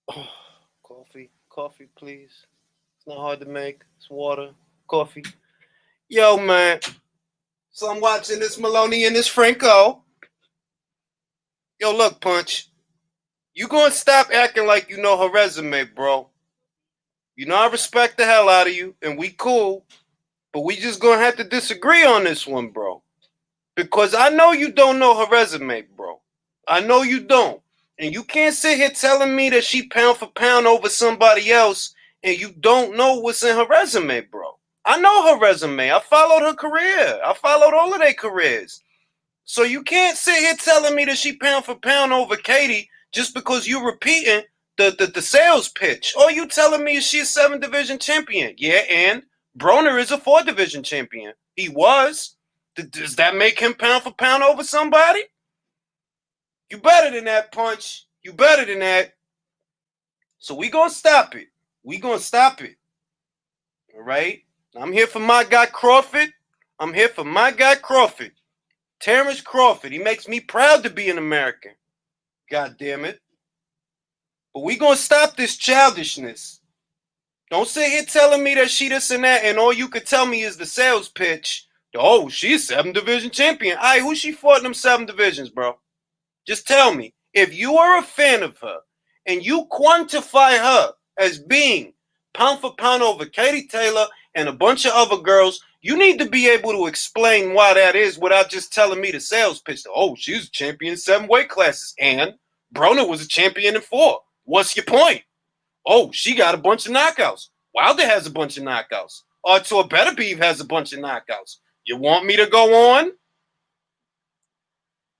Oh, coffee, please. It's not hard to make. It's water, coffee. Yo, man. So I'm watching this Maloney and this Franco. Yo, look, Punch. You gonna stop acting like you know her resume, bro. You know I respect the hell out of you, and we cool, but we just gonna have to disagree on this one, bro. Because I know you don't know her resume, bro. I know you don't. And you can't sit here telling me that she pound for pound over somebody else and you don't know what's in her resume, bro. I know her resume. I followed her career. I followed all of their careers. So you can't sit here telling me that she pound for pound over Katie just because you repeating the sales pitch. All you telling me is she's a 7 division champion. Yeah, and Broner is a 4 division champion. He was. Does that make him pound for pound over somebody? You better than that, Punch. You better than that. So we gonna stop it. We gonna stop it. All right? I'm here for my guy Crawford. I'm here for my guy Crawford. Terence Crawford. He makes me proud to be an American. God damn it. But we gonna stop this childishness. Don't sit here telling me that she this and that, and all you could tell me is the sales pitch. Oh, she's 7 division champion. All right, who she fought in them 7 divisions, bro? Just tell me. If you are a fan of her and you quantify her as being pound for pound over Katie Taylor and a bunch of other girls, you need to be able to explain why that is without just telling me the sales pitch. Oh, she's a champion in 7 weight classes, and Broner was a champion in 4. What's your point? Oh, she got a bunch of knockouts. Wilder has a bunch of knockouts. Artur Beterbiev has a bunch of knockouts. You want me to go on? You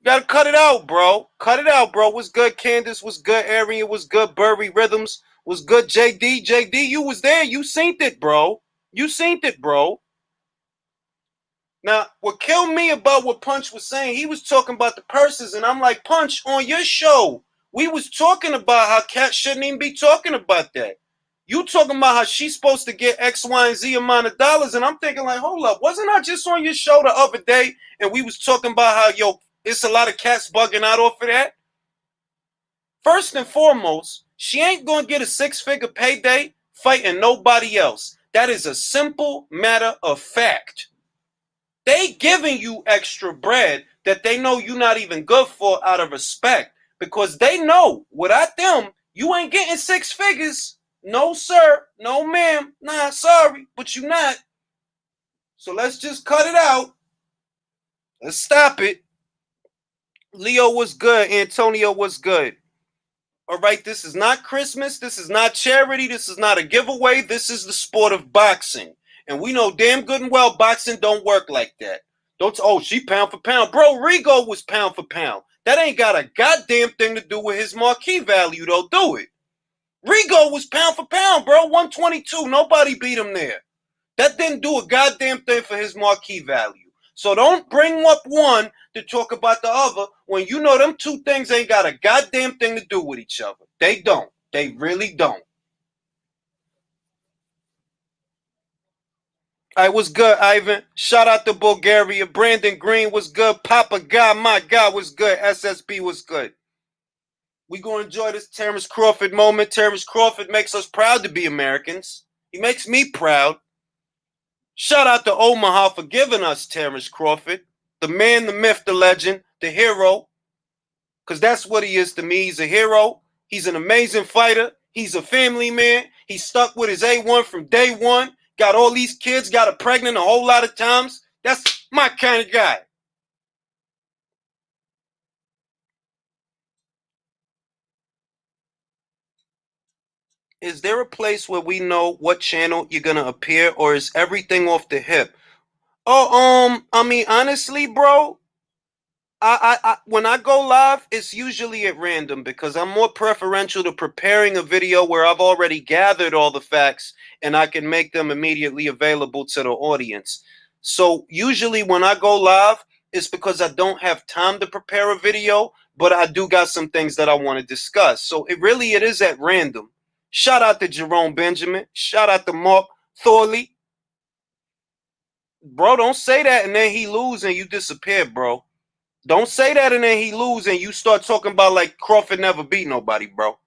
gotta cut it out, bro. Cut it out, bro. What's good, Candace? What's good, Arian? What's good, Burry Rhythms? What's good, JD? JD, you was there. You seen it, bro. You seen it, bro. Now, what killed me about what Punch was saying, he was talking about the purses, and I'm like, Punch, on your show, we was talking about how Cat shouldn't even be talking about that. You talking about how she's supposed to get X, Y, and Z amount of dollars, and I'm thinking like, hold up, wasn't I just on your show the other day, and we was talking about how, yo, it's a lot of cats bugging out off of that? First and foremost, she ain't gonna get a 6-figure payday fighting nobody else. That is a simple matter of fact. They giving you extra bread that they know you're not even good for out of respect because they know without them, you ain't getting 6 figures. No, sir. No, ma'am. Nah, sorry, but you not. So let's just cut it out. Let's stop it. Leo was good. Antonio was good. All right, this is not Christmas. This is not charity. This is not a giveaway. This is the sport of boxing. And we know damn good and well boxing don't work like that. Don't, oh, she pound for pound. Bro, Rigo was pound for pound. That ain't got a goddamn thing to do with his marquee value, though, do it? Rigo was pound for pound, bro. 122. Nobody beat him there. That didn't do a goddamn thing for his marquee value. So don't bring up one to talk about the other when you know them two things ain't got a goddamn thing to do with each other. They don't. They really don't. All right, what's good, Ivan? Shout out to Bulgaria. Brandon Green was good. Papa God, my God, was good. SSB was good. We gonna enjoy this Terence Crawford moment. Terence Crawford makes us proud to be Americans. He makes me proud. Shout out to Omaha for giving us Terence Crawford. The man, the myth, the legend, the hero. Because that's what he is to me. He's a hero. He's an amazing fighter. He's a family man. He stuck with his A1 from day one. Got all these kids, got her pregnant a whole lot of times. That's my kind of guy. Is there a place where we know what channel you're going to appear, or is everything off the hip? Oh, I mean, honestly, bro, I when I go live, it's usually at random because I'm more preferential to preparing a video where I've already gathered all the facts and I can make them immediately available to the audience. So usually when I go live, it's because I don't have time to prepare a video, but I do got some things that I want to discuss. So it is at random. Shout out to Jerome Benjamin. Shout out to Mark Thorley. Bro, don't say that and then he lose and you disappear, bro. Don't say that and then he lose and you start talking about like Crawford never beat nobody, bro.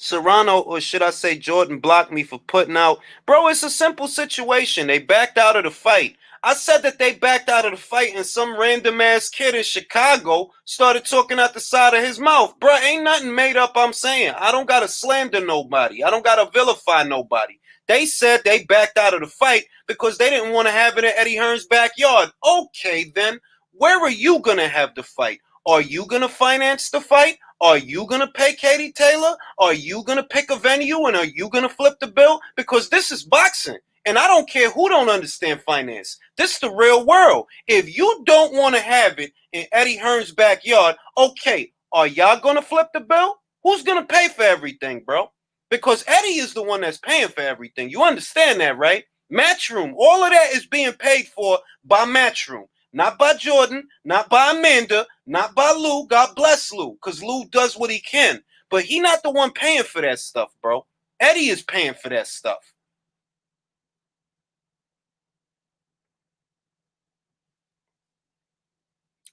Serrano, or should I say Jordan, blocked me for putting out. Bro, it's a simple situation. They backed out of the fight. I said that they backed out of the fight and some random ass kid in Chicago started talking out the side of his mouth. Bro, ain't nothing made up I'm saying. I don't gotta slander nobody. I don't gotta vilify nobody. They said they backed out of the fight because they didn't want to have it in Eddie Hearn's backyard. Okay, then, where are you gonna have the fight? Are you gonna finance the fight? Are you going to pay Katie Taylor? Are you going to pick a venue and are you going to flip the bill? Because this is boxing. And I don't care who don't understand finance. This is the real world. If you don't want to have it in Eddie Hearn's backyard, okay, are y'all going to flip the bill? Who's going to pay for everything, bro? Because Eddie is the one that's paying for everything. You understand that, right? Matchroom, all of that is being paid for by Matchroom. Not by Jordan, not by Amanda, not by Lou. God bless Lou, because Lou does what he can. But he not the one paying for that stuff, bro. Eddie is paying for that stuff.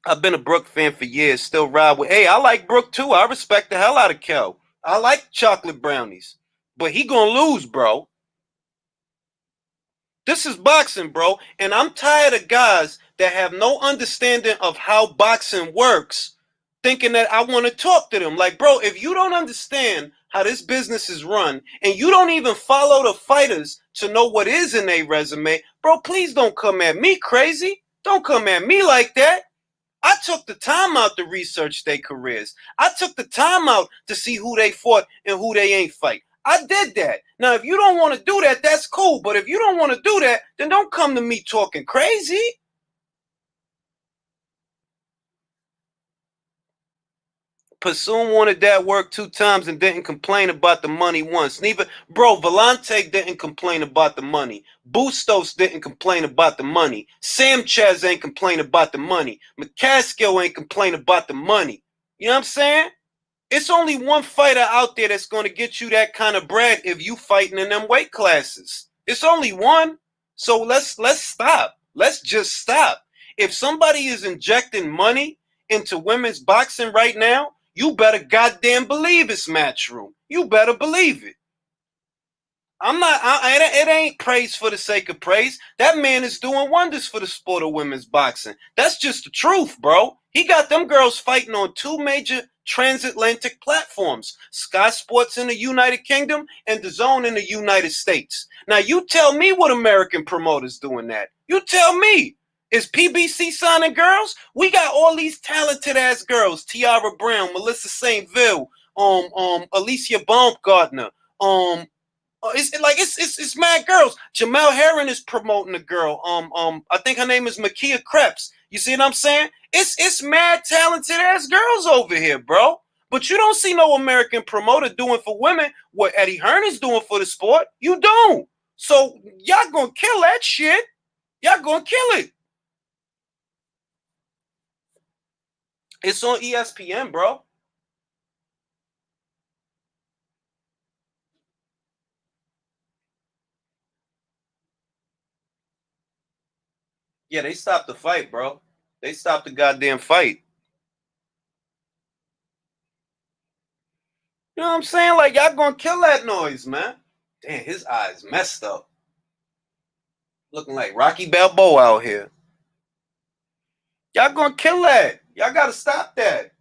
I've been a Brook fan for years, still ride with. Hey, I like Brook too. I respect the hell out of Kell. I like chocolate brownies. But he gonna lose, bro. This is boxing, bro. And I'm tired of guys that have no understanding of how boxing works, thinking that I want to talk to them. Like, bro, if you don't understand how this business is run and you don't even follow the fighters to know what is in their resume, bro, please don't come at me crazy. Don't come at me like that. I took the time out to research their careers. I took the time out to see who they fought and who they ain't fight. I did that. Now, if you don't want to do that, that's cool. But if you don't want to do that, then don't come to me talking crazy. Passoon wanted that work 2 times and didn't complain about the money once. Neither, bro, Volante didn't complain about the money. Bustos didn't complain about the money. Sanchez ain't complain about the money. McCaskill ain't complain about the money. You know what I'm saying? It's only one fighter out there that's going to get you that kind of bread if you fighting in them weight classes. It's only one. So let's stop. Let's just stop. If somebody is injecting money into women's boxing right now, you better goddamn believe it's Matchroom. You better believe it. It ain't praise for the sake of praise. That man is doing wonders for the sport of women's boxing. That's just the truth, bro. He got them girls fighting on 2 major transatlantic platforms, Sky Sports in the United Kingdom and DAZN in the United States. Now, you tell me what American promoters doing that. You tell me. Is PBC signing girls? We got all these talented ass girls: Tiara Brown, Melissa St. Ville, Alicia Baumgartner, it's mad girls. Jamel Herring is promoting a girl. I think her name is Makia Krebs. You see what I'm saying? It's mad talented ass girls over here, bro. But you don't see no American promoter doing for women what Eddie Hearn is doing for the sport. You don't. So y'all gonna kill that shit. Y'all gonna kill it. It's on ESPN, bro. Yeah, they stopped the fight, bro. They stopped the goddamn fight. You know what I'm saying? Like, y'all gonna kill that noise, man. Damn, his eyes messed up. Looking like Rocky Balboa out here. Y'all gonna kill that. Y'all gotta stop that.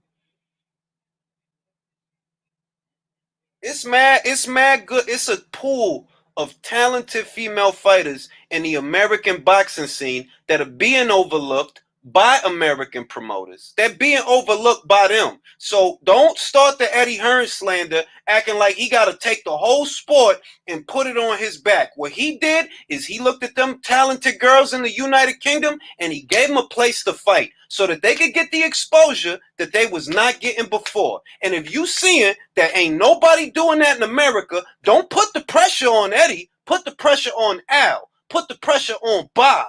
It's mad good. It's a pool of talented female fighters in the American boxing scene that are being overlooked by American promoters. They're being overlooked by them. So don't start the Eddie Hearn slander acting like he got to take the whole sport and put it on his back. What he did is he looked at them talented girls in the United Kingdom and he gave them a place to fight so that they could get the exposure that they was not getting before. And if you seeing that ain't nobody doing that in America, don't put the pressure on Eddie. Put the pressure on Al. Put the pressure on Bob.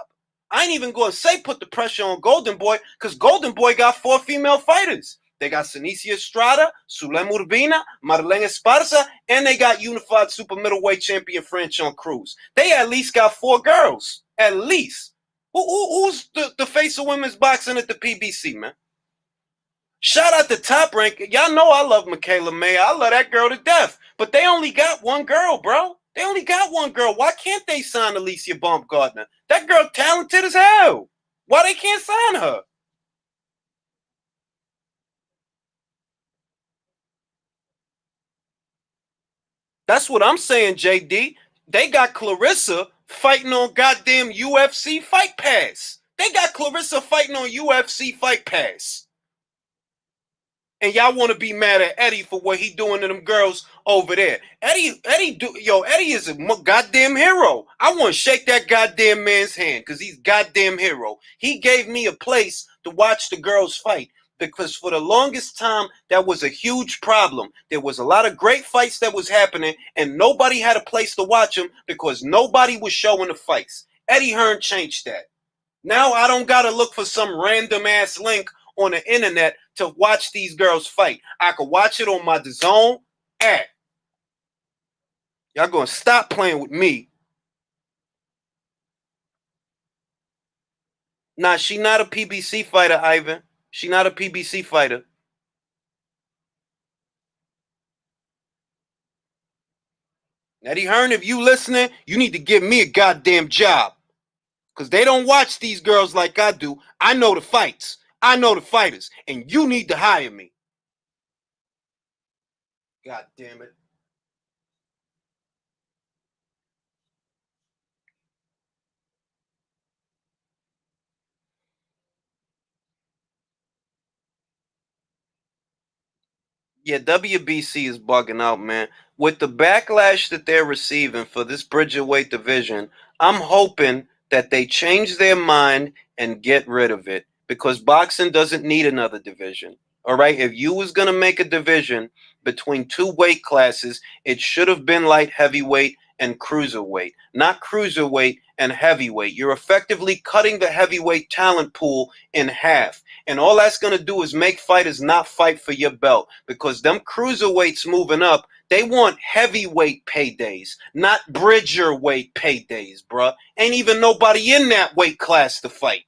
I ain't even going to say put the pressure on Golden Boy because Golden Boy got 4 female fighters. They got Sinicia Estrada, Sulem Urbina, Marlene Esparza, and they got unified super middleweight champion Franchon Cruz. They at least got 4 girls. At least. Who's the face of women's boxing at the PBC, man? Shout out to Top Rank. Y'all know I love Michaela May. I love that girl to death. But they only got one girl, bro. They only got one girl. Why can't they sign Alicia Baumgartner? That girl talented as hell. Why they can't sign her? That's what I'm saying, JD. They got Clarissa fighting on goddamn UFC Fight Pass. They got Clarissa fighting on UFC Fight Pass. And y'all want to be mad at Eddie for what he doing to them girls over there. Eddie is a goddamn hero. I want to shake that goddamn man's hand because he's goddamn hero. He gave me a place to watch the girls fight because for the longest time that was a huge problem. There was a lot of great fights that was happening and nobody had a place to watch them because nobody was showing the fights. Eddie Hearn changed that. Now I don't gotta look for some random ass link on the internet to watch these girls fight. I could watch it on my DAZN app. Y'all gonna stop playing with me. Nah, she not a PBC fighter, Ivan. She not a PBC fighter. Eddie Hearn, if you listening, you need to give me a goddamn job. Because they don't watch these girls like I do. I know the fights. I know the fighters. And you need to hire me. God damn it. Yeah, WBC is bugging out, man. With the backlash that they're receiving for this Bridgerweight division, I'm hoping that they change their mind and get rid of it because boxing doesn't need another division. All right, if you was gonna make a division between two weight classes, it should have been light heavyweight and cruiserweight, not cruiserweight and heavyweight. You're effectively cutting the heavyweight talent pool in half. And all that's going to do is make fighters not fight for your belt because them cruiserweights moving up, they want heavyweight paydays, not bridger weight paydays, bruh. Ain't even nobody in that weight class to fight.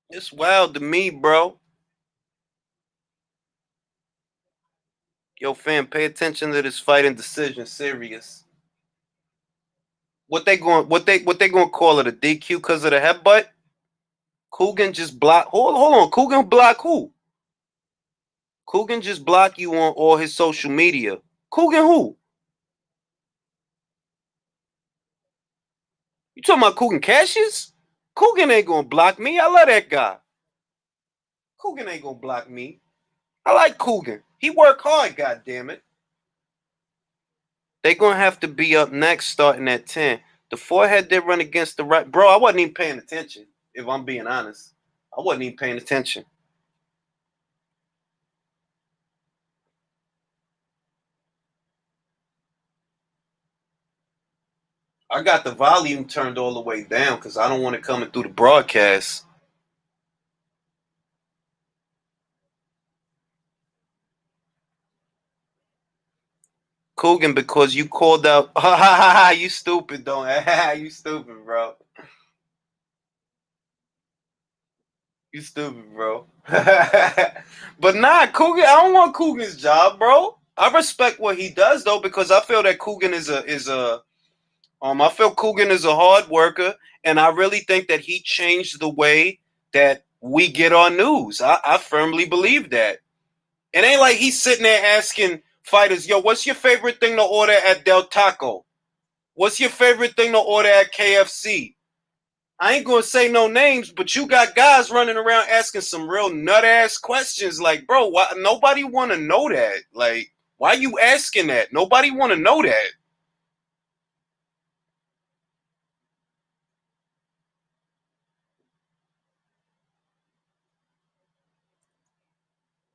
It's wild to me, bro. Yo, fam, pay attention to this fighting decision. Serious. What they going to call it, a DQ because of the headbutt? Coogan just blocked. Hold on. Coogan block who? Coogan just blocked you on all his social media. Coogan who? You talking about Coogan Cassius? Coogan ain't gonna block me. I love that guy. Coogan ain't gonna block me. I like Coogan. He work hard, god damn it. They gonna have to be up next starting at 10. The forehead did run against the right. Bro, I wasn't even paying attention, if I'm being honest. I wasn't even paying attention. I got the volume turned all the way down because I don't want it coming through the broadcast. Coogan, because you called out. You stupid, don't. You stupid, bro. You stupid, bro. But nah, Coogan. I don't want Coogan's job, bro. I respect what he does though, because I feel that Coogan is a I feel Coogan is a hard worker, and I really think that he changed the way that we get our news. I firmly believe that. It ain't like he's sitting there asking fighters, "Yo, what's your favorite thing to order at Del Taco? What's your favorite thing to order at KFC?" I ain't gonna say no names, but you got guys running around asking some real nut ass questions. Like, bro, why nobody want to know that? Like, why you asking that? Nobody want to know that.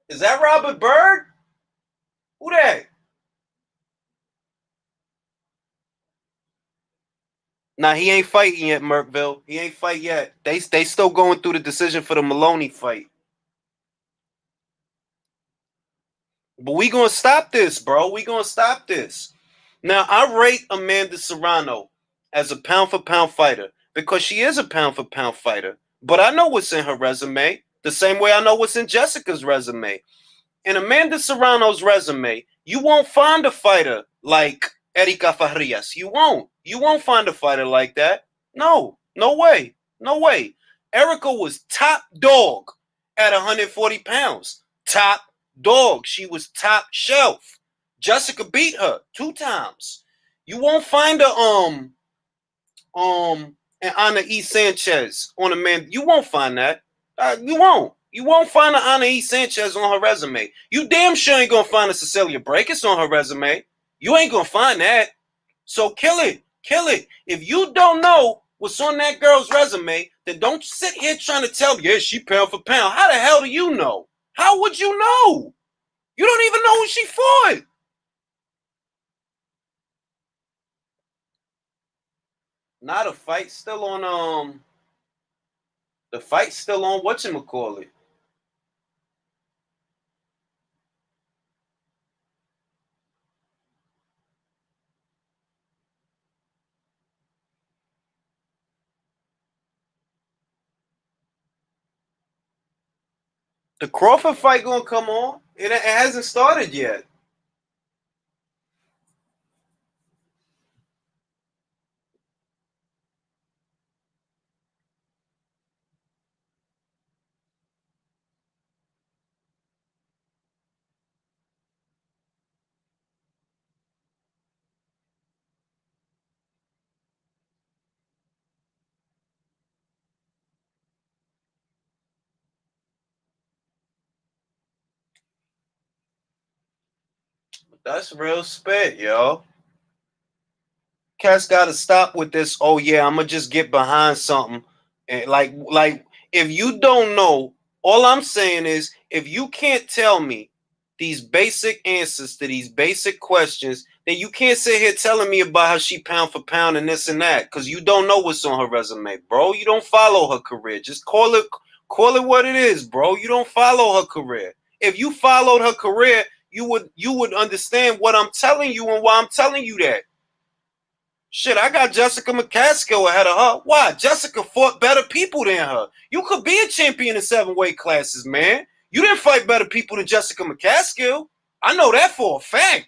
Is that Robert Bird? Who that? Nah, he ain't fighting yet, Merkville. He ain't fight yet. They still going through the decision for the Maloney fight. But we gonna stop this, bro. We gonna stop this. Now, I rate Amanda Serrano as a pound for pound fighter because she is a pound for pound fighter. But I know what's in her resume, the same way I know what's in Jessica's resume. In Amanda Serrano's resume, you won't find a fighter like Erika Farias. You won't. You won't find a fighter like that. No, no way. No way. Erica was top dog at 140 pounds. Top dog. She was top shelf. Jessica beat her 2 times. You won't find an Ana E. Sanchez on a man. You won't find that. You won't. You won't find an Ana E. Sanchez on her resume. You damn sure ain't gonna find a Cecilia Breakus on her resume. You ain't gonna find that. So kill it. Kill it. If you don't know what's on that girl's resume, then don't sit here trying to tell me, yeah, she pound for pound. How the hell do you know? How would you know? You don't even know who she fought. Now the fight's still on the fight's still on whatchamacallit. The Crawford fight gonna come on. It hasn't started yet. That's real spit, yo. Cats gotta stop with this. Oh yeah, I'm gonna just get behind something, and like if you don't know, all I'm saying is if you can't tell me these basic answers to these basic questions, then you can't sit here telling me about how she pound for pound and this and that because you don't know what's on her resume, bro. You don't follow her career. Just call it what it is, bro. You don't follow her career. If you followed her career, you would understand what I'm telling you and why I'm telling you that. Shit, I got Jessica McCaskill ahead of her. Why? Jessica fought better people than her. You could be a champion in 7 weight classes, man. You didn't fight better people than Jessica McCaskill. I know that for a fact.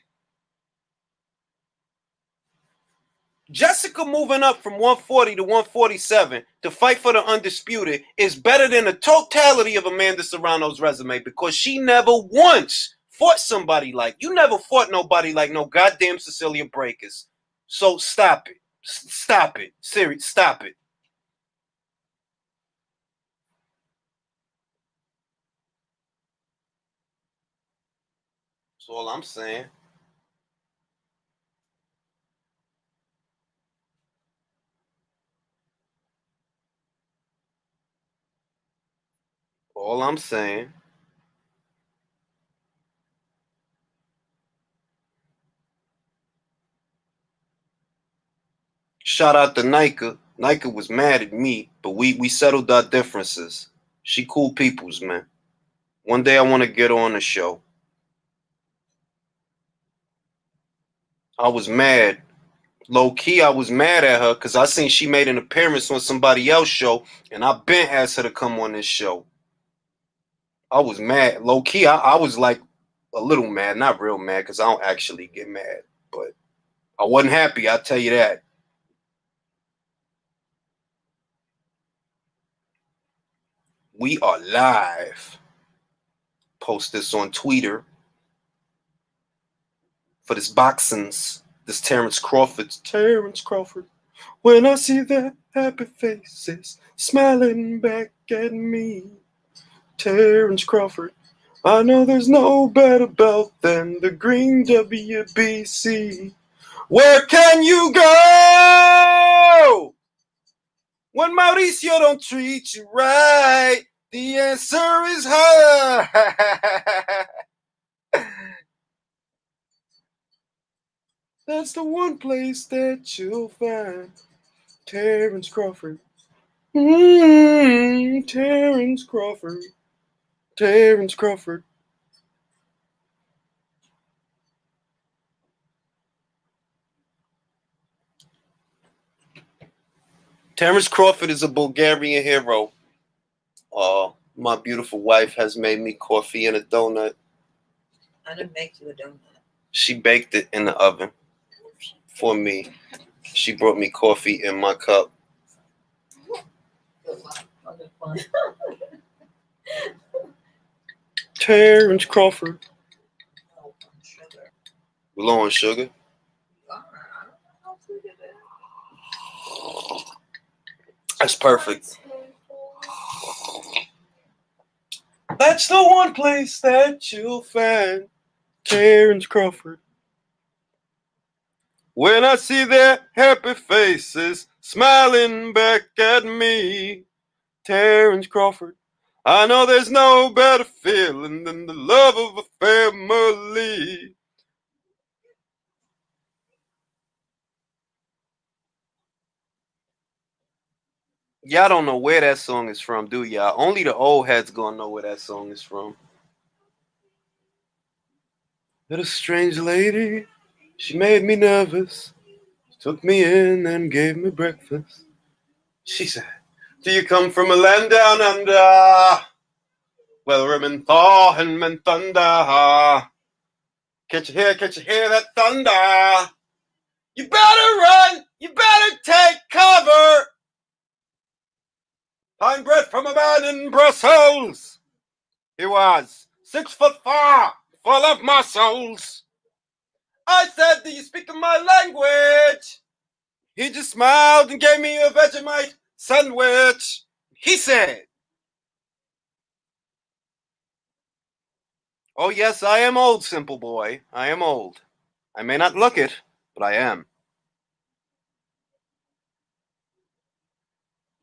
Jessica moving up from 140 to 147 to fight for the undisputed is better than the totality of Amanda Serrano's resume because she never once fought somebody like you. Never fought nobody like no goddamn Cecilia Breakus. So stop it. Stop it. Serious. Stop it. That's all I'm saying. All I'm saying. Shout out to Nika. Nika was mad at me, but we settled our differences. She cool peoples, man. One day I want to get her on the show. I was mad. Low key, I was mad at her because I seen she made an appearance on somebody else's show, and I been asked her to come on this show. I was mad. Low key, I was like a little mad, not real mad because I don't actually get mad, but I wasn't happy. I'll tell you that. We are live. Post this on Twitter for this boxings. This Terence Crawford. Terence Crawford. When I see their happy faces smiling back at me. Terence Crawford. I know there's no better belt than the green WBC. Where can you go when Mauricio don't treat you right? The answer is high. That's the one place that you'll find Terence Crawford. Terence Crawford. Terence Crawford. Terence Crawford is a Bulgarian hero. My beautiful wife has made me coffee and a donut. I didn't make you a donut. She baked it in the oven for me. She brought me coffee in my cup. Terence Crawford. Low on sugar. That's perfect. That's the one place that you'll find Terence Crawford. When I see their happy faces smiling back at me, Terence Crawford, I know there's no better feeling than the love of a family. Y'all don't know where that song is from, do y'all? Only the old heads gonna know where that song is from. Little strange lady, she made me nervous. She took me in and gave me breakfast. She said, do you come from a land down under? Well, ribbon thaw and men thunder. Can't you hear that thunder? You better run, you better take cover. Pine bread from a man in Brussels. He was 6'4", full of muscles. I said, do you speak my language? He just smiled and gave me a Vegemite sandwich. He said, oh yes, I am old, simple boy. I am old. I may not look it, but I am.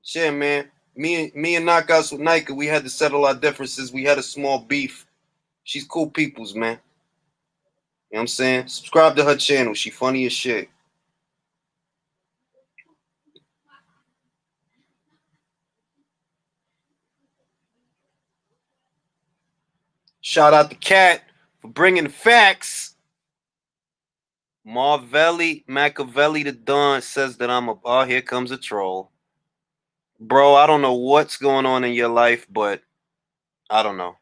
Shit, man. Me and Knockouts with Nika, we had to settle our differences. We had a small beef. She's cool peoples, man. You know what I'm saying? Subscribe to her channel. She funny as shit. Shout out to Cat for bringing the facts. Machiavelli the Don says that I'm a... Oh, here comes a troll. Bro, I don't know what's going on in your life, but I don't know.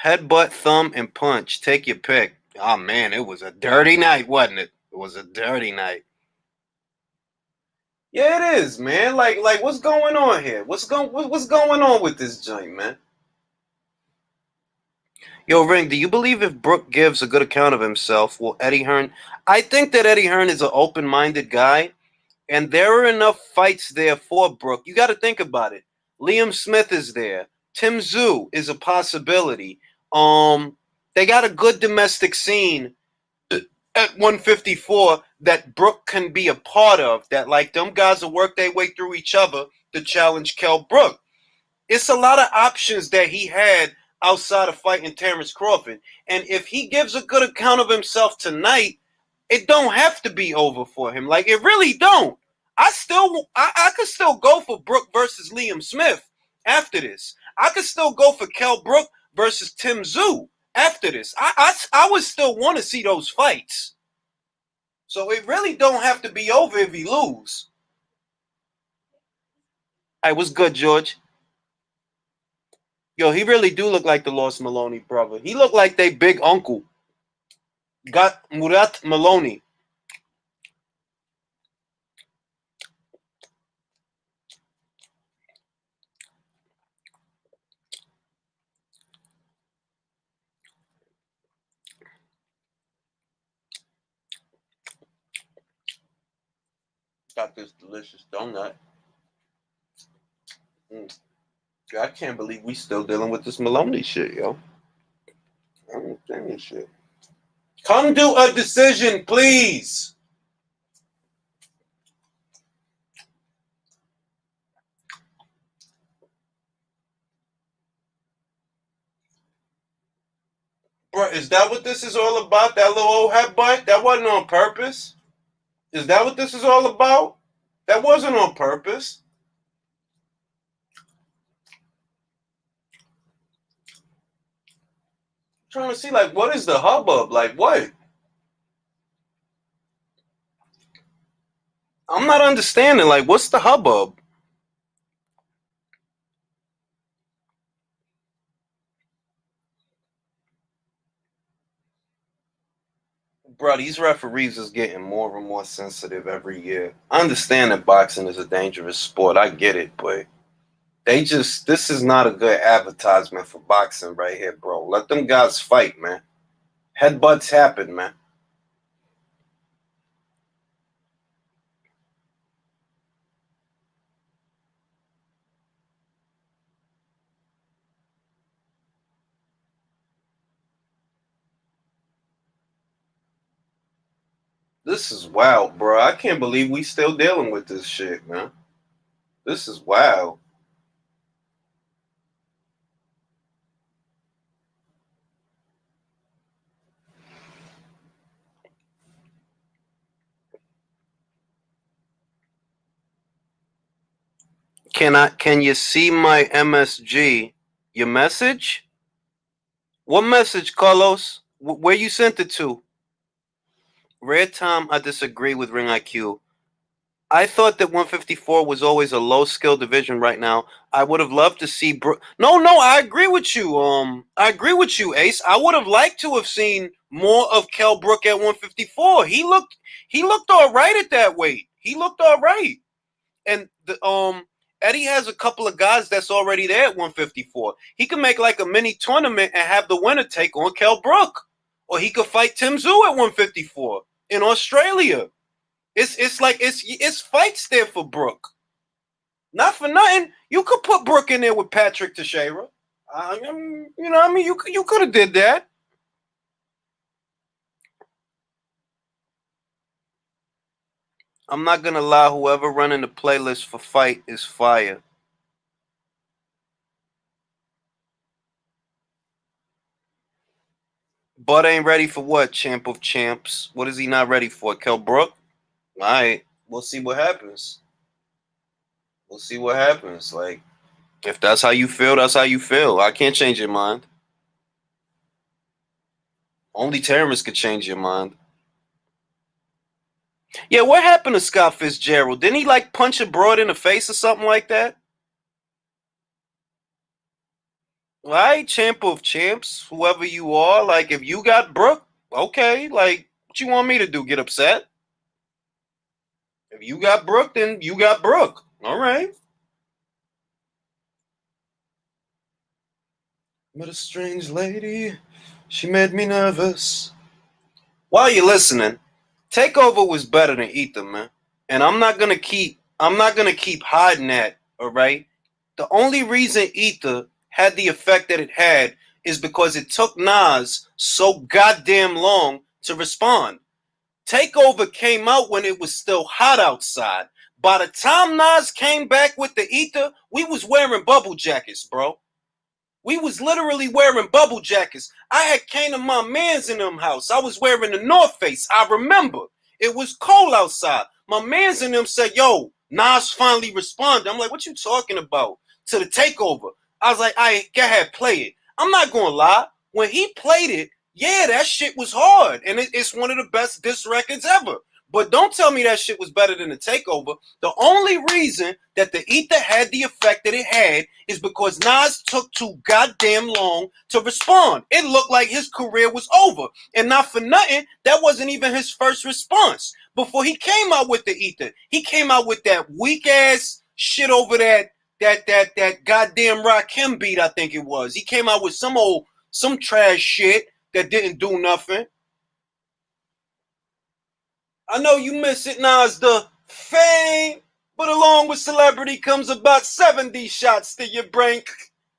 Headbutt, thumb, and punch. Take your pick. Oh, man, it was a dirty night, wasn't it? It was a dirty night. Yeah, it is, man. Like, what's going on here? What's going on with this joint, man? Yo, Ring, do you believe if Brook gives a good account of himself, will Eddie Hearn... I think that Eddie Hearn is an open-minded guy, and there are enough fights there for Brook. You got to think about it. Liam Smith is there. Tim Tszyu is a possibility. They got a good domestic scene at 154 that Brook can be a part of, that like them guys will work their way through each other to challenge Kell Brook. It's a lot of options that he had outside of fighting Terence Crawford. And if he gives a good account of himself tonight, it don't have to be over for him. Like, it really don't. I could still go for Brook versus Liam Smith after this. I could still go for Kell Brook versus Tim Tszyu after this. I would still want to see those fights. So it really don't have to be over if he lose. Hey, what's good, George? Yo, he really do look like the Lost Maloney brother. He look like they big uncle. Got Murat Maloney. Got this delicious donut. I can't believe we still dealing with this Maloney shit, yo. I don't understand this shit. Come do a decision, please. Bro, is that what this is all about? That little old headbutt? That wasn't on purpose? Is that what this is all about? That wasn't on purpose. I'm trying to see, like, what is the hubbub? Like, what? I'm not understanding. Like, what's the hubbub? Bro, these referees is getting more and more sensitive every year. I understand that boxing is a dangerous sport. I get it, but this is not a good advertisement for boxing right here, bro. Let them guys fight, man. Headbutts happen, man. This is wild, bro. I can't believe we still dealing with this shit, man. This is wild. Can you see my MSG? Your message? What message, Carlos? Where you sent it to? Rare time I disagree with Ring IQ. I thought that 154 was always a low skill division right now. I would have loved to see No, I agree with you. I agree with you, Ace. I would have liked to have seen more of Kell Brook at 154. He looked all right at that weight. He looked all right. And Eddie has a couple of guys that's already there at 154. He can make like a mini tournament and have the winner take on Kell Brook. Or he could fight Tim Tszyu at 154 in Australia. It's fights there for Brook. Not for nothing. You could put Brook in there with Patrick Teixeira. You know what I mean? You could have did that. I'm not gonna lie, whoever running the playlist for fight is fire. Bud ain't ready for what? Champ of champs. What is he not ready for? Kell Brook? Alright. We'll see what happens. We'll see what happens. Like, if that's how you feel, that's how you feel. I can't change your mind. Only Terrence could change your mind. Yeah, what happened to Scott Fitzgerald? Didn't he like punch a broad in the face or something like that? All right, champ of champs, whoever you are. Like, if you got Brook, okay. Like, what you want me to do? Get upset? If you got Brook, then you got Brook. All right. Met a strange lady. She made me nervous. While you're listening, Takeover was better than Ether, man. And I'm not gonna keep hiding that, all right? The only reason Ether had the effect that it had is because it took Nas so goddamn long to respond. Takeover came out when it was still hot outside. By the time Nas came back with the Ether, we was wearing bubble jackets, bro. We was literally wearing bubble jackets. I had came to my mans in them house. I was wearing the North Face. I remember. It was cold outside. My mans in them said, yo, Nas finally responded. I'm like, what you talking about? To the Takeover. I was like, I go ahead, play it. I'm not going to lie. When he played it, yeah, that shit was hard. And it's one of the best diss records ever. But don't tell me that shit was better than the Takeover. The only reason that the Ether had the effect that it had is because Nas took too goddamn long to respond. It looked like his career was over. And not for nothing, that wasn't even his first response. Before he came out with the Ether, he came out with that weak ass shit over that goddamn Rakim beat, I think it was. He came out with some trash shit that didn't do nothing. I know you miss it, Nas, the fame, but along with celebrity comes about 70 shots to your brain.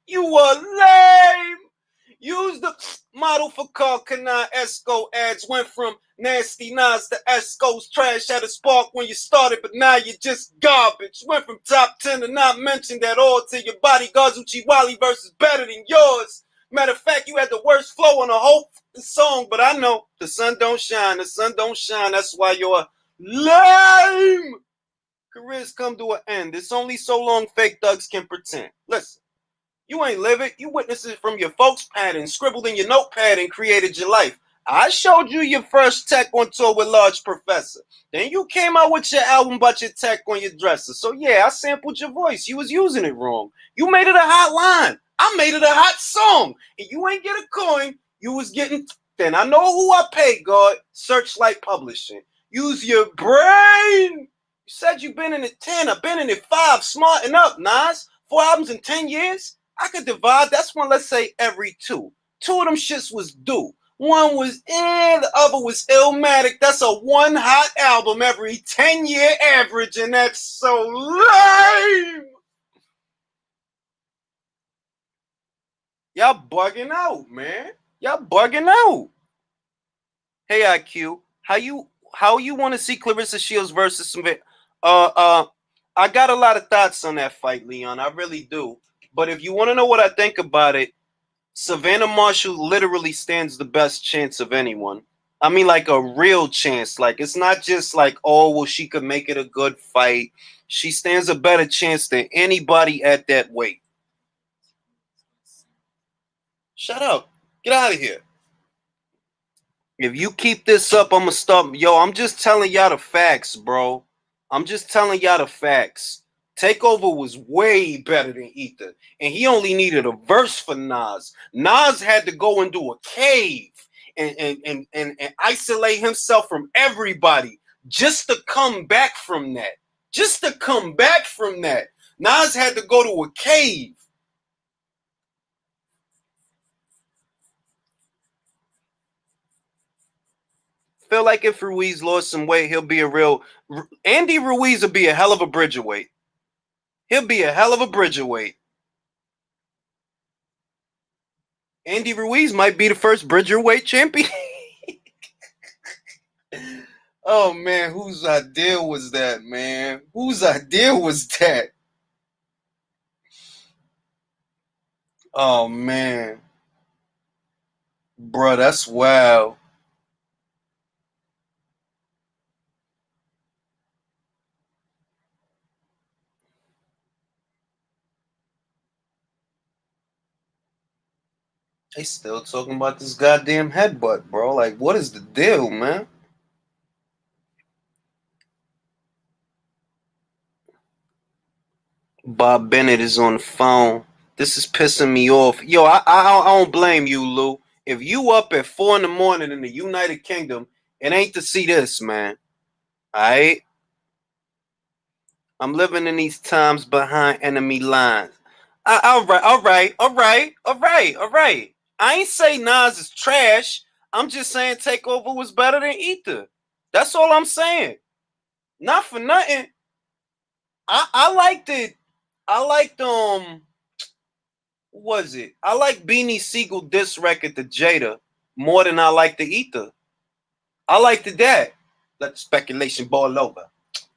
You are lame. Use the model for Carl Kanai Esco ads. Went from nasty Nas to Esco's trash had a spark when you started, but now you're just garbage. Went from top 10 to not mention that all to your bodyguards Uchiwali versus better than yours. Matter of fact, you had the worst flow on the whole song, but I know the sun don't shine. The sun don't shine. That's why you're lame. Careers come to an end. It's only so long fake thugs can pretend. Listen, you ain't live it. You witnessed it from your folks' pattern, scribbled in your notepad and created your life. I showed you your first tech on tour with Large Professor. Then you came out with your album about your tech on your dresser. So yeah, I sampled your voice. You was using it wrong. You made it a hot line. I made it a hot song. And you ain't get a coin. You was getting... Then I know who I paid, God. Searchlight Publishing. Use your brain. You said you've been in it 10. I've been in it 5. Smarten up, Nas. 4 albums in 10 years? I could divide. That's one, let's say, every 2. 2 of them shits was due. One was in, the other was Illmatic. That's a 1 hot album every 10-year average, and that's so lame. Y'all bugging out, man. Y'all bugging out. Hey, IQ, how you want to see Clarissa Shields versus some... I got a lot of thoughts on that fight, Leon. I really do. But if you want to know what I think about it, Savannah Marshall literally stands the best chance of anyone. I mean, like a real chance. Like, it's not just like, oh, well, she could make it a good fight. She stands a better chance than anybody at that weight. Shut up. Get out of here. If you keep this up, I'm going to stop. Yo, I'm just telling y'all the facts, bro. I'm just telling y'all the facts. Takeover was way better than Ether, and he only needed a verse for Nas. Nas had to go into a cave and isolate himself from everybody just to come back from that. Just to come back from that. Nas had to go to a cave. Feel like if Ruiz lost some weight, he'll be a real... Andy Ruiz will be a hell of a bridgerweight. He'll be a hell of a bridgerweight. Andy Ruiz might be the first bridgerweight champion. Oh, man, whose idea was that, man? Whose idea was that? Oh, man. Bruh, that's wild. They still talking about this goddamn headbutt, bro. Like, what is the deal, man? Bob Bennett is on the phone. This is pissing me off. Yo, I don't blame you, Lou. If you up at 4 a.m. in the United Kingdom, it ain't to see this, man. Alright? I'm living in these times behind enemy lines. All right. I ain't say Nas is trash. I'm just saying Takeover was better than Ether. That's all I'm saying. Not for nothing. I liked it. I liked what was it? I like Beanie Siegel diss record to Jada more than I like the Ether. I liked that. Let the speculation ball over.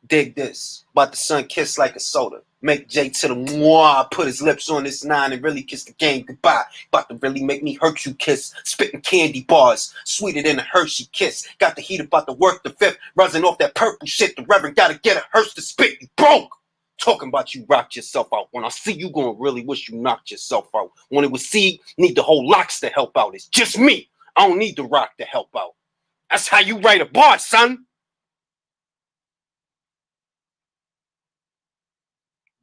Dig this. About the sun kiss like a soda. Make Jay to the moi, put his lips on this 9 and really kiss the game goodbye. About to really make me hurt you kiss. Spitting candy bars, sweeter than a Hershey kiss. Got the heat about to work the fifth, rising off that purple shit. The Reverend gotta get a hearse to spit. You broke. Talking about you rocked yourself out. When I see you, gonna really wish you knocked yourself out. When it was seed, need the whole locks to help out. It's just me. I don't need the rock to help out. That's how you write a bar, son.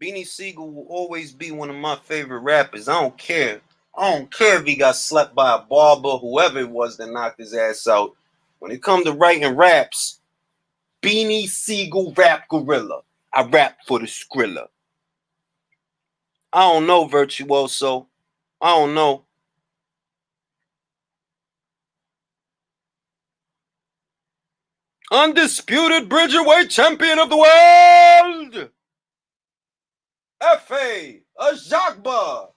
Beanie Siegel will always be one of my favorite rappers. I don't care. I don't care if he got slept by a barber, whoever it was that knocked his ass out. When it comes to writing raps, Beanie Siegel rap gorilla. I rap for the Skrilla. I don't know, Virtuoso. I don't know. Undisputed Bridgerweight champion of the world, F.A. Ajagba.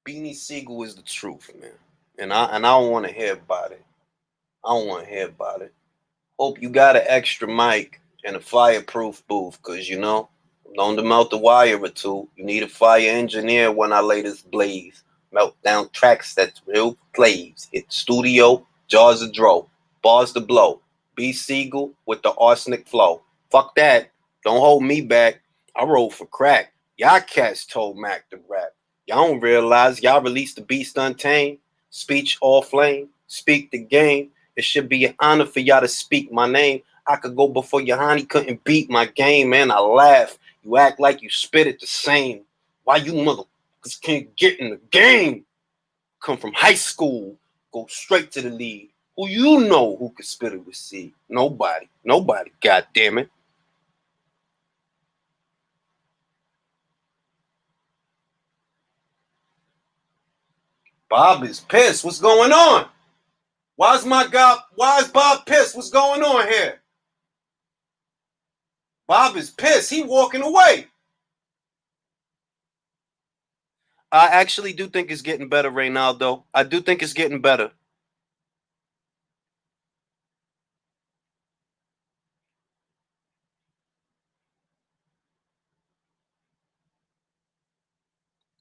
Beanie Siegel is the truth, man. And I don't want to hear about it. I don't want to hear about it. Hope you got an extra mic and a fireproof booth, because, you know, I'm known to melt the wire or two. You need a fire engineer when I lay this blaze. Melt down tracks that's real plays. Hit studio, jaws of dro. Bars to blow. B. Siegel with the arsenic flow. Fuck that. Don't hold me back. I roll for crack. Y'all cats told Mac to rap. Y'all don't realize y'all released the beast untamed. Speech all flame. Speak the game. It should be an honor for y'all to speak my name. I could go before your honey couldn't beat my game, man. I laugh. You act like you spit it the same. Why you motherfuckers can't get in the game? Come from high school, go straight to the league. Who you know who could spit it with C? Nobody. Nobody, god damn it. Bob is pissed. What's going on? Why is Bob pissed? What's going on here? Bob is pissed. He walking away. I actually do think it's getting better, Reynaldo. I do think it's getting better.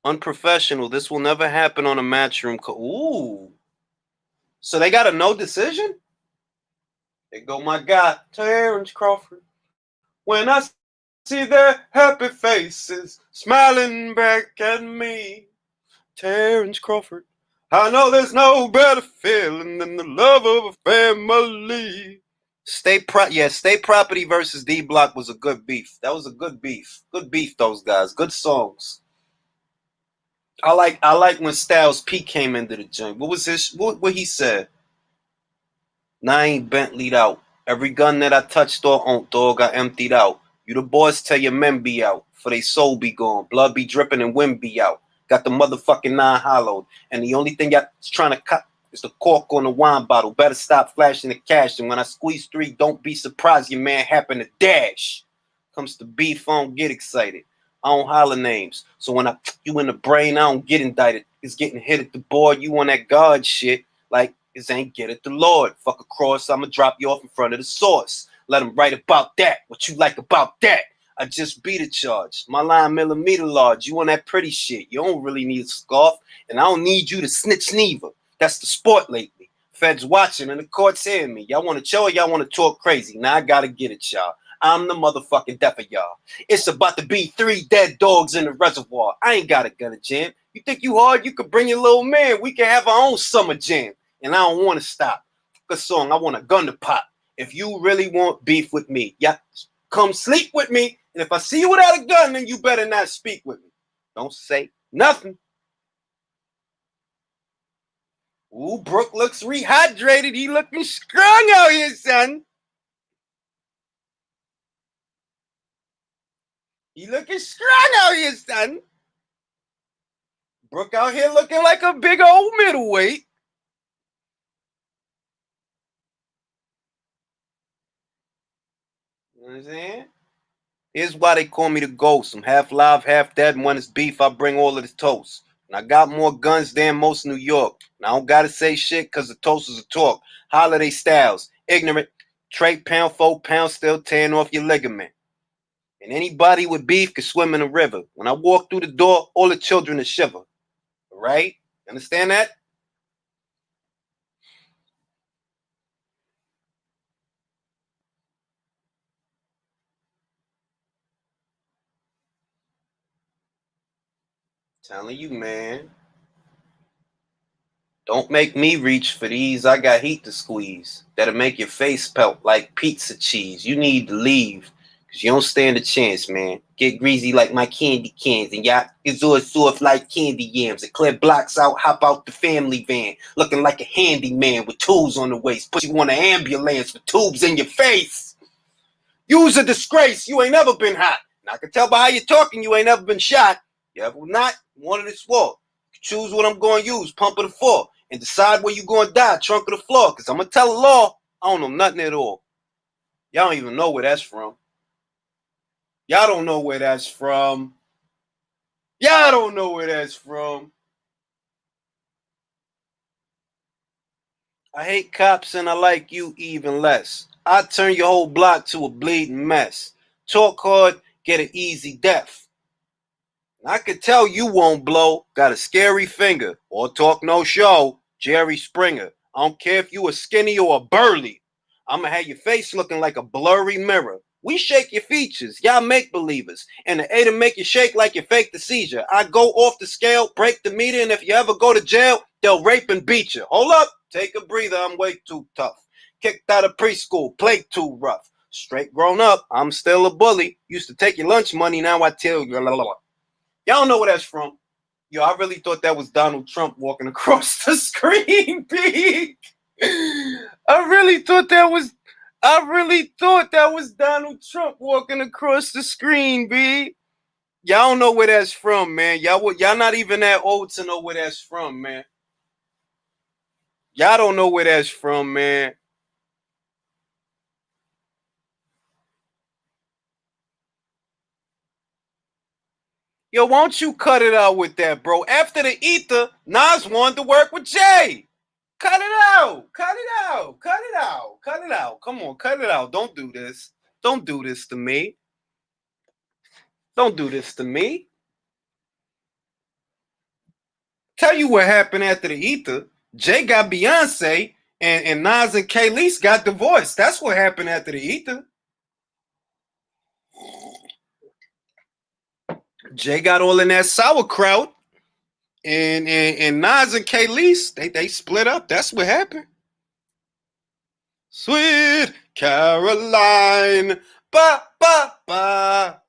Unprofessional. This will never happen on a matchroom. Ooh. So they got a no decision? There go my guy, Terence Crawford. When I see their happy faces smiling back at me, Terence Crawford, I know there's no better feeling than the love of a family. State Property versus D Block was a good beef. That was a good beef. Good beef, those guys. Good songs. I like when Styles P came into the joint. What he said? Nah, I ain't Bentley'd out. Every gun that I touched or owned, dog, I emptied out. You the boss, tell your men be out. For they soul be gone. Blood be dripping and wind be out. Got the motherfucking 9 hollowed. And the only thing y'all trying to cut is the cork on the wine bottle. Better stop flashing the cash. And when I squeeze 3, don't be surprised your man happen to dash. Comes to beef, I don't get excited. I don't holler names. So when I you in the brain, I don't get indicted. It's getting hit at the board. You on that God shit. Like, this ain't get at the Lord. Fuck a cross, I'ma drop you off in front of the source. Let him write about that. What you like about that? I just beat a charge. My line millimeter large. You on that pretty shit. You don't really need a scarf. And I don't need you to snitch neither. That's the sport lately. Feds watching and the court's hearing me. Y'all want to chill or y'all want to talk crazy? Now I gotta get it, y'all. I'm the motherfucking death of y'all. It's about to be 3 dead dogs in the reservoir. I ain't got a gun to jam. You think you hard? You could bring your little man. We can have our own summer jam. And I don't want to stop. Good song. I want a gun to pop. If you really want beef with me, yeah, come sleep with me. And if I see you without a gun, then you better not speak with me. Don't say nothing. Ooh, Brook looks rehydrated. He looking strong out here, son. He looking strong out here, son. Brook out here looking like a big old middleweight. You know what I'm saying? Here's why they call me the ghost. I'm half live, half dead, and when it's beef, I bring all of the toast. And I got more guns than most New York. And I don't gotta say shit because the toast is a talk. Holiday styles, ignorant, trade pound, 4 pounds, still tearing off your ligament. And anybody with beef can swim in a river. When I walk through the door, all the children are shiver. Right? Understand that? Telling you, man. Don't make me reach for these. I got heat to squeeze. That'll make your face pelt like pizza cheese. You need to leave. Cause you don't stand a chance, man. Get greasy like my candy cans. And y'all is all soft like candy yams. And clear blocks out, hop out the family van. Looking like a handyman with tools on the waist. Put you on an ambulance with tubes in your face. You's a disgrace. You ain't never been hot. And I can tell by how you're talking, you ain't never been shot. You ever not? One of this war. Choose what I'm going to use, pump of the 4, and decide where you going to die, trunk of the floor. Because I'm going to tell the law, I don't know nothing at all. Y'all don't even know where that's from. Y'all don't know where that's from. Y'all don't know where that's from. I hate cops and I like you even less. I turn your whole block to a bleeding mess. Talk hard, get an easy death. I could tell you won't blow, got a scary finger, or talk no show, Jerry Springer. I don't care if you a skinny or a burly. I'm gonna have your face looking like a blurry mirror. We shake your features. Y'all make believers. And the A to make you shake like you fake the seizure. I go off the scale, break the meter, and if you ever go to jail, they'll rape and beat you. Hold up, take a breather. I'm way too tough. Kicked out of preschool, played too rough. Straight grown up, I'm still a bully. Used to take your lunch money, now I tell you. Y'all know where that's from. Yo, I really thought that was Donald Trump walking across the screen, B. I really thought that was Donald Trump walking across the screen, B. Y'all don't know where that's from, man. Y'all not even that old to know where that's from, man. Y'all don't know where that's from, man. Yo, why don't you cut it out with that, bro? After the ether, Nas wanted to work with Jay. Cut it out. Cut it out. Cut it out. Cut it out. Come on, cut it out. Don't do this. Don't do this to me. Don't do this to me. Tell you what happened after the ether. Jay got Beyonce, and Nas and Khalees got divorced. That's what happened after the ether. Jay got all in that sauerkraut, and Nas and Khalees, they split up. That's what happened. Sweet Caroline, ba ba ba,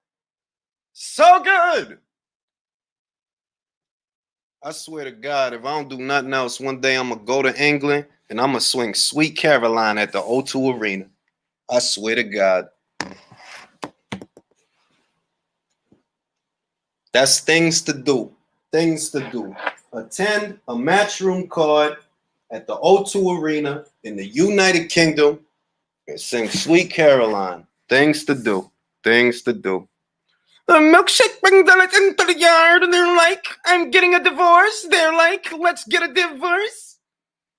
so good. I swear to God, if I don't do nothing else, one day I'm gonna go to England and I'm gonna swing Sweet Caroline at the O2 Arena. I swear to God. That's things to do. Things to do. Attend a matchroom card at the O2 Arena in the United Kingdom and sing Sweet Caroline. Things to do. Things to do. The milkshake brings it into the yard, and they're like, I'm getting a divorce. They're like, let's get a divorce.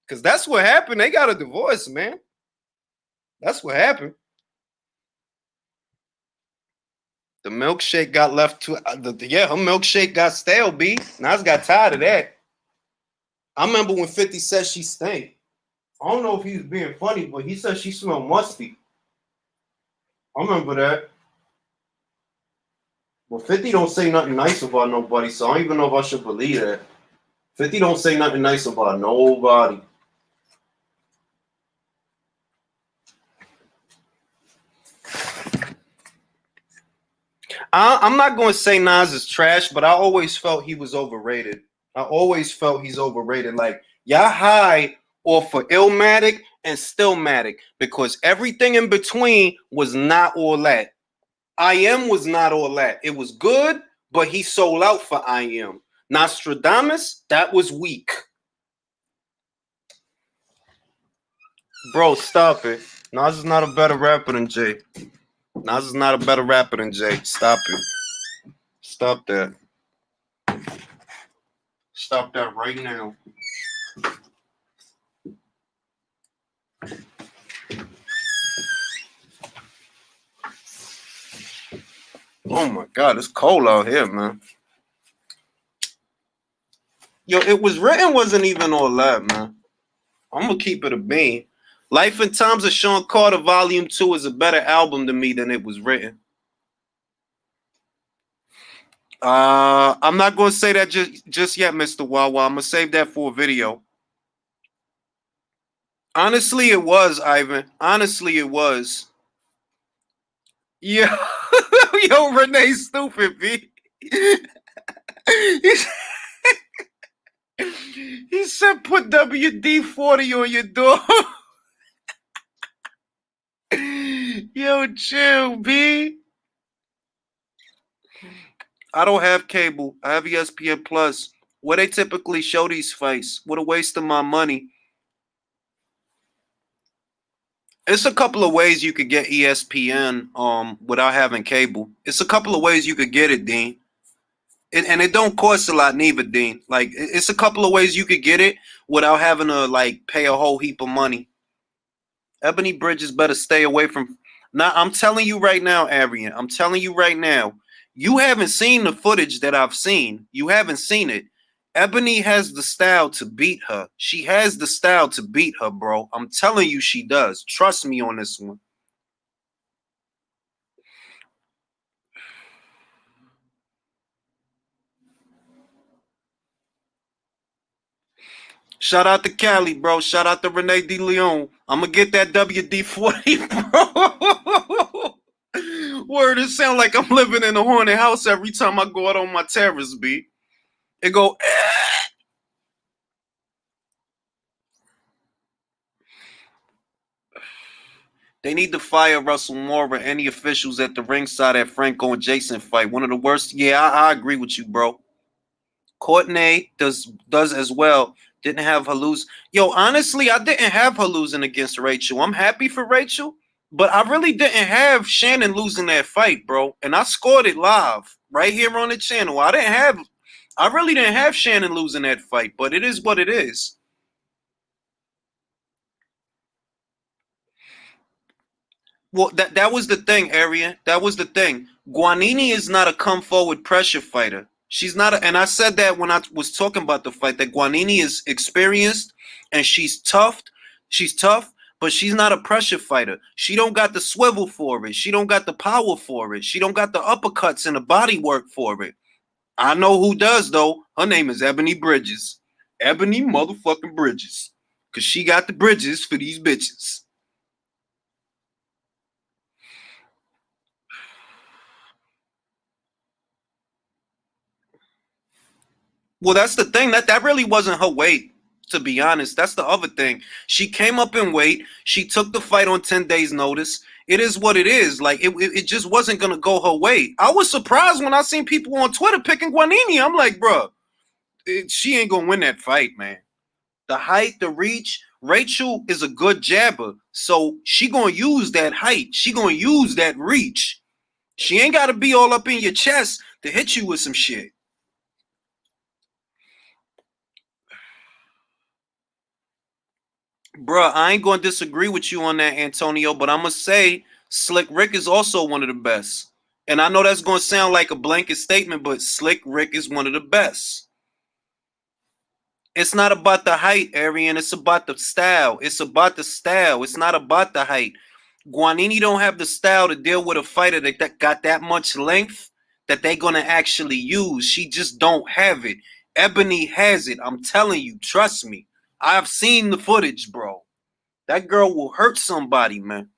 Because that's what happened. They got a divorce, man. That's what happened. The milkshake got left to, her milkshake got stale, B. Nas got tired of that. I remember when 50 said she stank. I don't know if he was being funny, but he said she smelled musty. I remember that. Well, 50 don't say nothing nice about nobody, so I don't even know if I should believe that. 50 don't say nothing nice about nobody. I'm not going to say Nas is trash, but I always felt he was overrated. I always felt he's overrated. Like, y'all high off for Illmatic and Stillmatic because everything in between was not all that. I Am was not all that. It was good, but he sold out for I Am. Nostradamus, that was weak. Bro, stop it. Nas is not a better rapper than Jay. Nas is not a better rapper than Jay. Stop it. Stop that. Stop that right now. Oh my God, it's cold out here, man. Yo, It Was Written wasn't even all that, man. I'm gonna keep it a bean. Life and Times of Sean Carter Volume 2 is a better album to me than It Was Written. I'm not gonna say that just yet, Mr. Wawa. I'm gonna save that for a video. Honestly, it was, Ivan. Honestly, it was. Yeah. Yo, Renee's stupid, B. He said put WD-40 on your door. Yo, chill, B. I don't have cable. I have ESPN Plus. Where they typically show these fights. What a waste of my money. It's a couple of ways you could get ESPN without having cable. It's a couple of ways you could get it, Dean. And it don't cost a lot neither, Dean. Like, it's a couple of ways you could get it without having to, like, pay a whole heap of money. Ebony Bridges better stay away from... Now, I'm telling you right now, Arian. I'm telling you right now. You haven't seen the footage that I've seen. You haven't seen it. Ebony has the style to beat her. She has the style to beat her, bro. I'm telling you she does. Trust me on this one. Shout out to Cali, bro. Shout out to Renee De Leon. I'm gonna get that WD-40, bro. Word, it sound like I'm living in a haunted house every time I go out on my terrace, B. It go, They need to fire Russell Moore and any officials at the ringside at Franco and Jason fight. One of the worst. Yeah, I agree with you, bro. Courtney does as well. Didn't have her lose. Yo, honestly, I didn't have her losing against Rachel. I'm happy for Rachel, but I really didn't have Shannon losing that fight, bro. And I scored it live right here on the channel. I really didn't have Shannon losing that fight, but it is what it is. Well, that was the thing, Arian. That was the thing. Guanini is not a come forward pressure fighter. She's not, and I said that when I was talking about the fight, that Guanini is experienced and she's tough. She's tough, but she's not a pressure fighter. She don't got the swivel for it. She don't got the power for it. She don't got the uppercuts and the body work for it. I know who does though. Her name is Ebony Bridges. Ebony motherfucking Bridges. Cause she got the bridges for these bitches. Well, that's the thing. That really wasn't her weight, to be honest. That's the other thing. She came up in weight. She took the fight on 10 days' notice. It is what it is. Like, it just wasn't going to go her way. I was surprised when I seen people on Twitter picking Guanini. I'm like, bro, she ain't going to win that fight, man. The height, the reach. Rachel is a good jabber. So she going to use that height. She going to use that reach. She ain't got to be all up in your chest to hit you with some shit. Bruh, I ain't gonna disagree with you on that, Antonio, but I'm gonna say Slick Rick is also one of the best. And I know that's gonna sound like a blanket statement, but Slick Rick is one of the best. It's not about the height, Arian. It's about the style. It's about the style. It's not about the height. Guanini don't have the style to deal with a fighter that got that much length that they're gonna actually use. She just don't have it. Ebony has it. I'm telling you, trust me. I've seen the footage, bro. That girl will hurt somebody, man.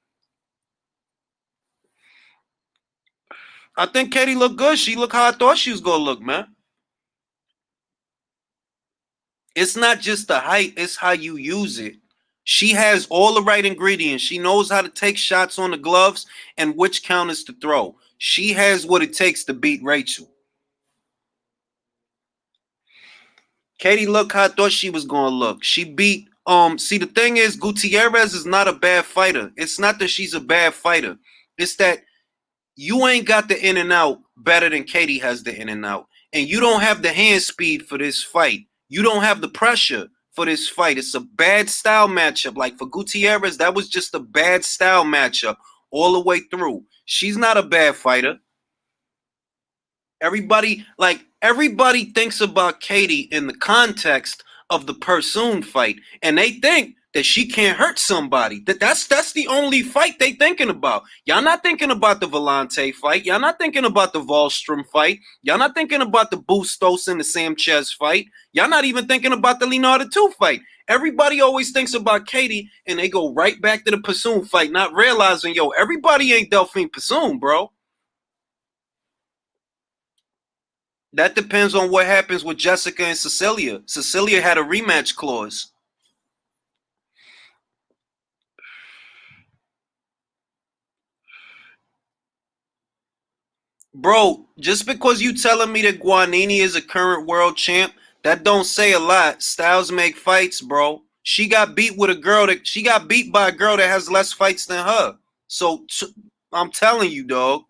I think Katie looked good. She looked how I thought she was gonna look, man. It's not just the height, it's how you use it. She has all the right ingredients. She knows how to take shots on the gloves and which counters to throw. She has what it takes to beat Rachel. Katie looked how I thought she was gonna look. She beat see, the thing is, Gutierrez is not a bad fighter. It's not that she's a bad fighter. It's that you ain't got the in and out better than Katie has the in and out. And you don't have the hand speed for this fight. You don't have the pressure for this fight. It's a bad style matchup. Like for Gutierrez, that was just a bad style matchup all the way through. She's not a bad fighter. Everybody thinks about Katie in the context of the Pursoon fight, and they think that she can't hurt somebody. That's the only fight they thinking about. Y'all not thinking about the Volante fight. Y'all not thinking about the Wallstrom fight. Y'all not thinking about the Bustos and the Sanchez fight. Y'all not even thinking about the Leonardo 2 fight. Everybody always thinks about Katie, and they go right back to the Pursoon fight, not realizing, yo, everybody ain't Delphine Pursoon, bro. That depends on what happens with Jessica and Cecilia. Cecilia had a rematch clause. Bro, just because you telling me that Guanini is a current world champ, that don't say a lot. Styles make fights, bro. She got beat by a girl that has less fights than her. So I'm telling you, dog.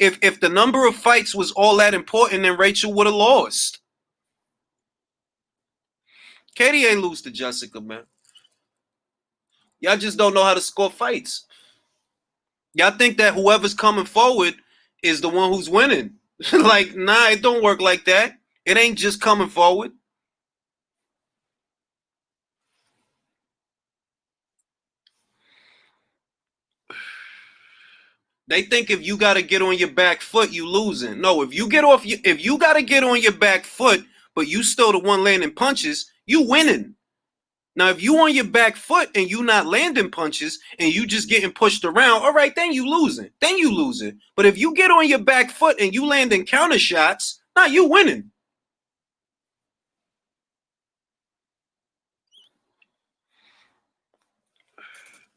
If the number of fights was all that important, then Rachel would have lost. Katie ain't lose to Jessica, man. Y'all just don't know how to score fights. Y'all think that whoever's coming forward is the one who's winning. Like, nah, it don't work like that. It ain't just coming forward. They think if you got to get on your back foot, you losing. No, if you got to get on your back foot, but you still the one landing punches, you winning. Now, if you on your back foot and you not landing punches and you just getting pushed around, all right, then you losing. Then you losing. But if you get on your back foot and you landing counter shots, nah, you winning.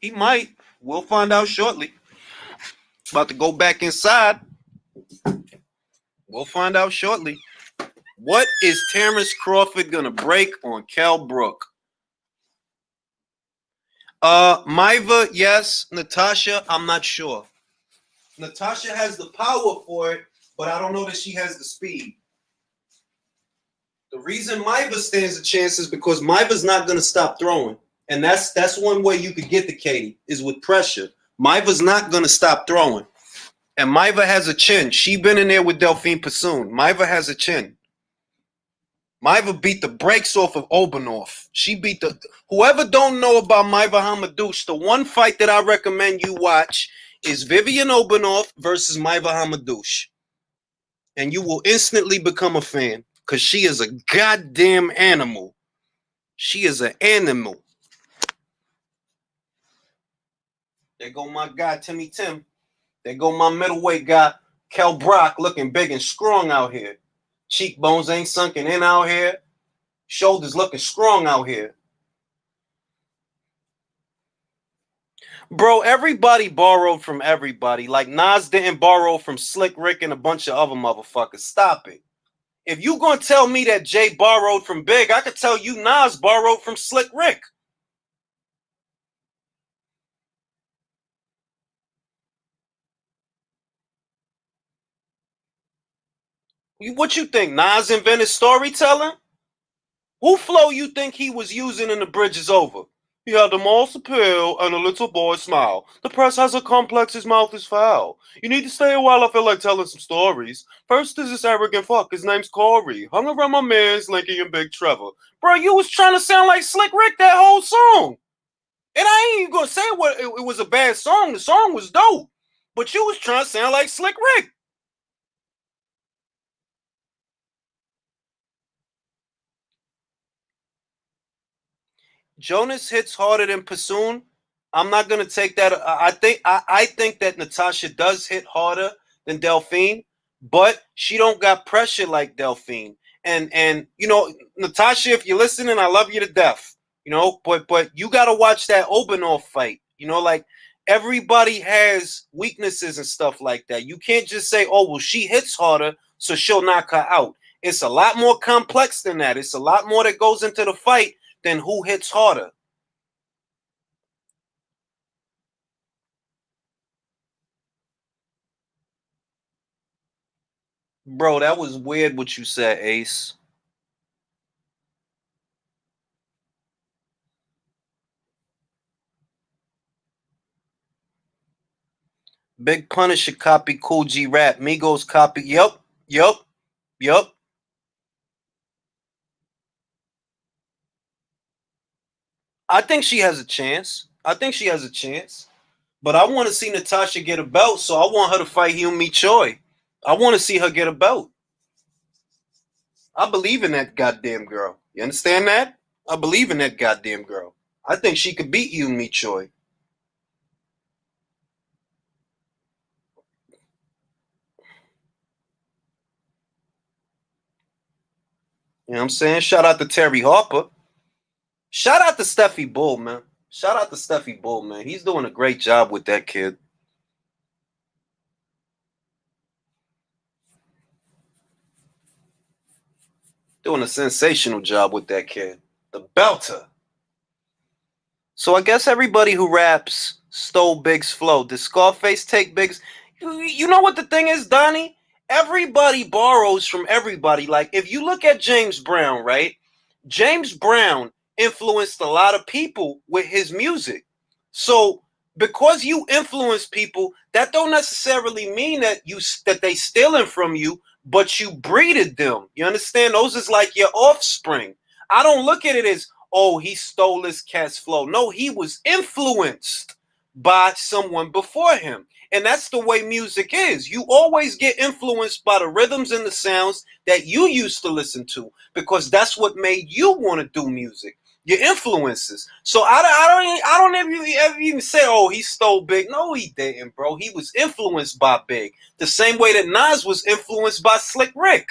He might. We'll find out shortly. About to go back inside. We'll find out shortly. What is Terence Crawford gonna break on Kell Brook? Maiva, yes. Natasha, I'm not sure. Natasha has the power for it, but I don't know that she has the speed. The reason Maiva stands a chance is because Maiva's not gonna stop throwing. And that's one way you could get the Katie, is with pressure. Maiva's not gonna stop throwing. And Maiva has a chin. She been in there with Delphine Passoon. Maiva has a chin. Maiva beat the brakes off of Obanov. She beat the... Whoever don't know about Maiva Hamadouche, the one fight that I recommend you watch is Vivian Obanov versus Maiva Hamadouche. And you will instantly become a fan because she is a goddamn animal. She is an animal. There go my guy, Timmy Tim. There go my middleweight guy, Kell Brook, looking big and strong out here. Cheekbones ain't sunken in out here. Shoulders looking strong out here. Bro, everybody borrowed from everybody. Like Nas didn't borrow from Slick Rick and a bunch of other motherfuckers. Stop it. If you gonna tell me that Jay borrowed from Big, I could tell you Nas borrowed from Slick Rick. What you think? Nas invented storytelling? Who flow you think he was using in The Bridge Is Over? He had the most appeal and a little boy smile. The press has a complex, his mouth is foul. You need to stay a while, I feel like telling some stories. First is this arrogant fuck, his name's Corey. Hung around my mans, Linky and Big Trevor. Bro, you was trying to sound like Slick Rick that whole song. And I ain't even gonna say it was a bad song. The song was dope. But you was trying to sound like Slick Rick. Jonas hits harder than Passoon. I'm not gonna take that. I think that Natasha does hit harder than Delphine, but she don't got pressure like Delphine. And you know, Natasha, if you're listening, I love you to death. You know, but you gotta watch that Obanov fight. You know, like everybody has weaknesses and stuff like that. You can't just say, oh, well, she hits harder, so she'll knock her out. It's a lot more complex than that. It's a lot more that goes into the fight than who hits harder. Bro, that was weird what you said, Ace. Big Punisher copy Cool G Rap. Migos copy. Yup. I think she has a chance. But I want to see Natasha get a belt, so I want her to fight Yumi Choi. I want to see her get a belt. I believe in that goddamn girl. You understand that? I believe in that goddamn girl. I think she could beat Yumi Choi. You know what I'm saying? Shout out to Terry Harper. Shout out to Steffi Bull, man. He's doing a great job with that kid. Doing a sensational job with that kid. The belter. So I guess everybody who raps stole Big's flow. Did Scarface take Big's? You know what the thing is, Donnie? Everybody borrows from everybody. Like, if you look at James Brown, right? James Brown influenced a lot of people with his music. So because you influence people, that don't necessarily mean that they stealing from you, but you breeded them. You understand? Those is like your offspring. I don't look at it as, oh, he stole this cat's flow. No, he was influenced by someone before him. And that's the way music is. You always get influenced by the rhythms and the sounds that you used to listen to because that's what made you want to do music. Your influences. So I don't ever even say, oh, he stole Big. No, he didn't, bro. He was influenced by Big. The same way that Nas was influenced by Slick Rick.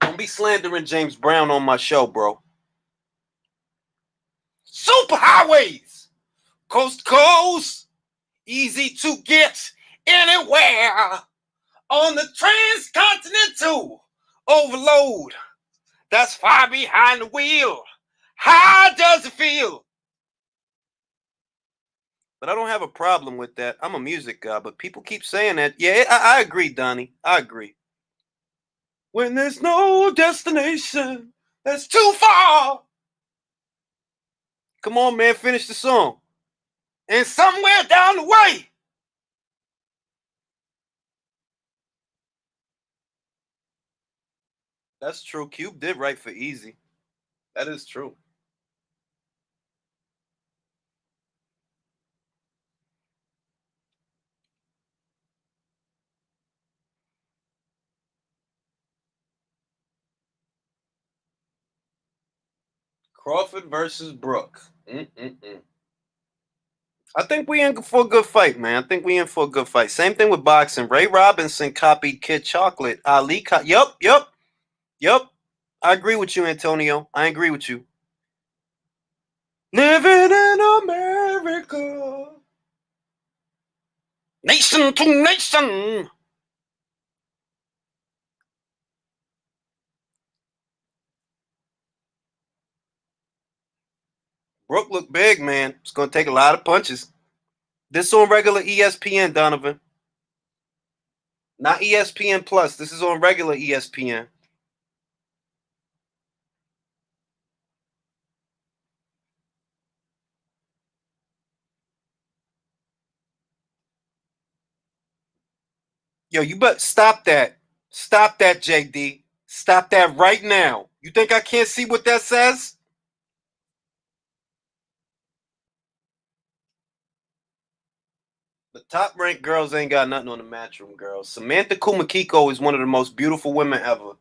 Don't be slandering James Brown on my show, bro. Superhighways, coast to coast, easy to get anywhere on the transcontinental overload. That's far behind the wheel. How does it feel? But I don't have a problem with that. I'm a music guy, but people keep saying that. Yeah, I agree, Donnie. I agree. When there's no destination that's too far. Come on, man, finish the song. And somewhere down the way. That's true. Cube did write for Easy. That is true. Crawford versus Brook. I think we in for a good fight, man. I think we in for a good fight. Same thing with boxing. Ray Robinson copied Kid Chocolate. Yup. I agree with you, Antonio. I agree with you. Living in America. Nation to nation. Brook looked big, man. It's going to take a lot of punches. This on regular ESPN, Donovan. Not ESPN Plus. This is on regular ESPN. Yo, you better stop that. Stop that, JD. Stop that right now. You think I can't see what that says? The top ranked girls ain't got nothing on the Matchroom girls. Samantha Kumikiko is one of the most beautiful women ever.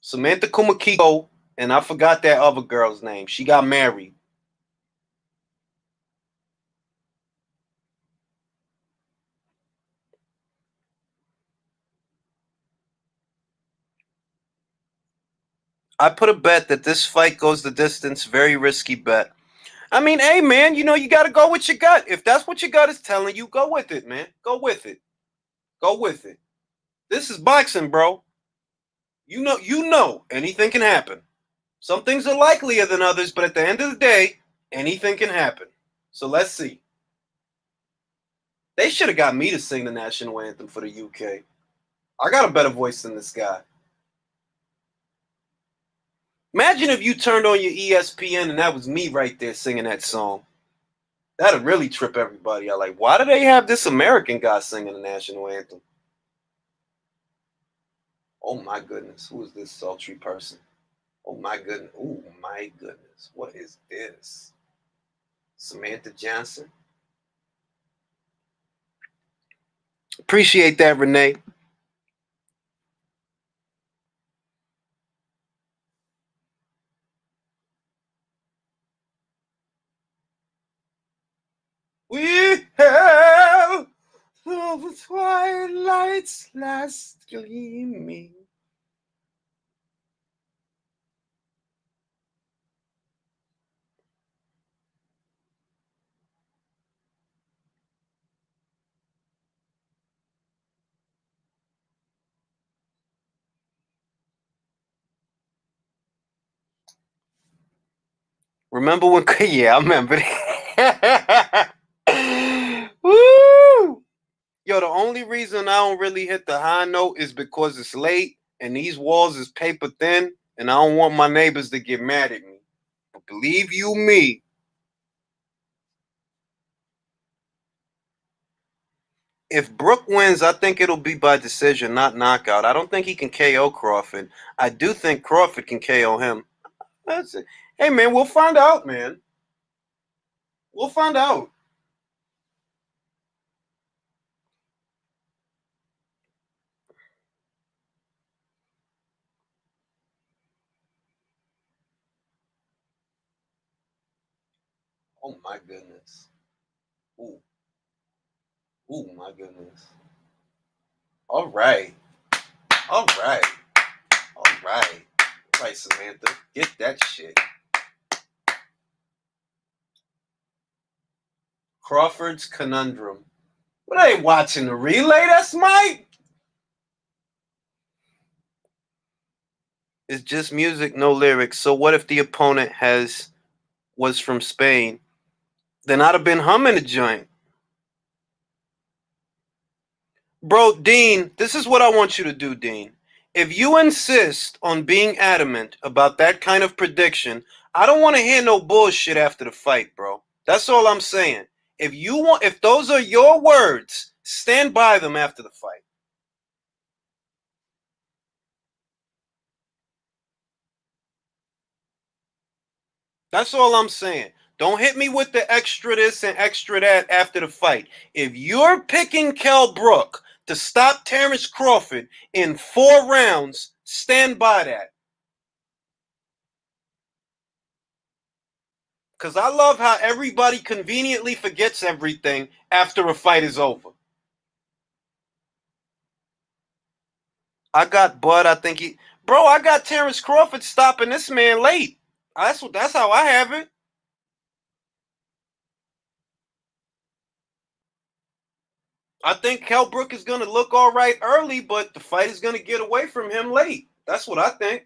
Samantha Kumikiko, and I forgot that other girl's name. She got married. I put a bet that this fight goes the distance. Very risky bet. I mean, hey, man, you know, you got to go with your gut. If that's what your gut is telling you, go with it, man. Go with it. Go with it. This is boxing, bro. You know, anything can happen. Some things are likelier than others, but at the end of the day, anything can happen. So let's see. They should have got me to sing the national anthem for the UK. I got a better voice than this guy. Imagine if you turned on your ESPN and that was me right there singing that song. That'd really trip everybody out. Like, why do they have this American guy singing the national anthem? Oh my goodness, who is this sultry person? Oh my goodness. Oh my goodness. What is this? Samantha Johnson. Appreciate that, Renee. We have the twilight's last gleaming. Remember when? Yeah, I remember. Woo! Yo, the only reason I don't really hit the high note is because it's late and these walls is paper thin, and I don't want my neighbors to get mad at me. But believe you me, If Brook wins, I think it'll be by decision, not knockout. I don't think he can KO Crawford. I do think Crawford can KO him. That's it. Hey, man, we'll find out, man. We'll find out. Oh, my goodness. Ooh. Ooh, my goodness. All right. All right. All right. All right, Samantha. Get that shit. Crawford's Conundrum. What are they watching? The relay? That's Mike? It's just music, no lyrics. So what if the opponent was from Spain? Then I'd have been humming the joint. Bro, Dean, this is what I want you to do, Dean. If you insist on being adamant about that kind of prediction, I don't want to hear no bullshit after the fight, bro. That's all I'm saying. If those are your words, stand by them after the fight. That's all I'm saying. Don't hit me with the extra this and extra that after the fight. If you're picking Kell Brook to stop Terence Crawford in 4 rounds, stand by that. Because I love how everybody conveniently forgets everything after a fight is over. I got Bud. I got Terence Crawford stopping this man late. That's how I have it. I think Kell Brook is going to look all right early, but the fight is going to get away from him late. That's what I think.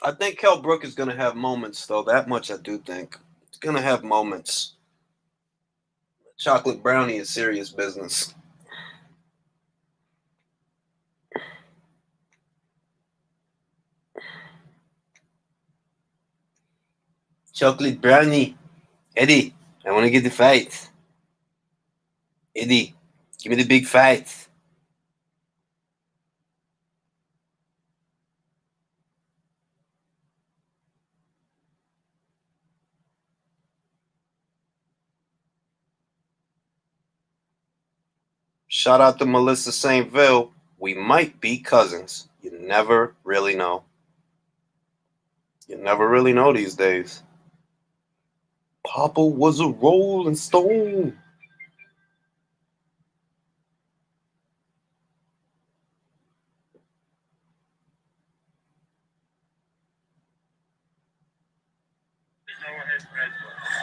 I think Kell Brook is going to have moments, though. That much I do think. He's going to have moments. Chocolate brownie is serious business. Chocolate brownie. Eddie, I want to get the fight. Eddie, give me the big fight. Shout out to Melissa Saintville. We might be cousins. You never really know. You never really know these days. Papa was a rolling stone.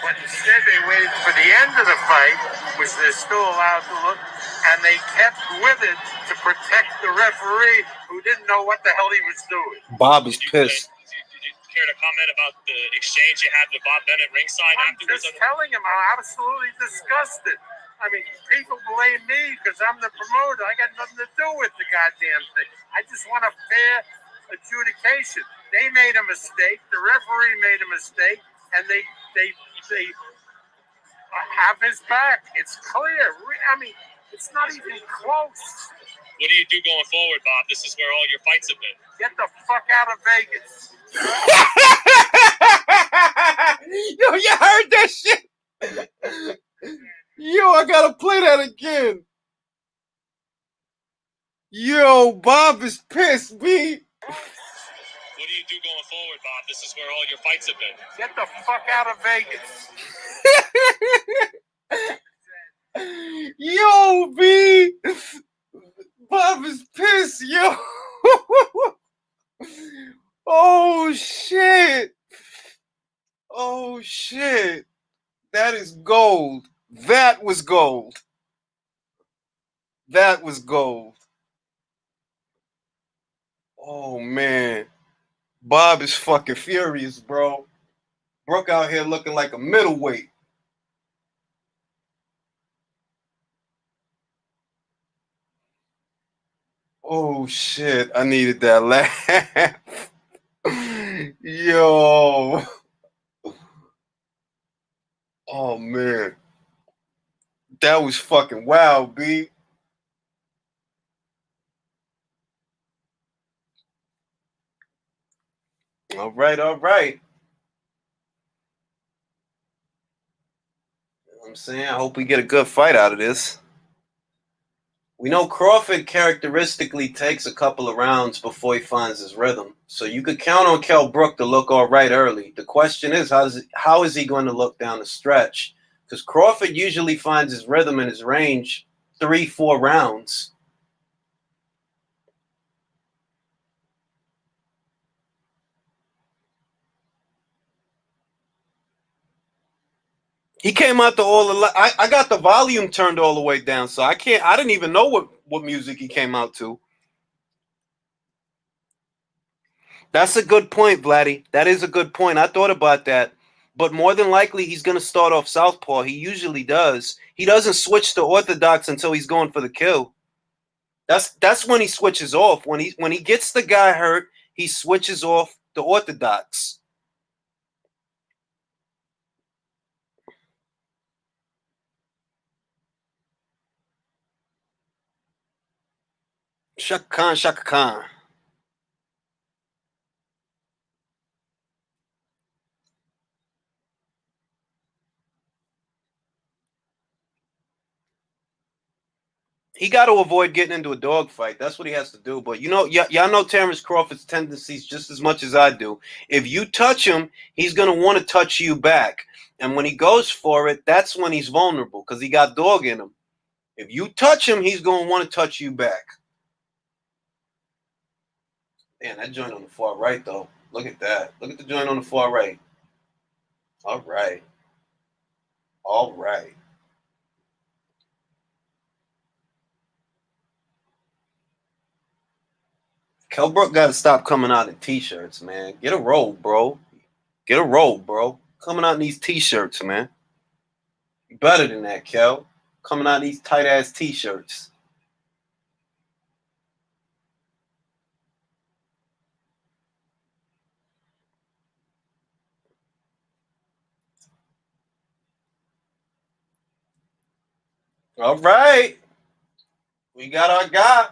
But instead they waited for the end of the fight, which they're still allowed to look, and they kept with it to protect the referee who didn't know what the hell he was doing. Bob is pissed. Did you care to comment about the exchange you had with Bob Bennett ringside I'm afterwards? just telling him I'm absolutely disgusted. I mean, people blame me because I'm the promoter. I got nothing to do with the goddamn thing. I just want a fair adjudication. They made a mistake. The referee made a mistake, and they have his back. It's clear. I mean, it's not even close. What do you do going forward, Bob? This is where all your fights have been. Get the fuck out of Vegas. Yo, you heard that shit? Yo, I gotta play that again. Yo, Bob is pissed, B. What do you do going forward, Bob? This is where all your fights have been. Get the fuck out of Vegas. Yo, B. Bob is pissed, yo. Oh, shit. Oh, shit. That is gold. That was gold. That was gold. Oh, man. Bob is fucking furious, bro. Brook out here looking like a middleweight. Oh shit! I needed that laugh. Yo. Oh man, that was fucking wild, B. All right, all right. You know what I'm saying, I hope we get a good fight out of this. We know Crawford characteristically takes a couple of rounds before he finds his rhythm, so you could count on Kell Brook to look all right early. The question is, how is he going to look down the stretch? Because Crawford usually finds his rhythm and his range 3-4 rounds. He came out to all the. I got the volume turned all the way down, so I can't. I didn't even know what music he came out to. That's a good point, Vladdy. That is a good point. I thought about that, but more than likely he's going to start off southpaw. He usually does. He doesn't switch to orthodox until he's going for the kill. That's when he switches off. When he gets the guy hurt, he switches off the orthodox. Shaka Khan, Shaka Khan. He got to avoid getting into a dogfight. That's what he has to do. But you know, y'all know Terence Crawford's tendencies just as much as I do. If you touch him, he's going to want to touch you back. And when he goes for it, that's when he's vulnerable because he got dog in him. If you touch him, he's going to want to touch you back. Man, that joint on the far right, though. Look at that. Look at the joint on the far right. All right. All right. Kell Brook got to stop coming out in T-shirts, man. Get a robe, bro. Get a robe, bro. Coming out in these T-shirts, man. You better than that, Kell. Coming out in these tight-ass T-shirts. All right. We got our guy.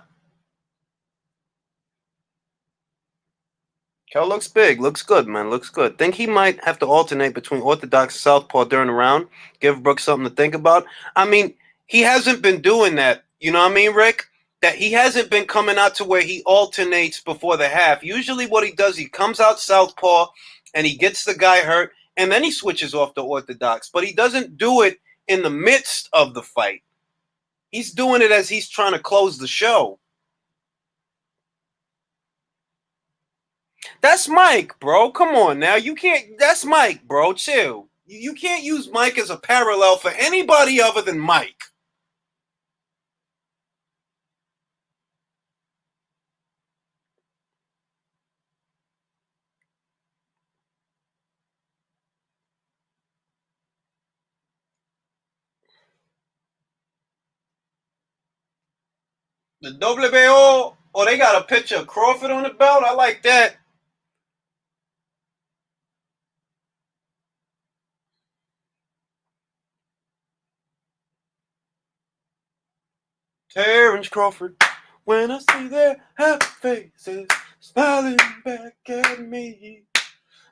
Kell looks big. Looks good, man. Looks good. Think he might have to alternate between orthodox and southpaw during the round. Give Brooks something to think about. I mean, he hasn't been doing that. You know what I mean, Rick? That he hasn't been coming out to where he alternates before the half. Usually what he does, he comes out southpaw and he gets the guy hurt and then he switches off to orthodox. But he doesn't do it in the midst of the fight. He's doing it as he's trying to close the show. That's Mike, bro. Come on now. You can't. That's Mike, bro. Chill. You can't use Mike as a parallel for anybody other than Mike. The WO. Oh, they got a picture of Crawford on the belt. I like that. Terence Crawford. When I see their happy faces smiling back at me.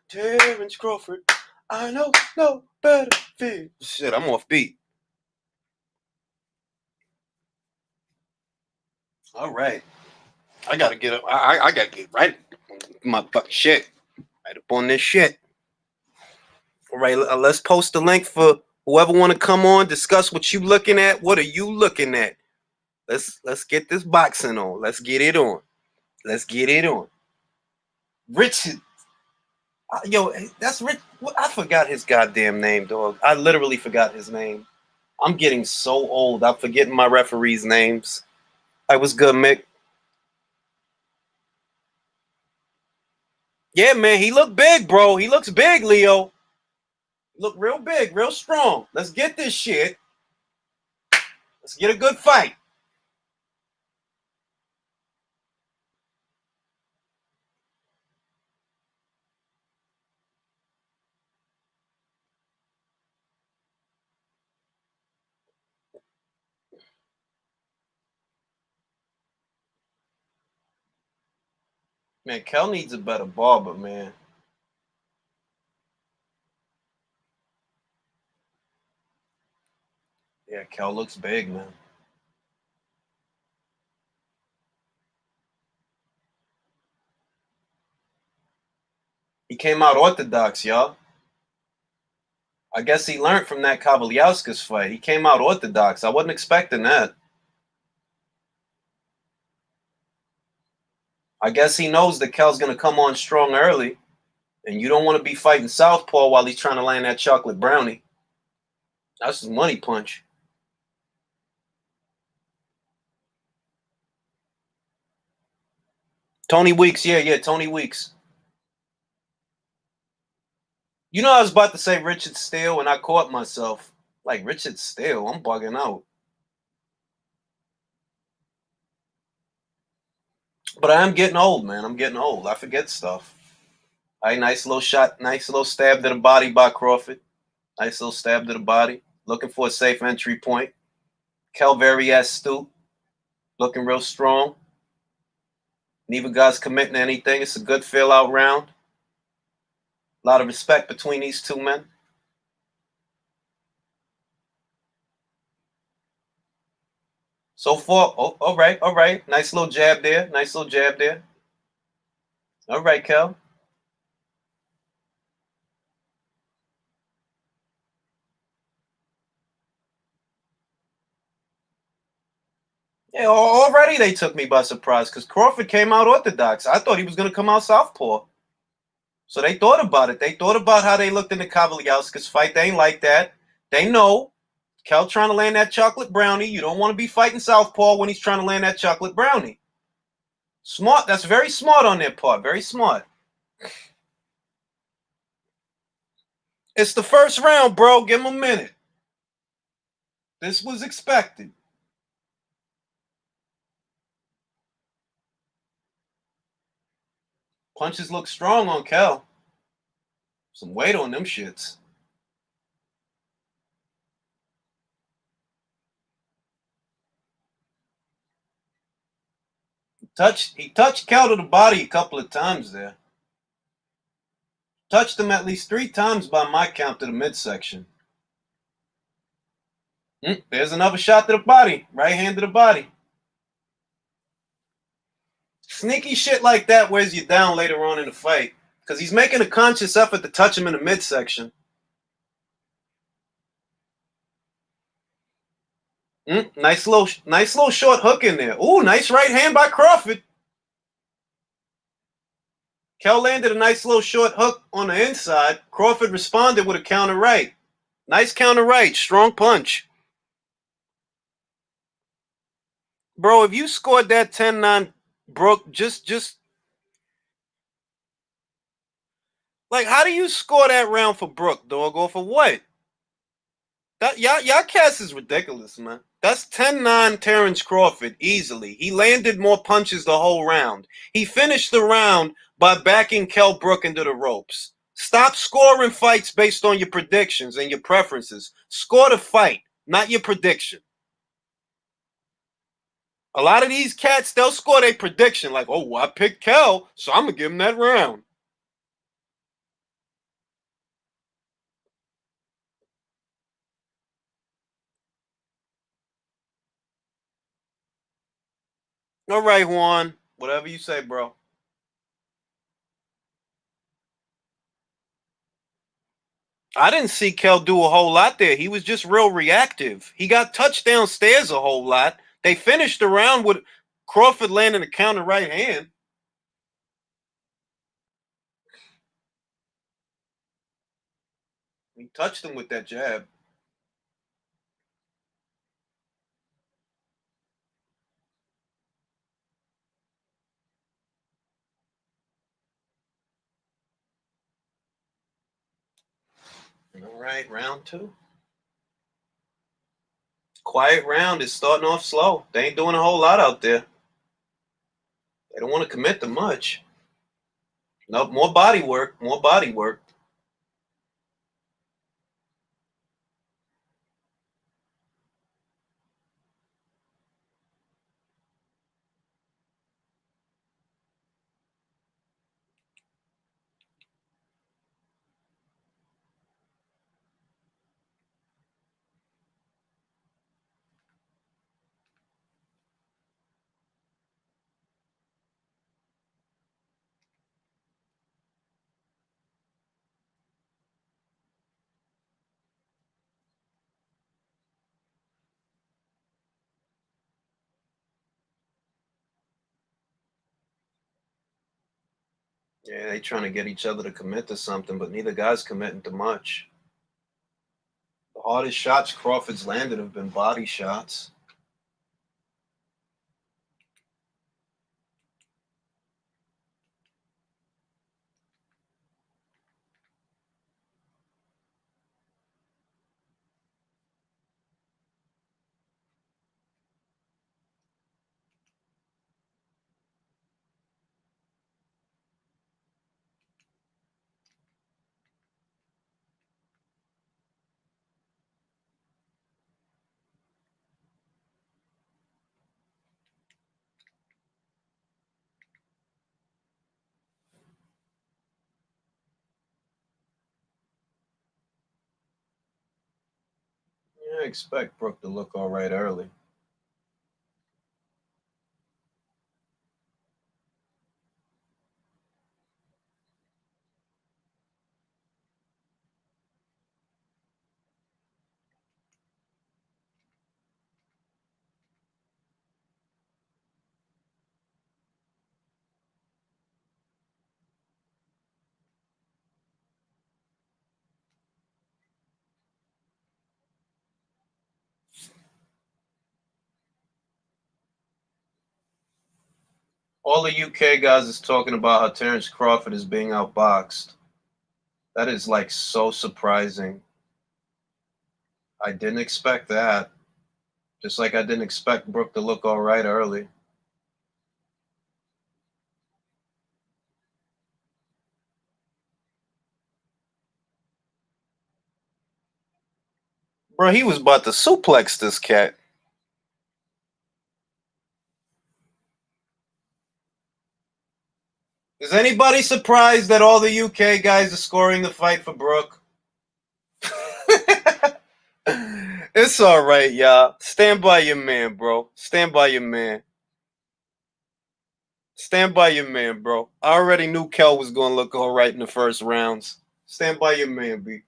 Terence Crawford. I know no better fear. Shit, I'm off beat. All right. I gotta get up. I gotta get right. My fucking shit. Right up on this shit. All right, let's post the link for whoever want to come on, discuss what you looking at. What are you looking at? Let's get this boxing on. Let's get it on. Let's get it on. Richard, yo, that's Rich. I forgot his goddamn name, dog. I literally forgot his name. I'm getting so old. I'm forgetting my referees' names. I was good, Mick. Yeah, man, he looked big, bro. He looks big, Leo. Look real big, real strong. Let's get this shit. Let's get a good fight. Man, Kell needs a better barber, man. Yeah, Kell looks big, man. He came out orthodox, y'all. I guess he learned from that Kavaliauskas fight. He came out orthodox. I wasn't expecting that. I guess he knows that Kell's going to come on strong early, and you don't want to be fighting southpaw while he's trying to land that chocolate brownie. That's his money punch. Tony Weeks, yeah, Tony Weeks. You know, I was about to say Richard Steele, and I caught myself. Like, Richard Steele, I'm bugging out. But I am getting old, man. I'm getting old. I forget stuff. All right, nice little shot, nice little stab to the body by Crawford. Nice little stab to the body. Looking for a safe entry point. Kell very astute. Looking real strong. Neither guy's committing to anything. It's a good fill-out round. A lot of respect between these two men. So far, oh, all right. Nice little jab there. Nice little jab there. All right, Kell. Yeah, already they took me by surprise because Crawford came out orthodox. I thought he was going to come out southpaw. So they thought about it. They thought about how they looked in the Kavaliauskas fight. They ain't like that. They know Kell trying to land that chocolate brownie. You don't want to be fighting southpaw when he's trying to land that chocolate brownie. Smart. That's very smart on their part. Very smart. It's the first round, bro. Give him a minute. This was expected. Punches look strong on Kell. Some weight on them shits. He touched Kell to the body a couple of times there. Touched him at least 3 times by my count to the midsection. There's another shot to the body. Right hand to the body. Sneaky shit like that wears you down later on in the fight. Because he's making a conscious effort to touch him in the midsection. Nice little short hook in there. Ooh, nice right hand by Crawford. Kell landed a nice little short hook on the inside. Crawford responded with a counter right. Nice counter right. Strong punch. Bro, if you scored that 10-9, Brook, just like, how do you score that round for Brook, dog? Or for what? That y'all cast is ridiculous, man. That's 10-9 Terence Crawford easily. He landed more punches the whole round. He finished the round by backing Kell Brook into the ropes. Stop scoring fights based on your predictions and your preferences. Score the fight, not your prediction. A lot of these cats, they'll score their prediction like, oh, I picked Kell, so I'm going to give him that round. All right, Juan. Whatever you say, bro. I didn't see Kell do a whole lot there. He was just real reactive. He got touched downstairs a whole lot. They finished the round with Crawford landing a counter right hand. He touched him with that jab. All right, round 2. Quiet round is starting off slow. They ain't doing a whole lot out there. They don't want to commit to much. No, more body work, more body work. Yeah, they trying to get each other to commit to something, but neither guy's committing to much. The hardest shots Crawford's landed have been body shots. Yeah, I expect Brook to look all right early. All the UK guys is talking about how Terence Crawford is being outboxed. That is like so surprising. I didn't expect that. Just like I didn't expect Brook to look all right early. Bro, he was about to suplex this cat. Is anybody surprised that all the UK guys are scoring the fight for Brook? It's all right, y'all. Stand by your man, bro. Stand by your man. Stand by your man, bro. I already knew Kell was going to look all right in the first rounds. Stand by your man, B.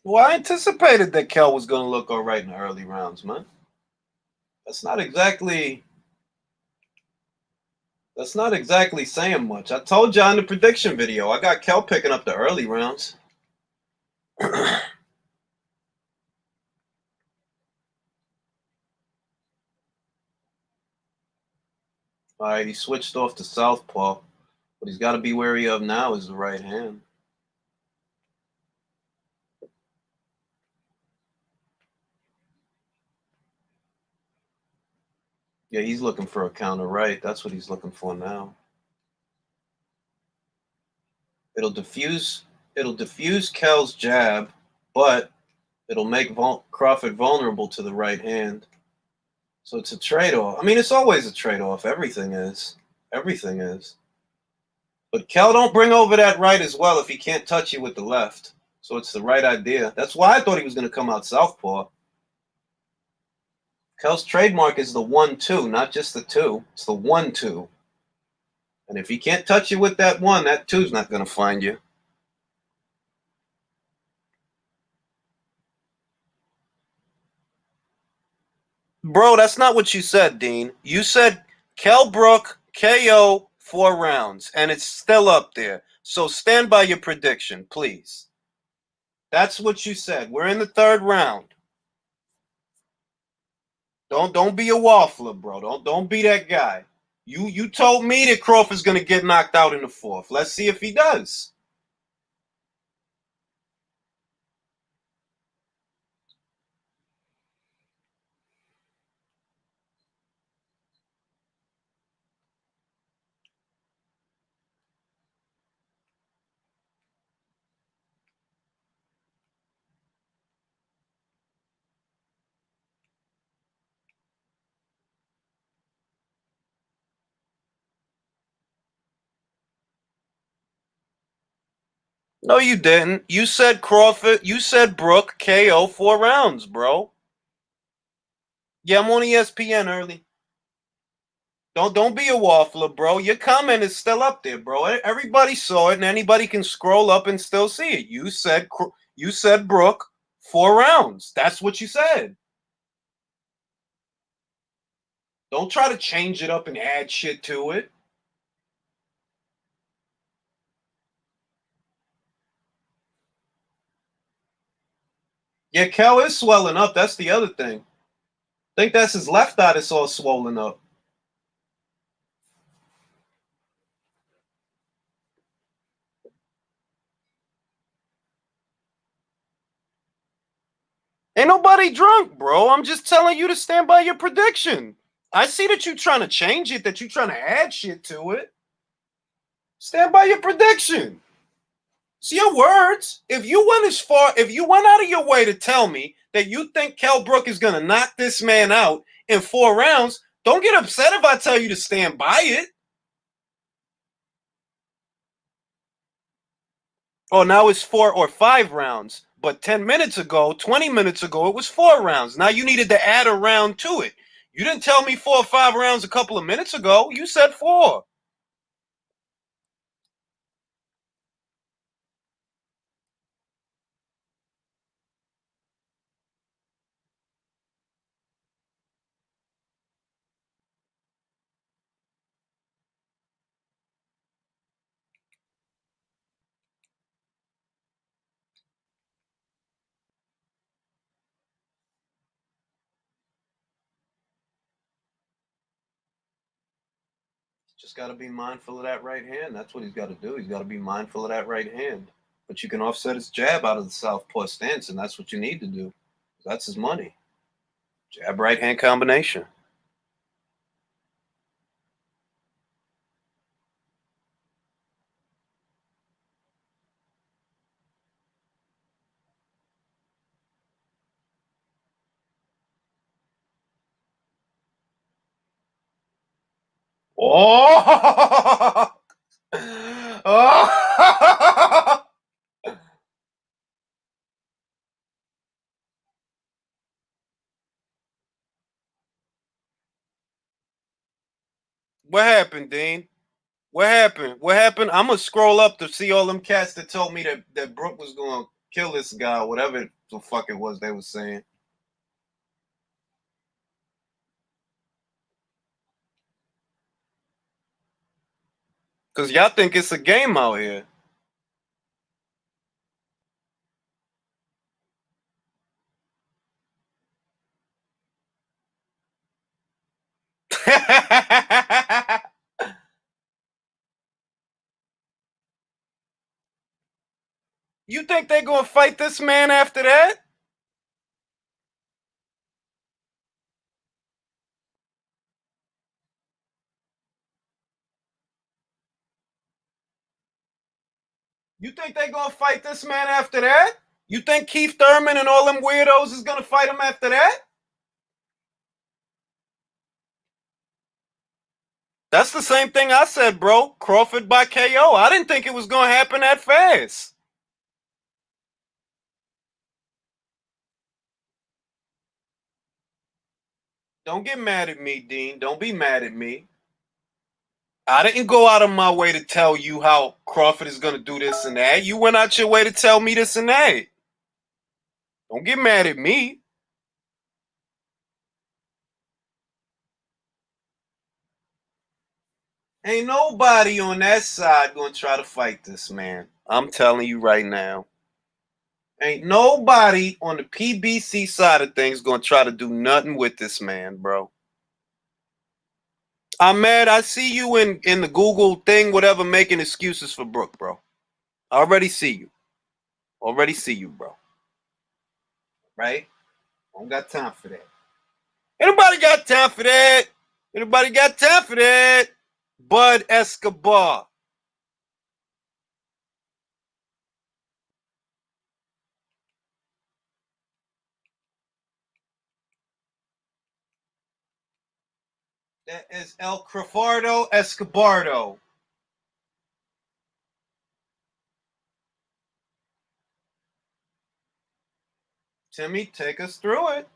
Well, I anticipated that Kell was going to look all right in the early rounds, man. That's not exactly saying much. I told you in the prediction video, I got Kell picking up the early rounds. All right, he switched off to southpaw. What he's got to be wary of now is the right hand. Yeah, he's looking for a counter right. That's what he's looking for now. It'll diffuse Kell's jab, but it'll make Crawford vulnerable to the right hand. So it's a trade-off. I mean, it's always a trade-off. Everything is. Everything is. But Kell don't bring over that right as well if he can't touch you with the left. So it's the right idea. That's why I thought he was going to come out southpaw. Kell's trademark is the 1-2, not just the 2. It's the 1-2. And if he can't touch you with that 1, that 2's not going to find you. Bro, that's not what you said, Dean. You said Kell Brook, KO, 4 rounds, and it's still up there. So stand by your prediction, please. That's what you said. We're in the 3rd round. Don't be a waffler, bro. Don't be that guy. You told me that Crawford's gonna get knocked out in the 4th. Let's see if he does. No, you didn't. You said Crawford. You said Brook KO 4 rounds, bro. Yeah, I'm on ESPN early. Don't be a waffler, bro. Your comment is still up there, bro. Everybody saw it, and anybody can scroll up and still see it. You said Brook 4 rounds. That's what you said. Don't try to change it up and add shit to it. Yeah, Kell is swelling up. That's the other thing. I think that's his left eye that's all swollen up. Ain't nobody drunk, bro. I'm just telling you to stand by your prediction. I see that you trying to change it, that you trying to add shit to it. Stand by your prediction. It's your words. If you went out of your way to tell me that you think Kell Brook is gonna knock this man out in 4 rounds, don't get upset if I tell you to stand by it. Oh, now it's 4 or 5 rounds. But 10 minutes ago, 20 minutes ago, it was 4 rounds. Now you needed to add a round to it. You didn't tell me 4 or 5 rounds a couple of minutes ago. You said 4. Just got to be mindful of that right hand. That's what he's got to do. He's got to be mindful of that right hand. But you can offset his jab out of the southpaw stance, and that's what you need to do. That's his money. Jab right hand combination. Oh! Oh! What happened, Dean? What happened? What happened? I'm gonna scroll up to see all them cats that told me that Brook was gonna kill this guy, whatever the fuck it was they was saying. Cause y'all think it's a game out here. You think they gonna fight this man after that? You think they gonna fight this man after that? You think Keith Thurman and all them weirdos is gonna fight him after that? That's the same thing I said, bro. Crawford by KO. I didn't think it was gonna happen that fast. Don't get mad at me, Dean. Don't be mad at me. I didn't go out of my way to tell you how Crawford is gonna do this and that. You went out your way to tell me this and that. Don't get mad at me. Ain't nobody on that side gonna try to fight this man. I'm telling you right now. Ain't nobody on the PBC side of things gonna try to do nothing with this man, bro. I'm mad. I see you in the Google thing, whatever, making excuses for Brook, bro. I already see you. Already see you, bro. Right? I don't got time for that. Anybody got time for that? Anybody got time for that? Bud Escobar. That is El Crafardo Escobardo. Timmy, take us through it.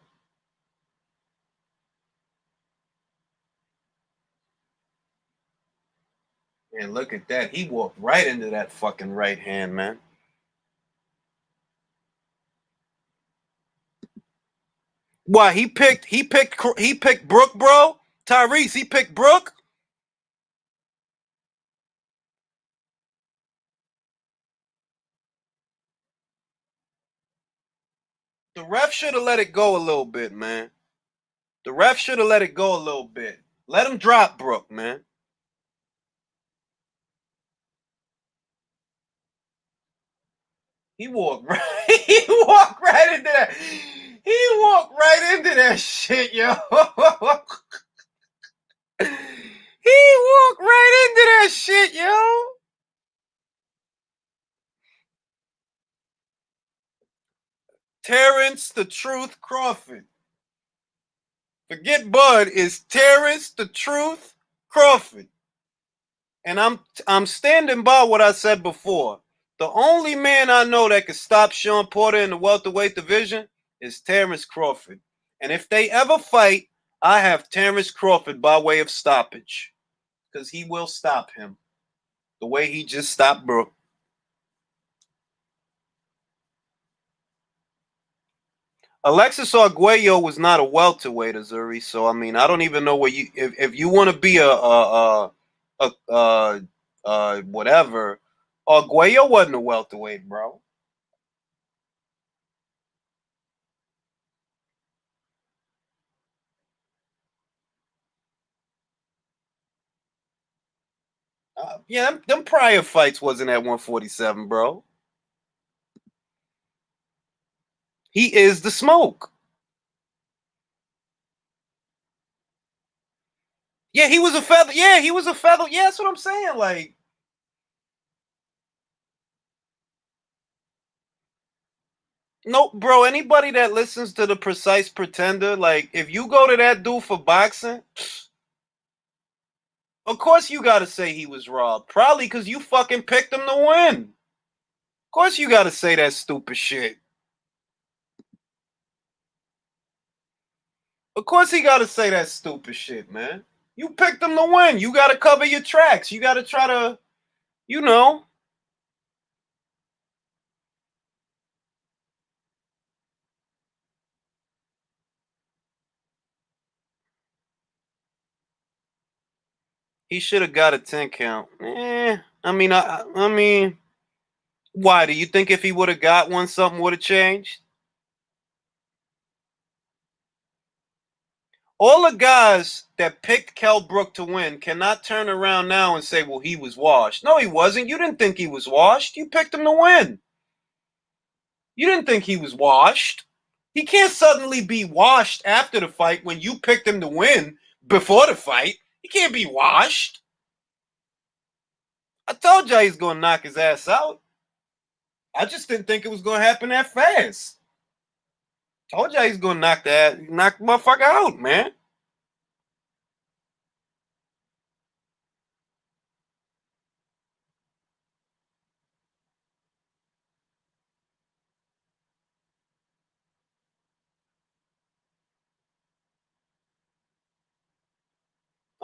Man, look at that. He walked right into that fucking right hand, man. Why he picked Brook, bro? Tyrese, he picked Brook? The ref should have let it go a little bit, man. The ref should have let it go a little bit. Let him drop Brook, man. He walked right. He walked right into that. He walked right into that shit, yo. He walked right into that shit, yo. Terence the Truth Crawford. Forget Bud, is Terence the Truth Crawford. And I'm standing by what I said before. The only man I know that can stop Sean Porter in the welterweight division is Terence Crawford. And if they ever fight, I have Terence Crawford by way of stoppage. Because he will stop him. The way he just stopped Brook. Alexis Arguello was not a welterweight, Azuri. So I mean, I don't even know where you if you want to be whatever. Arguello wasn't a welterweight, bro. Yeah, them prior fights wasn't at 147, bro. He is the smoke. Yeah, he was a feather. Yeah, he was a feather. Yeah, that's what I'm saying. Like, no, bro. Anybody that listens to the Precise Pretender, like, if you go to that dude for boxing, of course you got to say he was robbed. Probably because you fucking picked him to win. Of course you got to say that stupid shit. Of course he got to say that stupid shit, man. You picked him to win. You got to cover your tracks. You got to try to, you know. He should have got a 10 count. I mean, why? Do you think if he would have got one, something would have changed? All the guys that picked Kell Brook to win cannot turn around now and say, well, he was washed. No, he wasn't. You didn't think he was washed. You picked him to win. You didn't think he was washed. He can't suddenly be washed after the fight when you picked him to win before the fight. He can't be washed. I told you he's going to knock his ass out. I just didn't think it was going to happen that fast. Told you he's going to knock the motherfucker out, man.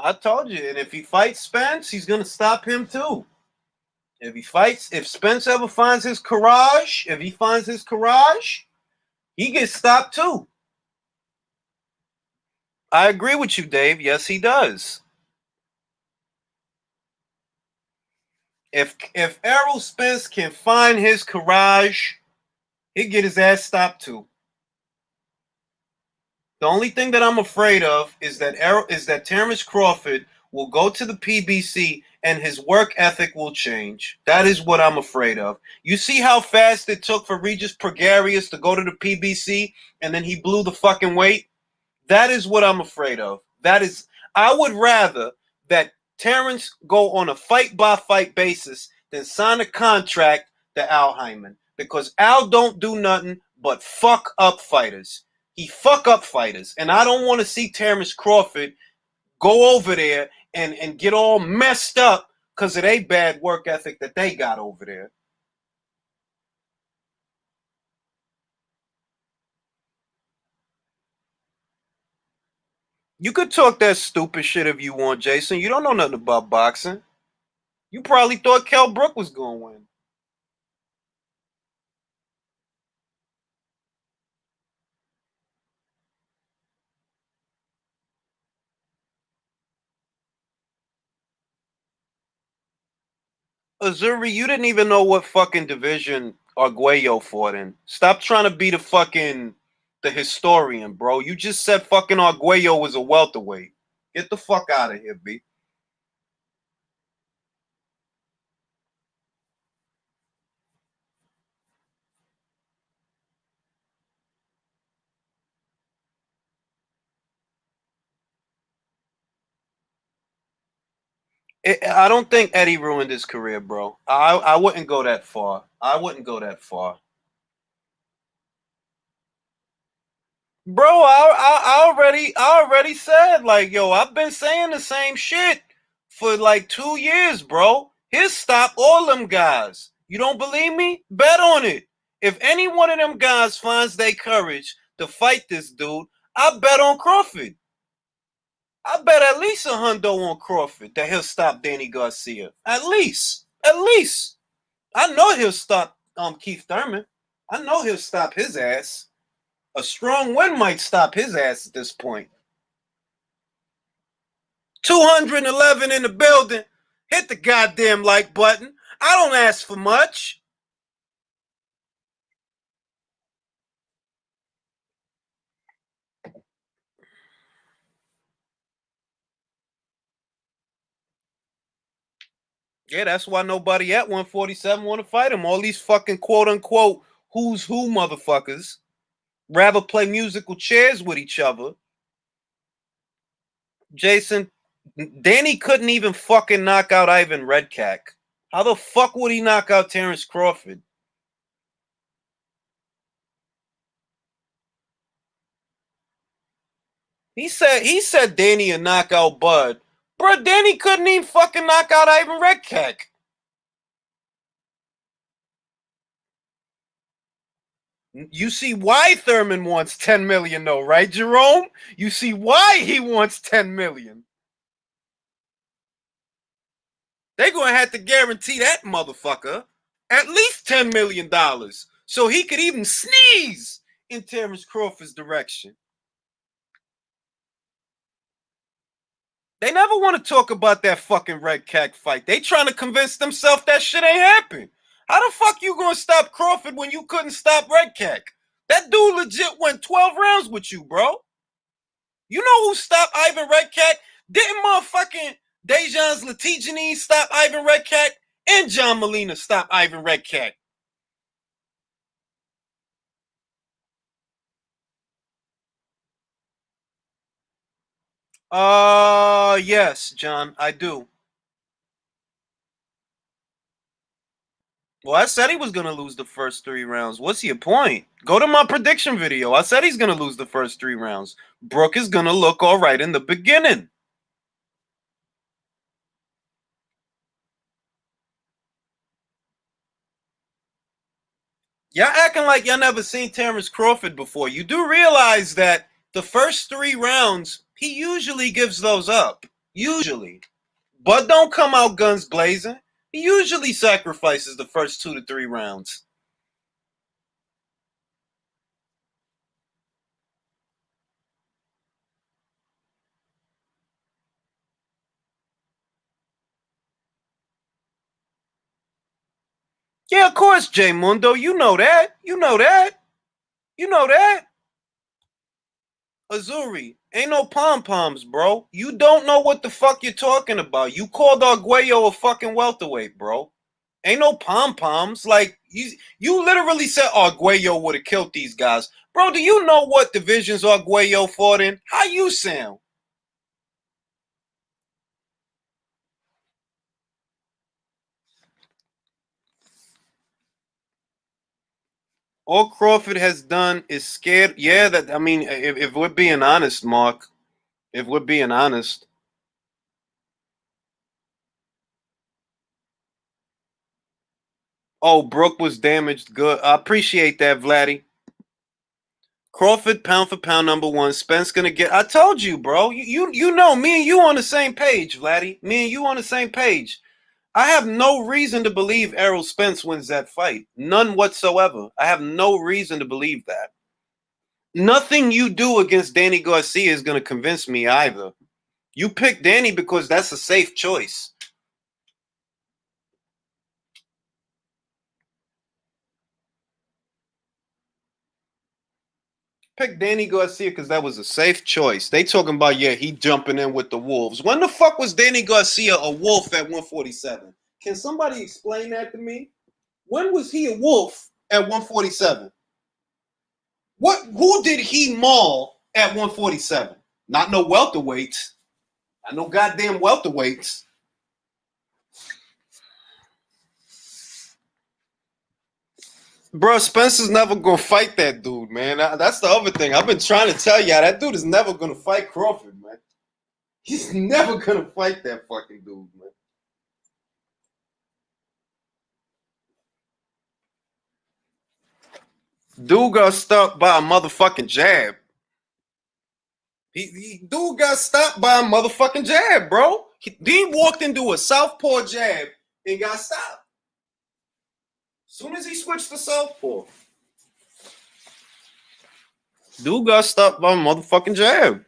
I told you. And if he fights Spence, he's going to stop him too. If Spence ever finds his courage, he gets stopped too. I agree with you, Dave. Yes, he does. If Errol Spence can find his courage, he'll get his ass stopped too. The only thing that I'm afraid of is that Terence Crawford will go to the PBC and his work ethic will change. That is what I'm afraid of. You see how fast it took for Regis Pregarius to go to the PBC and then he blew the fucking weight? That is what I'm afraid of. I would rather that Terence go on a fight-by-fight basis than sign a contract to Al Hyman. Because Al don't do nothing but fuck up fighters. He fuck up fighters. And I don't want to see Terence Crawford go over there and get all messed up because of their bad work ethic that they got over there. You could talk that stupid shit if you want, Jason. You don't know nothing about boxing. You probably thought Kell Brook was going to win. Azuri, you didn't even know what fucking division Arguello fought in. Stop trying to be the historian, bro. You just said fucking Arguello was a welterweight. Get the fuck out of here, B. I don't think Eddie ruined his career, bro. I wouldn't go that far. I wouldn't go that far. Bro, I already said, like, yo, I've been saying the same shit for like 2 years, bro. He'll stop all them guys. You don't believe me? Bet on it. If any one of them guys finds their courage to fight this dude, I bet on Crawford. I bet at least a hundo on Crawford that he'll stop Danny Garcia. At least. At least. I know he'll stop Keith Thurman. I know he'll stop his ass. A strong win might stop his ass at this point. 211 in the building. Hit the goddamn like button. I don't ask for much. Yeah, that's why nobody at 147 want to fight him. All these fucking quote unquote who's who motherfuckers rather play musical chairs with each other. Jason, Danny couldn't even fucking knock out Ivan Redkach. How the fuck would he knock out Terence Crawford? He said Danny a knockout Bud. Bro, Danny couldn't even fucking knock out Ivan Redkach. You see why Thurman wants 10 million though, right, Jerome? You see why he wants 10 million. They're gonna have to guarantee that motherfucker at least $10 million so he could even sneeze in Terence Crawford's direction. They never want to talk about that fucking Redkach fight. They trying to convince themselves that shit ain't happened. How the fuck you gonna stop Crawford when you couldn't stop Redkach? That dude legit went 12 rounds with you, bro. You know who stopped Ivan Redkach? Didn't motherfucking Dejan's Latijanine stop Ivan Redkach? And John Molina stop Ivan Redkach. Yes, John, I do. Well, I said he was going to lose the first 3 rounds. What's your point? Go to my prediction video. I said he's going to lose the first 3 rounds. Brook is going to look all right in the beginning. Y'all acting like y'all never seen Terence Crawford before. You do realize that the first 3 rounds, he usually gives those up. Usually. But don't come out guns blazing. He usually sacrifices the first 2 to 3 rounds. Yeah, of course, Jay Mundo. You know that. You know that. You know that. Azuri, ain't no pom-poms, bro. You don't know what the fuck you're talking about. You called Arguello a fucking welterweight, bro. Ain't no pom-poms. Like, you literally said Arguello would have killed these guys. Bro, do you know what divisions Arguello fought in? How you sound? All Crawford has done is scared. Yeah, that I mean, if we're being honest, Mark, if we're being honest. Oh, Brook was damaged. Good. I appreciate that, Vladdy. Crawford, pound for pound, #1. Spence gonna get. I told you, bro. You know, me and you on the same page, Vladdy. Me and you on the same page. I have no reason to believe Errol Spence wins that fight. None whatsoever. I have no reason to believe that. Nothing you do against Danny Garcia is gonna convince me either. You pick Danny because that's a safe choice. Pick Danny Garcia because that was a safe choice. They talking about, yeah, he jumping in with the Wolves. When the fuck was Danny Garcia a wolf at 147? Can somebody explain that to me? When was he a wolf at 147? Who did he maul at 147? Not no welterweights. Not no goddamn welterweights. Bro, Spencer's never gonna fight that dude, man. That's the other thing. I've been trying to tell y'all, that dude is never gonna fight Crawford, man. He's never gonna fight that fucking dude, man. Dude got stopped by a motherfucking jab. Dude got stopped by a motherfucking jab, bro. He walked into a southpaw jab and got stopped. Soon as he switched to southpaw, dude got stopped by a motherfucking jab.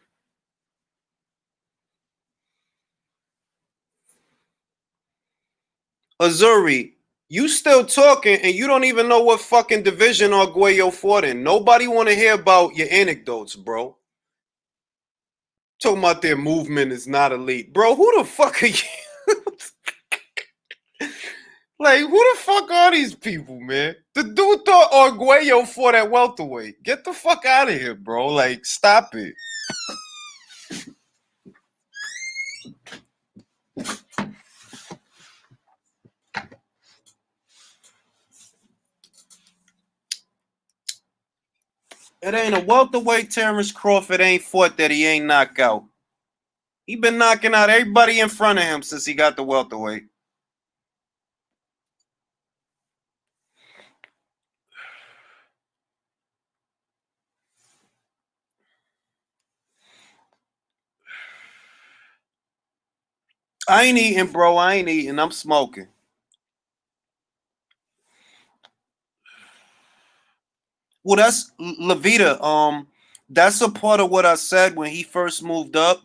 Azuri, you still talking and you don't even know what fucking division Arguello fought in. Nobody want to hear about your anecdotes, bro. Talking about their movement is not elite. Bro, who the fuck are you? Like, who the fuck are these people, man? The dude thought Arguello fought at welterweight. Get the fuck out of here, bro. Like, stop it. It ain't a welterweight Terence Crawford ain't fought that he ain't knocked out. He been knocking out everybody in front of him since he got the welterweight. I ain't eating, bro. I ain't eating. I'm smoking. Well, that's Levita. That's a part of what I said when he first moved up,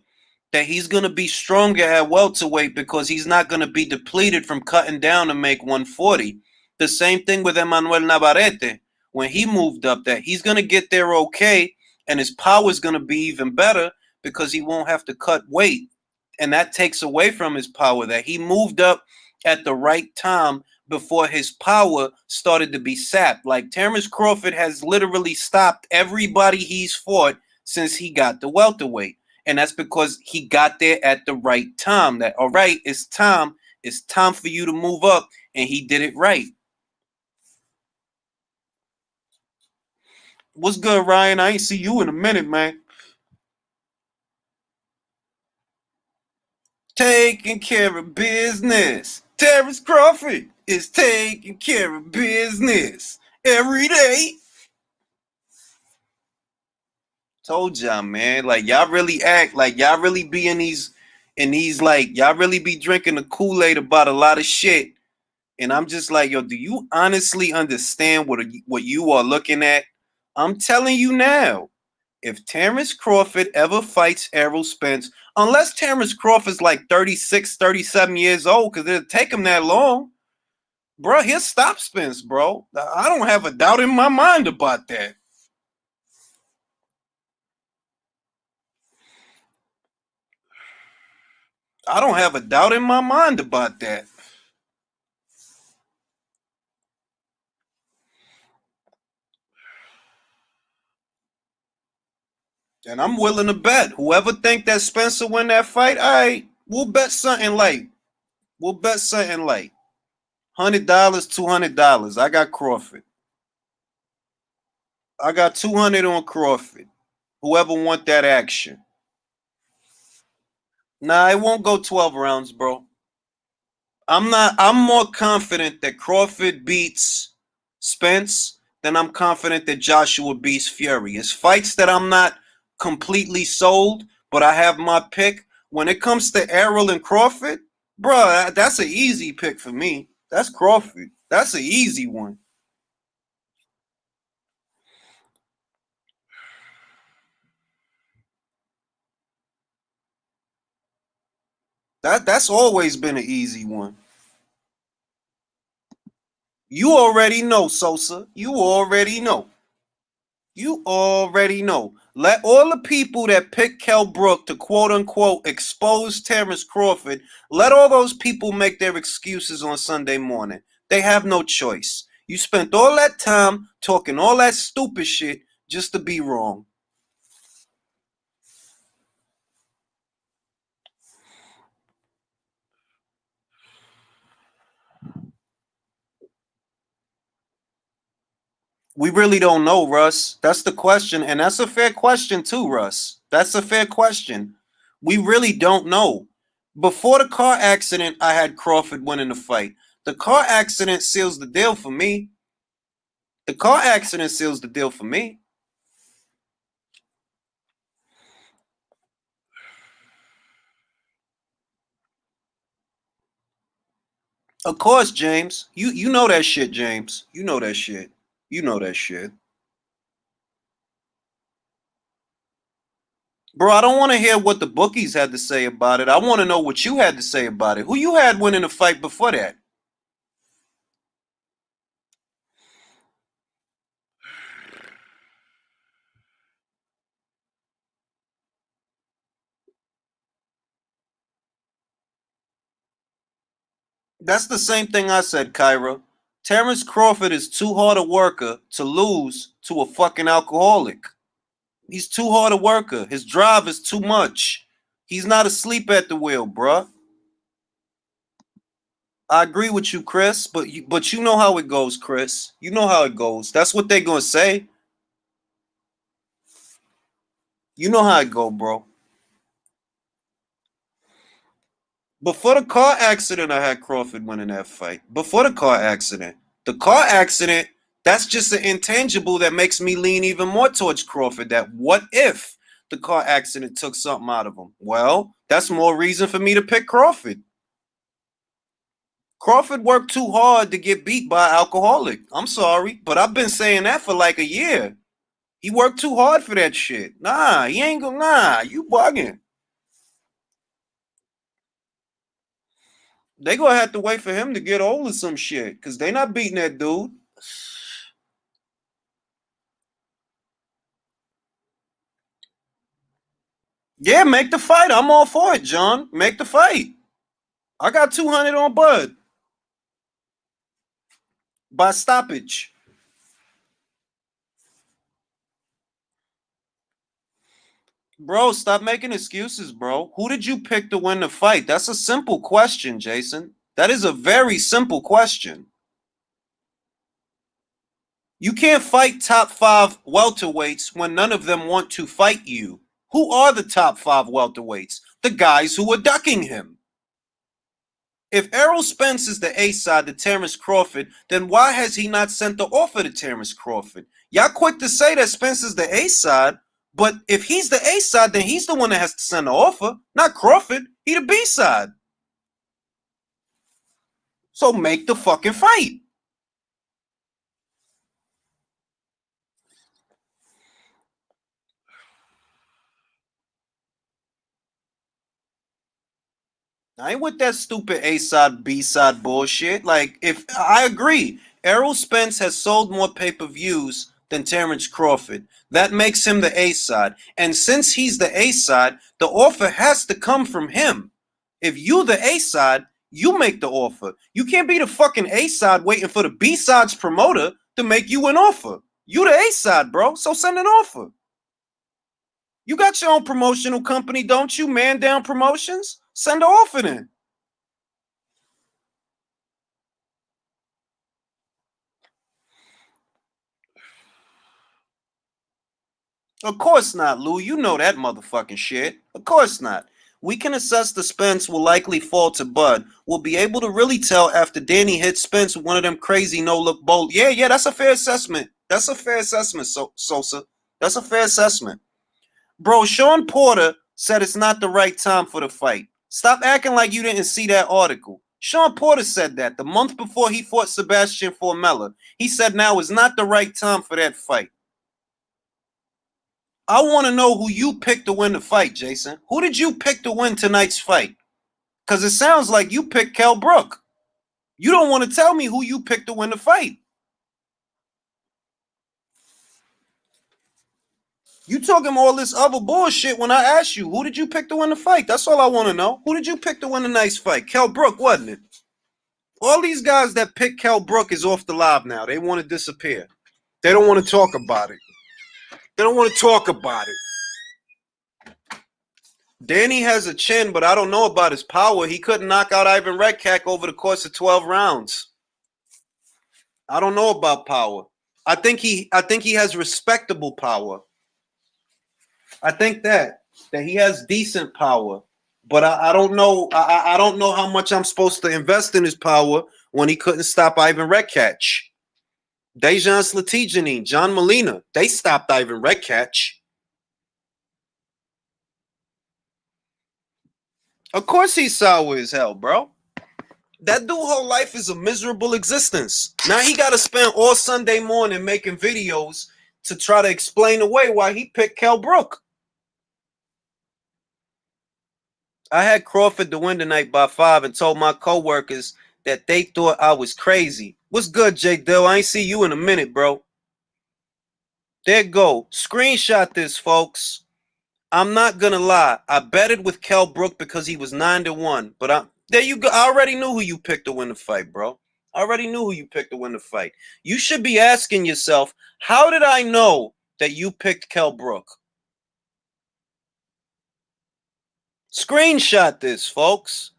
that he's gonna be stronger at welterweight because he's not gonna be depleted from cutting down to make 140. The same thing with Emmanuel Navarrete when he moved up, that he's gonna get there okay, and his power is gonna be even better because he won't have to cut weight, and that takes away from his power. That he moved up at the right time before his power started to be sapped. Like Terence Crawford has literally stopped everybody he's fought since he got the welterweight. And that's because he got there at the right time. That, all right, it's time for you to move up. And he did it right. What's good, Ryan? I ain't see you in a minute, man. Taking care of business. Terence Crawford is taking care of business every day. Told y'all, man. Like, y'all really act like y'all really be in these like, y'all really be drinking the Kool-Aid about a lot of shit. And I'm just like, yo, do you honestly understand what you are looking at? I'm telling you now, if Terence Crawford ever fights Errol Spence, unless Terence Crawford's like 36, 37 years old, because it'll take him that long, bro, he'll stop Spence, bro. I don't have a doubt in my mind about that. I don't have a doubt in my mind about that. And I'm willing to bet. Whoever think that Spencer win that fight, all right, we'll bet something light. We'll bet something light. $100, $200. I got Crawford. I got 200 on Crawford. Whoever want that action. Nah, it won't go 12 rounds, bro. I'm more confident that Crawford beats Spence then I'm confident that Joshua beats Fury. It's fights that I'm not completely sold, but I have my pick. When it comes to Errol and Crawford, bruh, that's an easy pick for me. That's Crawford. That's an easy one. That's always been an easy one. You already know, Sosa. You already know. You already know. Let all the people that pick Kell Brook to quote unquote expose Terence Crawford, let all those people make their excuses on Sunday morning. They have no choice. You spent all that time talking all that stupid shit just to be wrong. We really don't know, Russ. That's the question. And that's a fair question, too, Russ. That's a fair question. We really don't know. Before the car accident, I had Crawford winning the fight. The car accident seals the deal for me. The car accident seals the deal for me. Of course, James. You know that shit, James. You know that shit. You know that shit. Bro, I don't want to hear what the bookies had to say about it. I want to know what you had to say about it. Who you had winning the fight before that? That's the same thing I said, Kyra. Terence Crawford is too hard a worker to lose to a fucking alcoholic. He's too hard a worker. His drive is too much. He's not asleep at the wheel, bruh. I agree with you, Chris, but you know how it goes, Chris. You know how it goes. That's what they're gonna say. You know how it go, bro. Before the car accident, I had Crawford winning that fight. Before the car accident. The car accident, that's just an intangible that makes me lean even more towards Crawford. That what if the car accident took something out of him? Well, that's more reason for me to pick Crawford. Crawford worked too hard to get beat by an alcoholic. I'm sorry, but I've been saying that for like a year. He worked too hard for that shit. Nah, he ain't gonna, nah, you bugging. They gonna have to wait for him to get old or some shit, because they not beating that dude. Yeah, make the fight. I'm all for it, John. Make the fight. I got 200 on Bud. By stoppage. Bro, stop making excuses, bro. Who did you pick to win the fight? That's a simple question, Jason. That is a very simple question. You can't fight top 5 welterweights when none of them want to fight you. Who are the top 5 welterweights? The guys who are ducking him. If Errol Spence is the A side to Terence Crawford, then why has he not sent the offer to Terence Crawford? Y'all quick to say that Spence is the A side, but if he's the A side, then he's the one that has to send the offer, not Crawford. He the B side. So make the fucking fight. I ain't with that stupid A side, B side bullshit. Like, if I agree, Errol Spence has sold more pay-per-views than Terence Crawford. That makes him the A side. And since he's the A side, the offer has to come from him. If you the A side, you make the offer. You can't be the fucking A side waiting for the B side's promoter to make you an offer. You the A side, bro. So send an offer. You got your own promotional company, don't you? Man Down Promotions? Send an offer then. Of course not, Lou. You know that motherfucking shit. Of course not. We can assess the Spence will likely fall to Bud. We'll be able to really tell after Danny hits Spence with one of them crazy no-look bolt. Yeah, that's a fair assessment. That's a fair assessment, Sosa. That's a fair assessment. Bro, Sean Porter said it's not the right time for the fight. Stop acting like you didn't see that article. Sean Porter said that the month before he fought Sebastian Formella. He said now is not the right time for that fight. I want to know who you picked to win the fight, Jason. Who did you pick to win tonight's fight? Because it sounds like you picked Kell Brook. You don't want to tell me who you picked to win the fight. You talking all this other bullshit when I asked you, who did you pick to win the fight? That's all I want to know. Who did you pick to win the nice fight? Kell Brook, wasn't it? All these guys that pick Kell Brook is off the live now. They want to disappear. They don't want to talk about it. They don't want to talk about it. Danny has a chin, but I don't know about his power. He couldn't knock out Ivan Redkach over the course of 12 rounds. I don't know about power. I think he has respectable power. I think that he has decent power, but I don't know. I don't know how much I'm supposed to invest in his power when he couldn't stop Ivan Redkach. Dejan Slatijanin, John Molina, they stopped Ivan Redkach. Of course he's sour as hell, bro. That dude's whole life is a miserable existence. Now he got to spend all Sunday morning making videos to try to explain away why he picked Kell Brook. I had Crawford to win tonight by 5 and told my coworkers that they thought I was crazy. What's good, Jake Dill? I ain't see you in a minute, bro. There you go. Screenshot this, folks. I'm not gonna lie. I betted with Kell Brook because he was 9-1. But there you go. I already knew who you picked to win the fight, bro. I already knew who you picked to win the fight. You should be asking yourself, how did I know that you picked Kell Brook? Screenshot this, folks.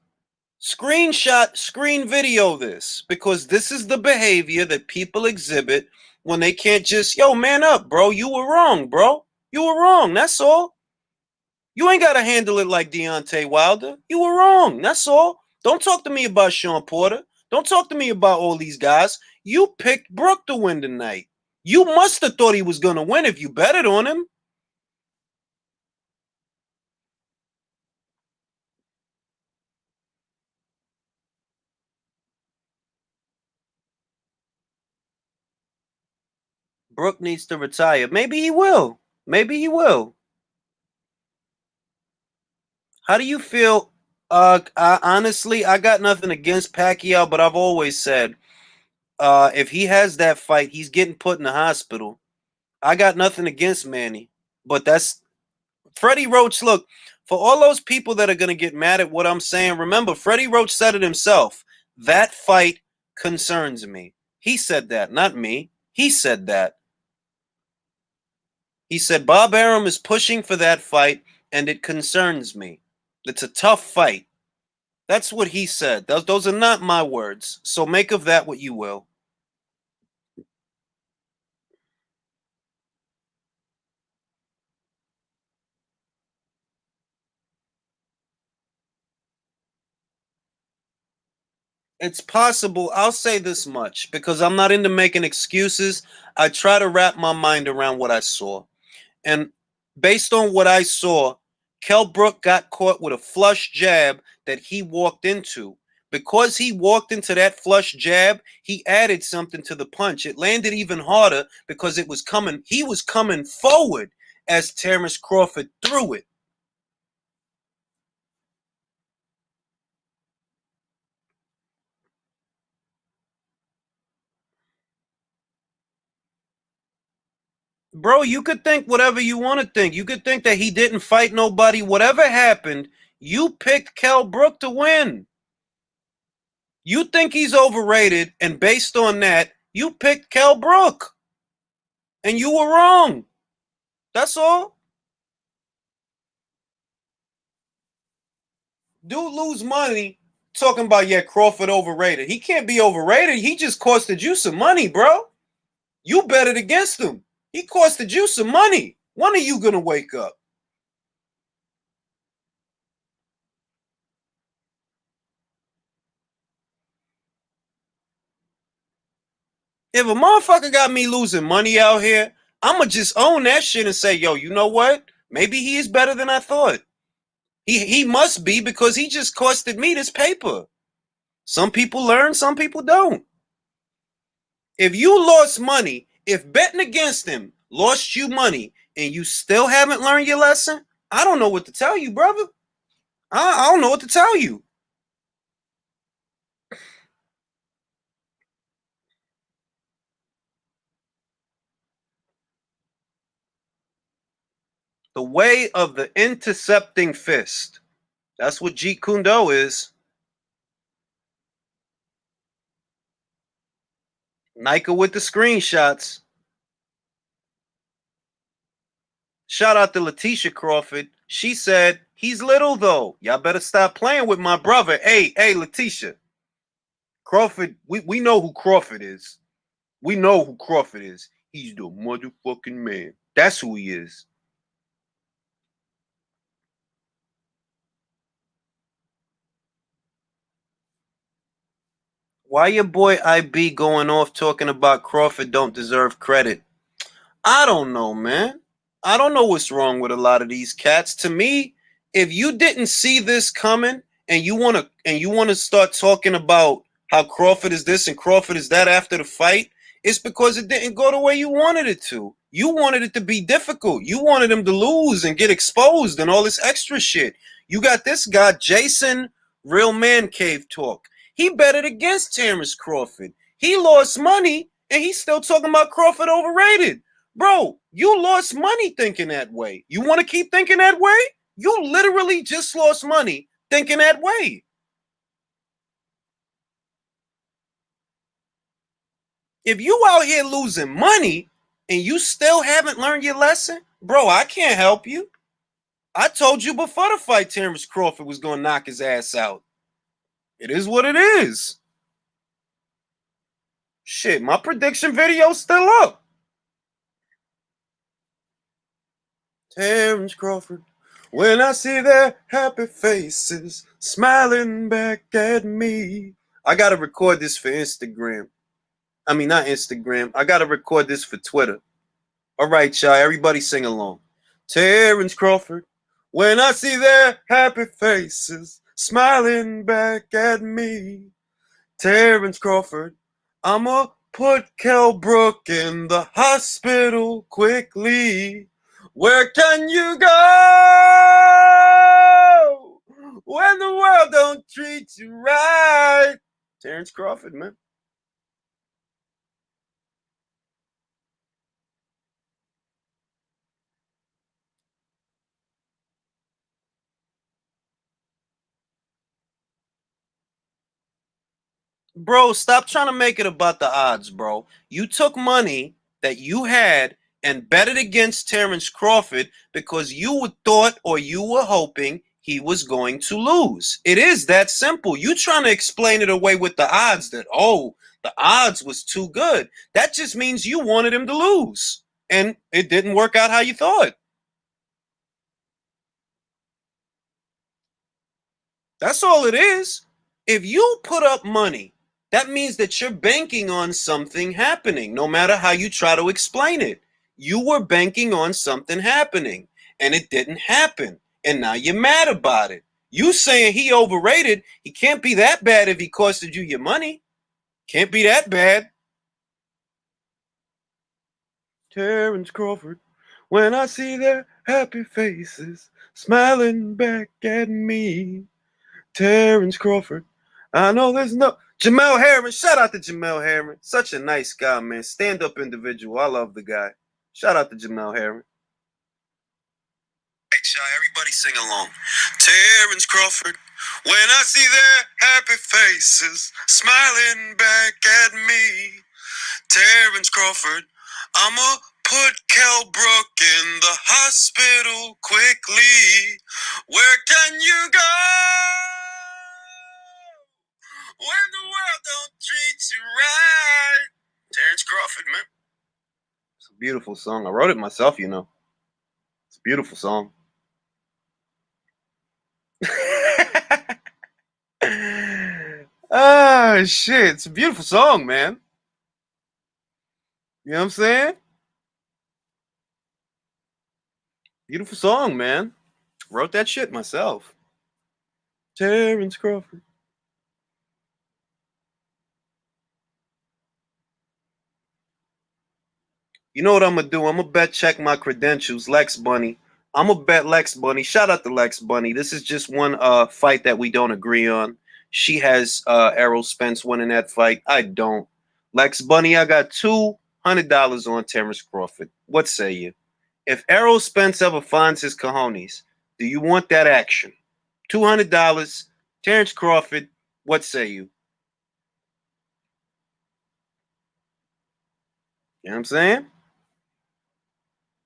Screen video this, because this is the behavior that people exhibit when they can't just, yo, man up, bro. You were wrong, bro. You were wrong. That's all. You ain't got to handle it like Deontay Wilder. You were wrong. That's all. Don't talk to me about Sean Porter. Don't talk to me about all these guys. You picked Brook to win tonight. You must have thought he was going to win if you betted on him. Brook needs to retire. Maybe he will. Maybe he will. How do you feel? Honestly, I got nothing against Pacquiao, but I've always said, if he has that fight, he's getting put in the hospital. I got nothing against Manny, but that's Freddie Roach. Look, for all those people that are going to get mad at what I'm saying, remember, Freddie Roach said it himself. That fight concerns me. He said that, not me. He said that. He said Bob Arum is pushing for that fight, and it concerns me. It's a tough fight. That's what he said. Those are not my words. So make of that what you will. It's possible. I'll say this much because I'm not into making excuses. I try to wrap my mind around what I saw. And based on what I saw, Kell Brook got caught with a flush jab that he walked into. Because he walked into that flush jab, he added something to the punch. It landed even harder because it was coming. He was coming forward as Terence Crawford threw it. Bro, you could think whatever you want to think. You could think that he didn't fight nobody. Whatever happened, you picked Kell Brook to win. You think he's overrated, and based on that, you picked Kell Brook. And you were wrong. That's all. Dude lose money talking about, yeah, Crawford overrated. He can't be overrated. He just costed you some money, bro. You betted against him. He costed you some money. When are you going to wake up? If a motherfucker got me losing money out here, I'ma just own that shit and say, yo, you know what? Maybe he is better than I thought. He must be because he just costed me this paper. Some people learn, some people don't. If you lost money, if betting against him lost you money and you still haven't learned your lesson, I don't know what to tell you, brother. I don't know what to tell you. The way of the intercepting fist. That's what Jeet Kune Do is. Nika with the screenshots. Shout out to Letitia Crawford. She said, he's little though. Y'all better stop playing with my brother. Hey, Letitia. Crawford, we know who Crawford is. We know who Crawford is. He's the motherfucking man. That's who he is. Why your boy IB going off talking about Crawford don't deserve credit? I don't know, man. I don't know what's wrong with a lot of these cats. To me, if you didn't see this coming and you want to start talking about how Crawford is this and Crawford is that after the fight, it's because it didn't go the way you wanted it to. You wanted it to be difficult. You wanted him to lose and get exposed and all this extra shit. You got this guy, Jason, Real Man Cave Talk. He betted against Terence Crawford. He lost money and he's still talking about Crawford overrated. Bro, you lost money thinking that way. You want to keep thinking that way? You literally just lost money thinking that way. If you out here losing money and you still haven't learned your lesson, bro, I can't help you. I told you before the fight Terence Crawford was going to knock his ass out. It is what it is. Shit, my prediction video's still up. Terence Crawford, when I see their happy faces smiling back at me. I got to record this for Instagram. I mean, not Instagram. I got to record this for Twitter. All right, y'all. Everybody sing along. Terence Crawford, when I see their happy faces smiling back at me. Terence Crawford, I'ma put Kell Brook in the hospital quickly. Where can you go when the world don't treat you right? Terence Crawford, man. Bro, stop trying to make it about the odds, bro. You took money that you had and bet it against Terence Crawford because you thought or you were hoping he was going to lose. It is that simple. You trying to explain it away with the odds that, oh, the odds was too good. That just means you wanted him to lose. And it didn't work out how you thought. That's all it is. If you put up money, that means that you're banking on something happening, no matter how you try to explain it. You were banking on something happening, and it didn't happen. And now you're mad about it. You saying he overrated, he can't be that bad if he costed you your money. Can't be that bad. Terence Crawford, when I see their happy faces smiling back at me. Terence Crawford. I know there's no Jamel Harris. Shout out to Jamel Harris. Such a nice guy, man. Stand-up individual. I love the guy. Shout out to Jamel Harris. Everybody sing along. Terence Crawford. When I see their happy faces smiling back at me. Terence Crawford. I'ma put Kell Brook in the hospital quickly. Where can you go when the world don't treat you right? Terence Crawford, man. It's a beautiful song. I wrote it myself, you know. It's a beautiful song. Ah, shit. It's a beautiful song, man. You know what I'm saying? Beautiful song, man. Wrote that shit myself. Terence Crawford. You know what I'm gonna do? I'm gonna bet check my credentials, Lex Bunny. I'm gonna bet Lex Bunny. Shout out to Lex Bunny. This is just one fight that we don't agree on. She has Errol Spence winning that fight. I don't. Lex Bunny, I got $200 on Terence Crawford. What say you? If Errol Spence ever finds his cojones, do you want that action? $200, Terence Crawford. What say you? You know what I'm saying?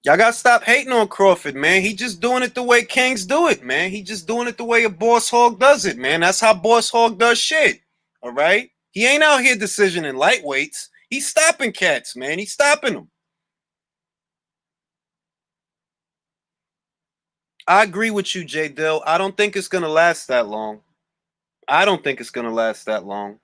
Y'all gotta stop hating on Crawford, man. He just doing it the way kings do it, man. He just doing it the way a boss hog does it, man. That's how boss hog does shit. All right? He ain't out here decisioning lightweights. He's stopping cats, man. He's stopping them. I agree with you, J. Dill. I don't think it's gonna last that long. I don't think it's gonna last that long.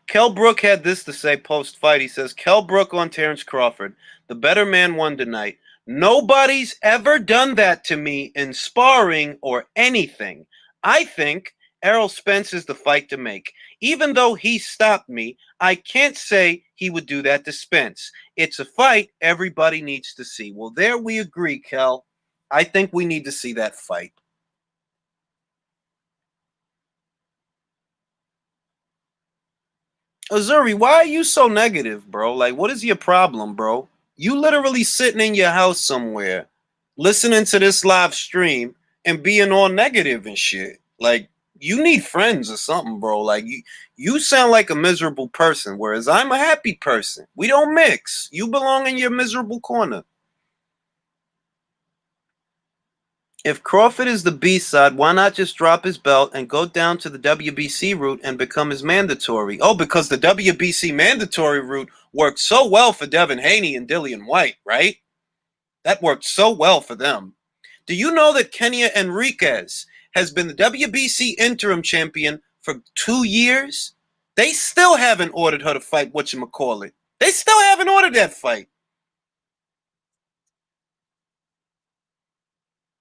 Kell Brook had this to say post fight. He says, Kell Brook on Terence Crawford. The better man won tonight. Nobody's ever done that to me in sparring or anything. I think Errol Spence is the fight to make. Even though he stopped me, I can't say he would do that to Spence. It's a fight everybody needs to see. Well, there we agree, Kell. I think we need to see that fight. Azuri, why are you so negative, bro? Like, what is your problem, bro? You literally sitting in your house somewhere, listening to this live stream and being all negative and shit. Like, you need friends or something, bro. Like, you sound like a miserable person, whereas I'm a happy person. We don't mix. You belong in your miserable corner. If Crawford is the B-side, why not just drop his belt and go down to the WBC route and become his mandatory? Oh, because the WBC mandatory route worked so well for Devin Haney and Dillian White, right? That worked so well for them. Do you know that Kenya Enriquez has been the WBC interim champion for 2 years? They still haven't ordered her to fight whatchamacallit. They still haven't ordered that fight.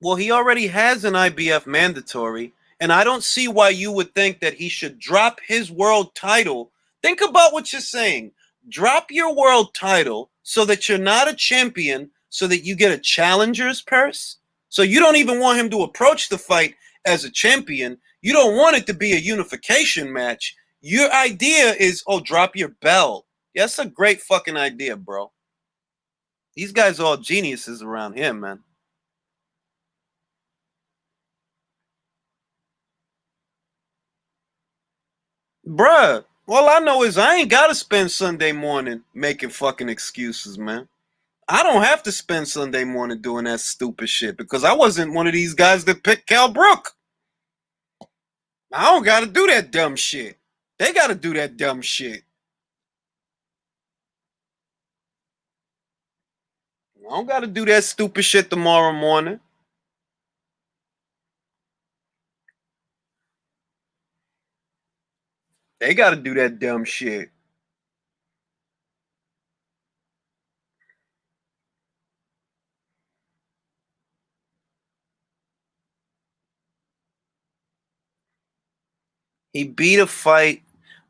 Well, he already has an IBF mandatory, and I don't see why you would think that he should drop his world title. Think about what you're saying. Drop your world title so that you're not a champion, so that you get a challenger's purse. So you don't even want him to approach the fight as a champion. You don't want it to be a unification match. Your idea is, oh, drop your belt. Yeah, that's a great fucking idea, bro. These guys are all geniuses around here, man. Bruh, all I know is I ain't gotta spend Sunday morning making fucking excuses, man. I don't have to spend Sunday morning doing that stupid shit because I wasn't one of these guys that picked Kell Brook. I don't gotta do that dumb shit. They gotta do that dumb shit. I don't gotta do that stupid shit tomorrow morning. They gotta do that dumb shit. He beat a fight.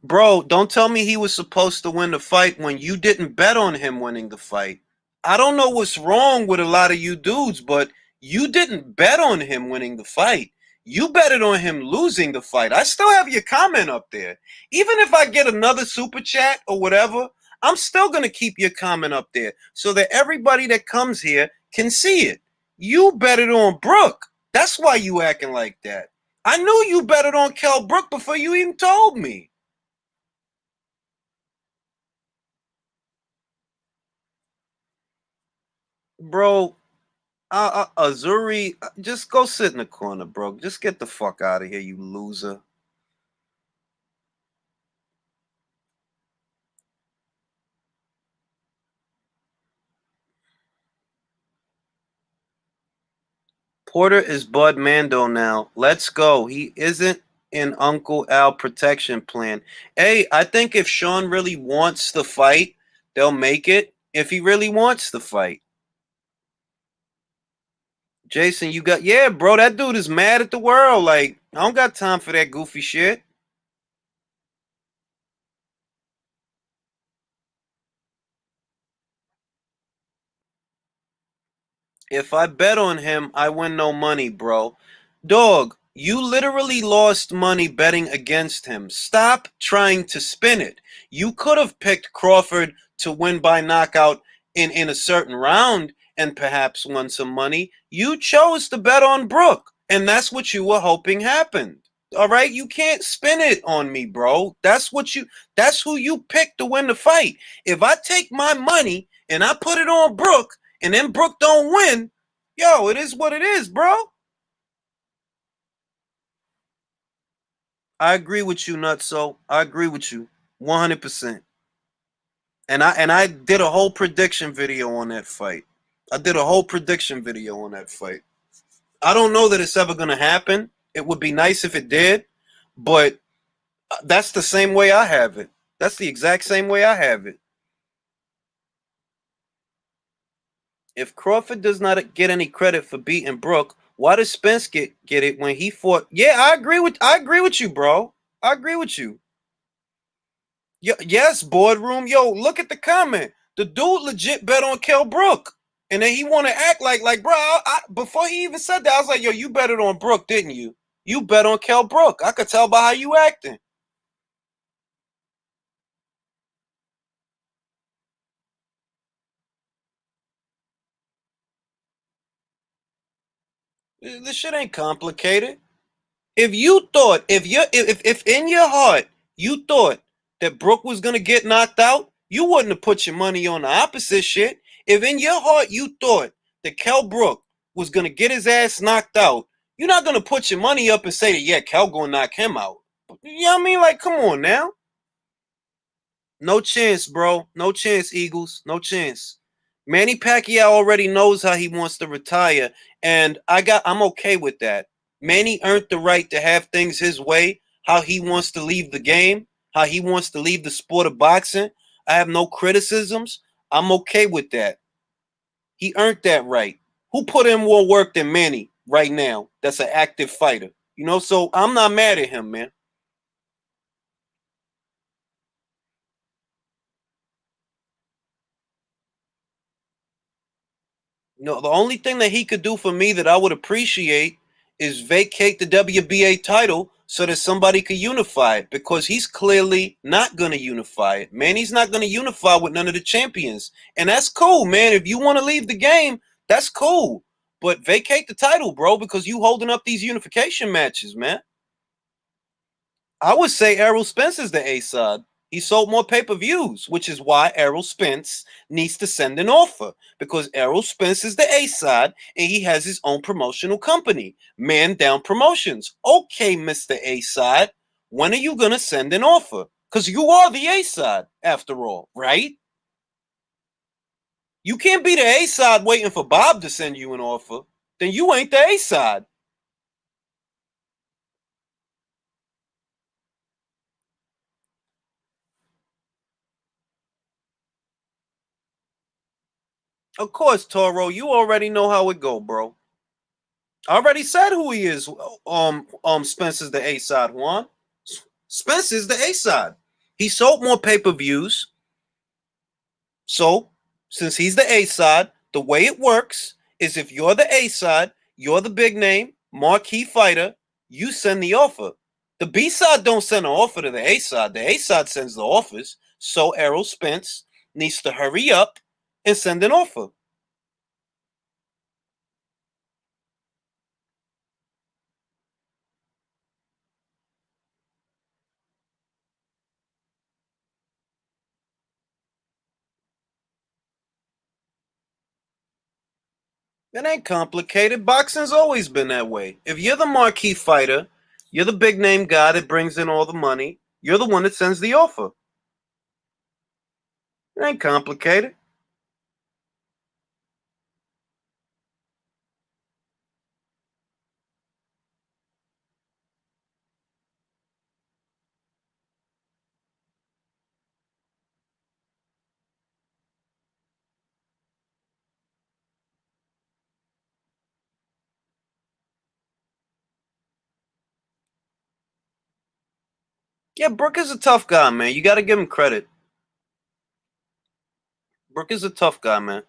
Bro, don't tell me he was supposed to win the fight when you didn't bet on him winning the fight. I don't know what's wrong with a lot of you dudes, but you didn't bet on him winning the fight. You betted on him losing the fight. I still have your comment up there. Even if I get another super chat or whatever, I'm still going to keep your comment up there so that everybody that comes here can see it. You betted on Brooke. That's why you acting like that. I knew you betted on Kell Brook before you even told me. Bro, Azuri, just go sit in the corner, bro. Just get the fuck out of here, you loser. Porter is Bud Mando now. Let's go. He isn't in Uncle Al protection plan. Hey, I think if Sean really wants the fight, they'll make it. If he really wants the fight. Jason, you got, yeah, bro, that dude is mad at the world. Like, I don't got time for that goofy shit. If I bet on him, I win no money, bro. Dog, you literally lost money betting against him. Stop trying to spin it. You could have picked Crawford to win by knockout in a certain round and perhaps won some money. You chose to bet on Brook, and that's what you were hoping happened. All right, you can't spin it on me, bro. That's who you picked to win the fight. If I take my money and I put it on Brook and then Brook don't win, yo, it is what it is, bro. I agree with you, Nutso. I agree with you 100%. And I did a whole prediction video on that fight. I did a whole prediction video on that fight. I don't know that it's ever going to happen. It would be nice if it did, but that's the same way I have it. That's the exact same way I have it. If Crawford does not get any credit for beating Brook, why does Spence get it when he fought? Yeah, I agree with you, bro. I agree with you. Yes, boardroom. Yo, look at the comment. The dude legit bet on Kell Brook. And then he want to act like, bro, before he even said that, I was like, yo, you betted on Brook, didn't you? You bet on Kell Brook. I could tell by how you acting. This shit ain't complicated. If you thought, if in your heart you thought that Brook was gonna get knocked out, you wouldn't have put your money on the opposite shit. If in your heart you thought that Kell Brook was gonna get his ass knocked out, you're not gonna put your money up and say that, yeah, Kell gonna knock him out. You know what I mean? Like, come on now. No chance, bro. No chance, Eagles. No chance. Manny Pacquiao already knows how he wants to retire, and I'm okay with that. Manny earned the right to have things his way, how he wants to leave the game, how he wants to leave the sport of boxing. I have no criticisms. I'm okay with that. He earned that right. Who put in more work than Manny right now? That's an active fighter. You know, so I'm not mad at him, man. No, the only thing that he could do for me that I would appreciate is vacate the WBA title so that somebody could unify it, because he's clearly not going to unify it. Man, he's not going to unify with none of the champions. And that's cool, man. If you want to leave the game, that's cool. But vacate the title, bro, because you holding up these unification matches, man. I would say Errol Spence is the A side. He sold more pay-per-views, which is why Errol Spence needs to send an offer, because Errol Spence is the A side and he has his own promotional company, Man Down Promotions. Okay, Mr. A side, when are you gonna send an offer? Because you are the A side, after all, right? You can't be the A side waiting for Bob to send you an offer. Then you ain't the A side. Of course, Toro, you already know how it go, bro. I already said who he is. Spencer's the A side, Juan. Spencer's the A side. He sold more pay-per-views. So, since he's the A side, the way it works is if you're the A side, you're the big name, marquee fighter, you send the offer. The B side don't send an offer to the A side. The A side sends the offers. So Errol Spence needs to hurry up and send an offer. It ain't complicated. Boxing's always been that way. If you're the marquee fighter, you're the big name guy that brings in all the money, you're the one that sends the offer. It ain't complicated. Yeah, Brook is a tough guy, man. You got to give him credit. Brook is a tough guy, man.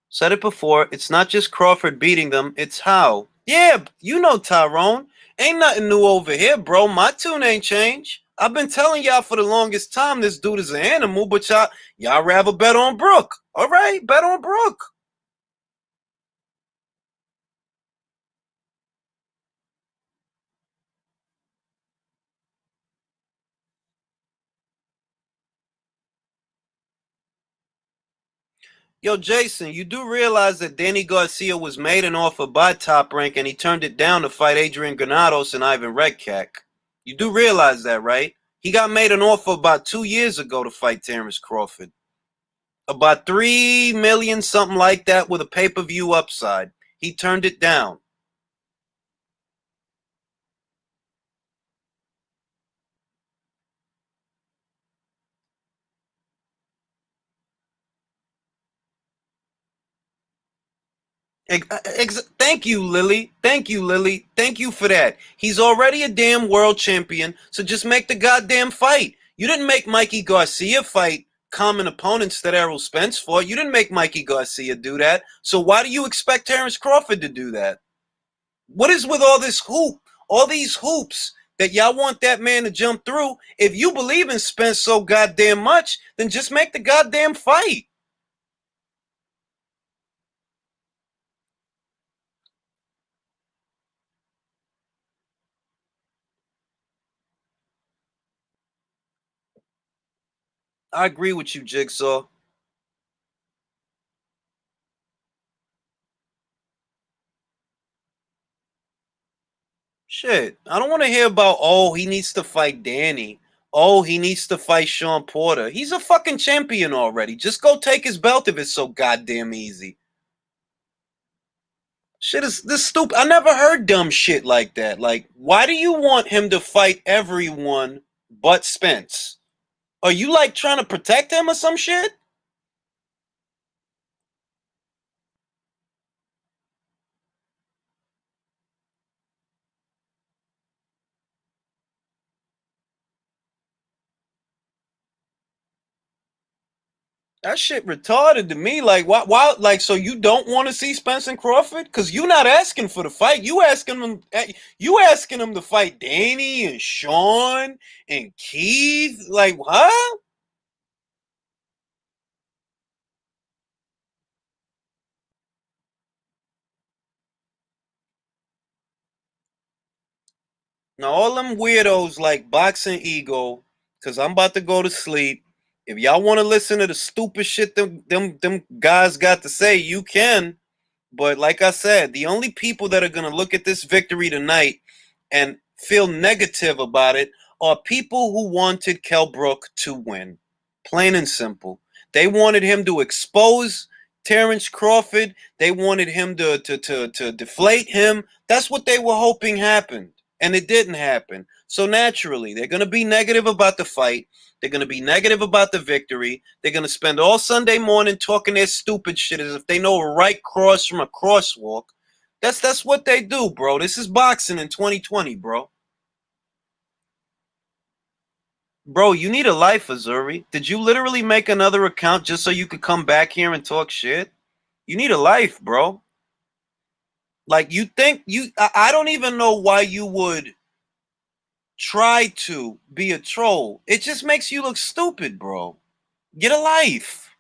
Said it before. It's not just Crawford beating them. It's how. Yeah, you know Tyrone. Ain't nothing new over here, bro. My tune ain't changed. I've been telling y'all for the longest time this dude is an animal, but y'all rather bet on Brook. All right, bet on Brook. Yo, Jason, you do realize that Danny Garcia was made an offer by Top Rank and he turned it down to fight Adrian Granados and Ivan Redkach. You do realize that, right? He got made an offer about 2 years ago to fight Terence Crawford. About 3 million, something like that, with a pay-per-view upside. He turned it down. Thank you, Lily. Thank you, Lily. Thank you for that. He's already a damn world champion, so just make the goddamn fight. You didn't make Mikey Garcia fight common opponents that Errol Spence fought. You didn't make Mikey Garcia do that. So why do you expect Terence Crawford to do that? What is with all this hoop? All these hoops that y'all want that man to jump through? If you believe in Spence so goddamn much, then just make the goddamn fight. I agree with you, Jigsaw. Shit, I don't want to hear about, oh, he needs to fight Danny. Oh, he needs to fight Sean Porter. He's a fucking champion already. Just go take his belt if it's so goddamn easy. Shit is this stupid. I never heard dumb shit like that. Like, why do you want him to fight everyone but Spence? Are you like trying to protect him or some shit? That shit retarded to me. Like, why, like, so you don't want to see Spence and Crawford? Because you're not asking for the fight. You asking him to fight Danny and Sean and Keith. Like, huh? Now, all them weirdos like Boxing Ego, because I'm about to go to sleep. If y'all want to listen to the stupid shit them guys got to say, you can. But like I said, the only people that are going to look at this victory tonight and feel negative about it are people who wanted Kell Brook to win. Plain and simple. They wanted him to expose Terence Crawford. They wanted him to deflate him. That's what they were hoping happened. And it didn't happen. So naturally, they're going to be negative about the fight. They're going to be negative about the victory. They're going to spend all Sunday morning talking their stupid shit as if they know a right cross from a crosswalk. That's what they do, bro. This is boxing in 2020, bro. Bro, you need a life, Azuri. Did you literally make another account just so you could come back here and talk shit? You need a life, bro. Like, you think I don't even know why you would try to be a troll. It just makes you look stupid, bro. Get a life.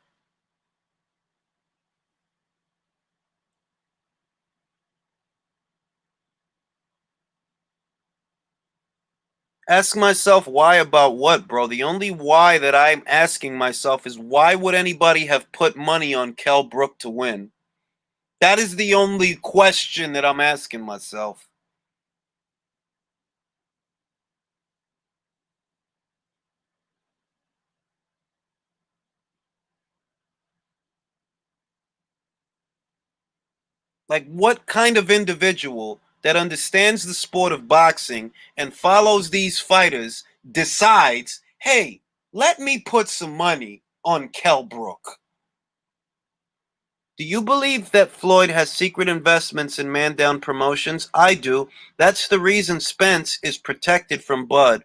Ask myself why about what, bro? The only why that I'm asking myself is why would anybody have put money on Kell Brook to win? That is the only question that I'm asking myself. Like, what kind of individual that understands the sport of boxing and follows these fighters decides, hey, let me put some money on Kell Brook? Do you believe that Floyd has secret investments in man down promotions? I do. That's the reason Spence is protected from Bud.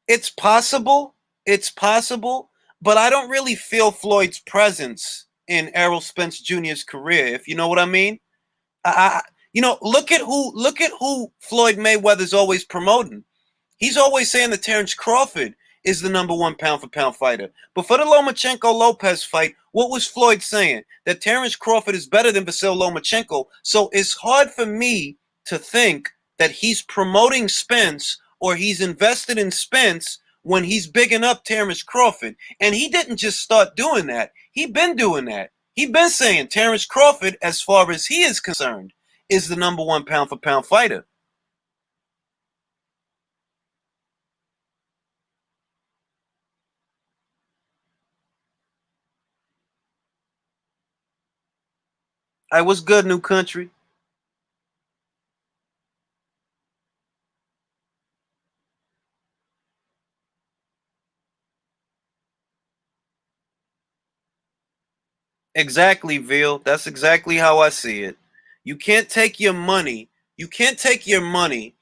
It's possible. It's possible. But I don't really feel Floyd's presence in Errol Spence Jr.'s career, if you know what I mean. Look at who Floyd Mayweather's always promoting. He's always saying that Terence Crawford is the #1 pound-for-pound fighter. But for the Lomachenko-Lopez fight, what was Floyd saying? That Terence Crawford is better than Vasyl Lomachenko. So it's hard for me to think that he's promoting Spence or he's invested in Spence when he's bigging up Terence Crawford. And he didn't just start doing that. He been doing that. He been saying Terence Crawford, as far as he is concerned, is the #1 pound-for-pound fighter. Hey, what's good, New Country? Exactly, Vil. That's exactly how I see it. You can't take your money. You can't take your money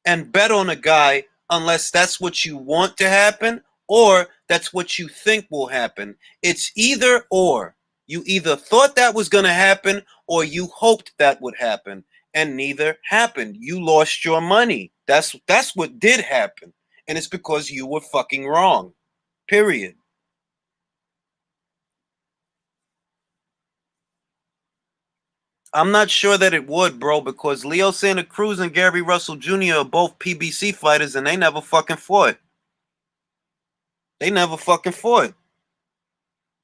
and bet on a guy unless that's what you want to happen or that's what you think will happen. It's either or. You either thought that was going to happen or you hoped that would happen, and neither happened. You lost your money. That's what did happen, and it's because you were fucking wrong. Period. I'm not sure that it would, bro, because Leo Santa Cruz and Gary Russell Jr. are both PBC fighters and they never fucking fought. They never fucking fought.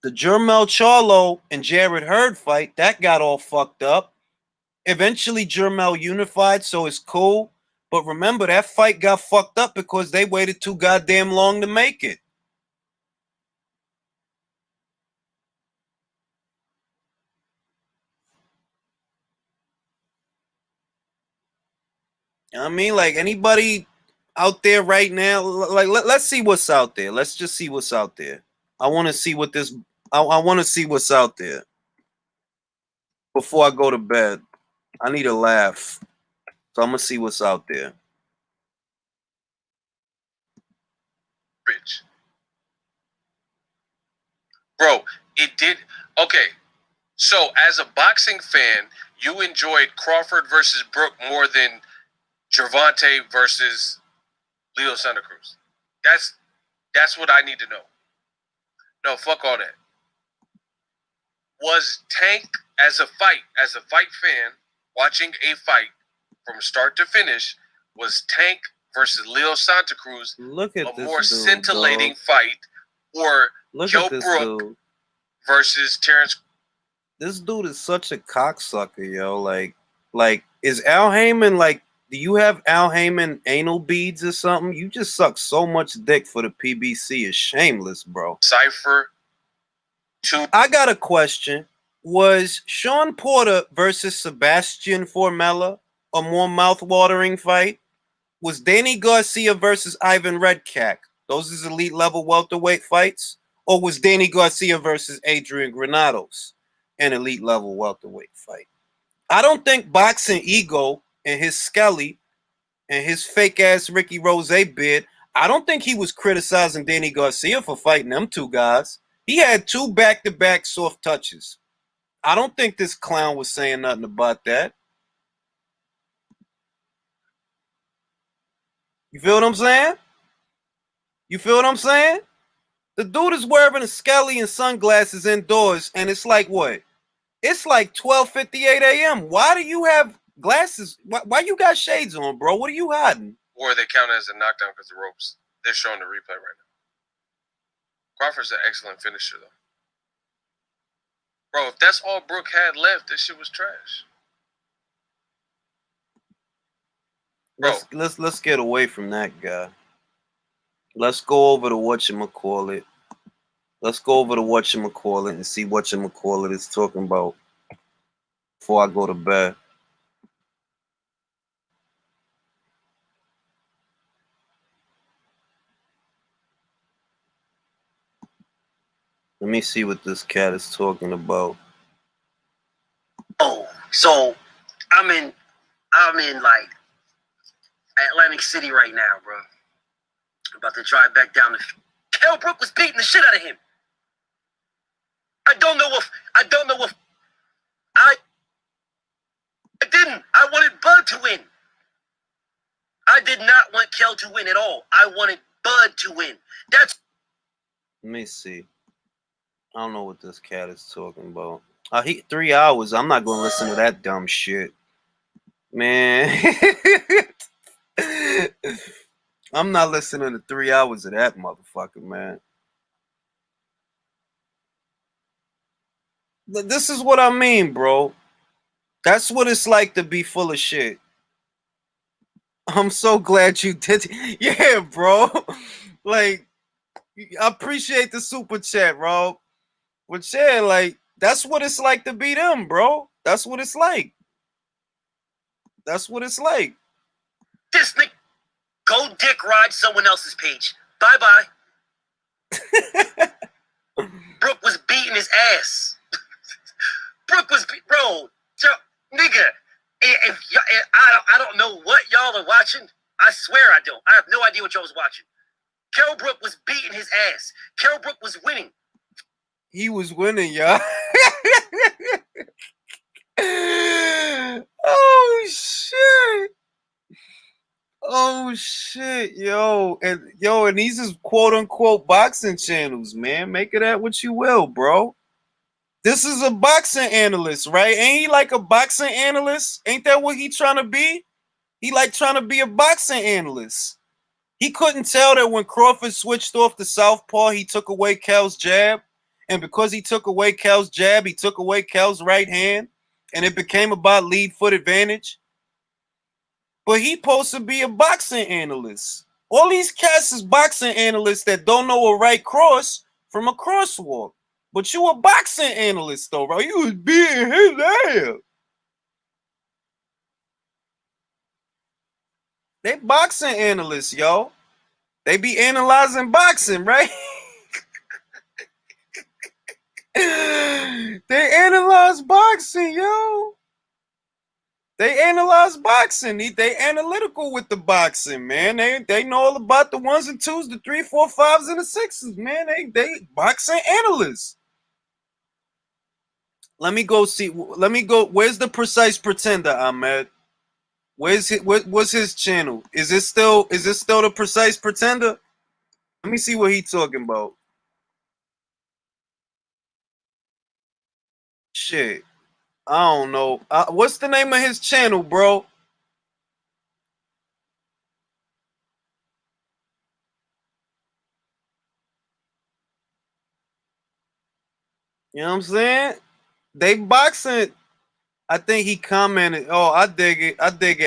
The Jermel Charlo and Jared Hurd fight, that got all fucked up. Eventually, Jermel unified, so it's cool. But remember, that fight got fucked up because they waited too goddamn long to make it. I mean, like, anybody out there right now, like, let's see what's out there. Let's just see what's out there. I want to see what this. I want to see what's out there before I go to bed. I need a laugh, so I'm gonna see what's out there. Rich, bro, it did. Okay, so as a boxing fan, you enjoyed Crawford versus Brook more than Gervonta versus Leo Santa Cruz. That's what I need to know. No, fuck all that. Was Tank as a fight fan, watching a fight from start to finish, was Tank versus Leo Santa Cruz Look at a this more dude, scintillating dog. fight, or Look Kell at this Brook dude. versus Terence? This dude is such a cocksucker, yo. Like, is Al Heyman like? Do you have Al Heyman anal beads or something? You just suck so much dick for the PBC. It's shameless, bro. Cipher. I got a question. Was Sean Porter versus Sebastian Formella a more mouth-watering fight? Was Danny Garcia versus Ivan Redkach? Those is elite level welterweight fights? Or was Danny Garcia versus Adrian Granados an elite level welterweight fight? I don't think Boxing Ego and his Skelly and his fake ass Ricky Rose bid, I don't think he was criticizing Danny Garcia for fighting them two guys. He had two back-to-back soft touches. I don't think this clown was saying nothing about that. You feel what I'm saying? You feel what I'm saying? The dude is wearing a Skelly and sunglasses indoors, and it's like what? It's like 12:58 a.m. Why do you have glasses? Why you got shades on, bro? What are you hiding? Or they count as a knockdown because the ropes. They're showing the replay right now. Crawford's an excellent finisher, though. Bro, if that's all Brook had left, this shit was trash. Bro. Let's get away from that guy. Let's go over to whatchamacallit. Let's go over to whatchamacallit and see whatchamacallit is talking about before I go to bed. Let me see what this cat is talking about. Oh, so I'm in like Atlantic City right now, bro. About to drive back down the field. Kell Brook was beating the shit out of him. I don't know if I didn't. I wanted Bud to win. I did not want Kell to win at all. I wanted Bud to win. That's. Let me see. I don't know what this cat is talking about. He 3 hours. I'm not gonna listen to that dumb shit, man. I'm not listening to 3 hours of that motherfucker, man. This is what I mean, bro. That's what it's like to be full of shit. I'm so glad you did. Yeah, bro. Like, I appreciate the super chat, bro. But yeah, like, that's what it's like to be them, bro. That's what it's like. That's what it's like. This nigga, go dick ride someone else's page. Bye-bye. Brook was beating his ass. Brook was, bro, nigga, I don't know what y'all are watching. I swear I don't. I have no idea what y'all was watching. Kell Brook was beating his ass. Kell Brook was winning. He was winning, y'all. Oh shit. Oh shit, yo. And these is quote unquote boxing channels, man. Make of that what you will, bro. This is a boxing analyst, right? Ain't he like a boxing analyst? Ain't that what he trying to be? He like trying to be a boxing analyst. He couldn't tell that when Crawford switched off the southpaw, he took away Kell's jab. And because he took away Kell's jab, he took away Kell's right hand. And it became about lead foot advantage. But he supposed to be a boxing analyst. All these cats is boxing analysts that don't know a right cross from a crosswalk. But you a boxing analyst, though, bro. You was beating his ass. They boxing analysts, yo. They be analyzing boxing, right? They analyze boxing, yo. They analyze boxing. They analytical with the boxing, man. They know all about the 1s and 2s, the 3, 4, 5s, and the 6s, man. They boxing analysts. Let me go see. Let me go. Where's the Precise Pretender, Ahmed? What's his channel? Is it still the Precise Pretender? Let me see what he's talking about. Shit. I don't know. What's the name of his channel, bro? You know what I'm saying? They boxing. I think he commented. Oh, I dig it.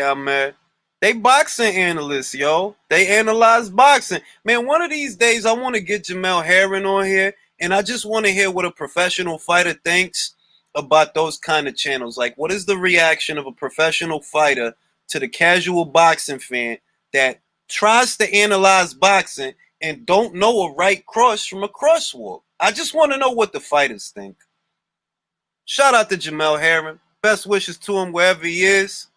I'm mad. They boxing analysts, yo. They analyze boxing. Man, one of these days I want to get Jamel Herring on here, and I just want to hear what a professional fighter thinks about those kind of channels. Like, what is the reaction of a professional fighter to the casual boxing fan that tries to analyze boxing and don't know a right cross from a crosswalk? I just want to know what the fighters think. Shout out to Jamel Herring. Best wishes to him wherever he is.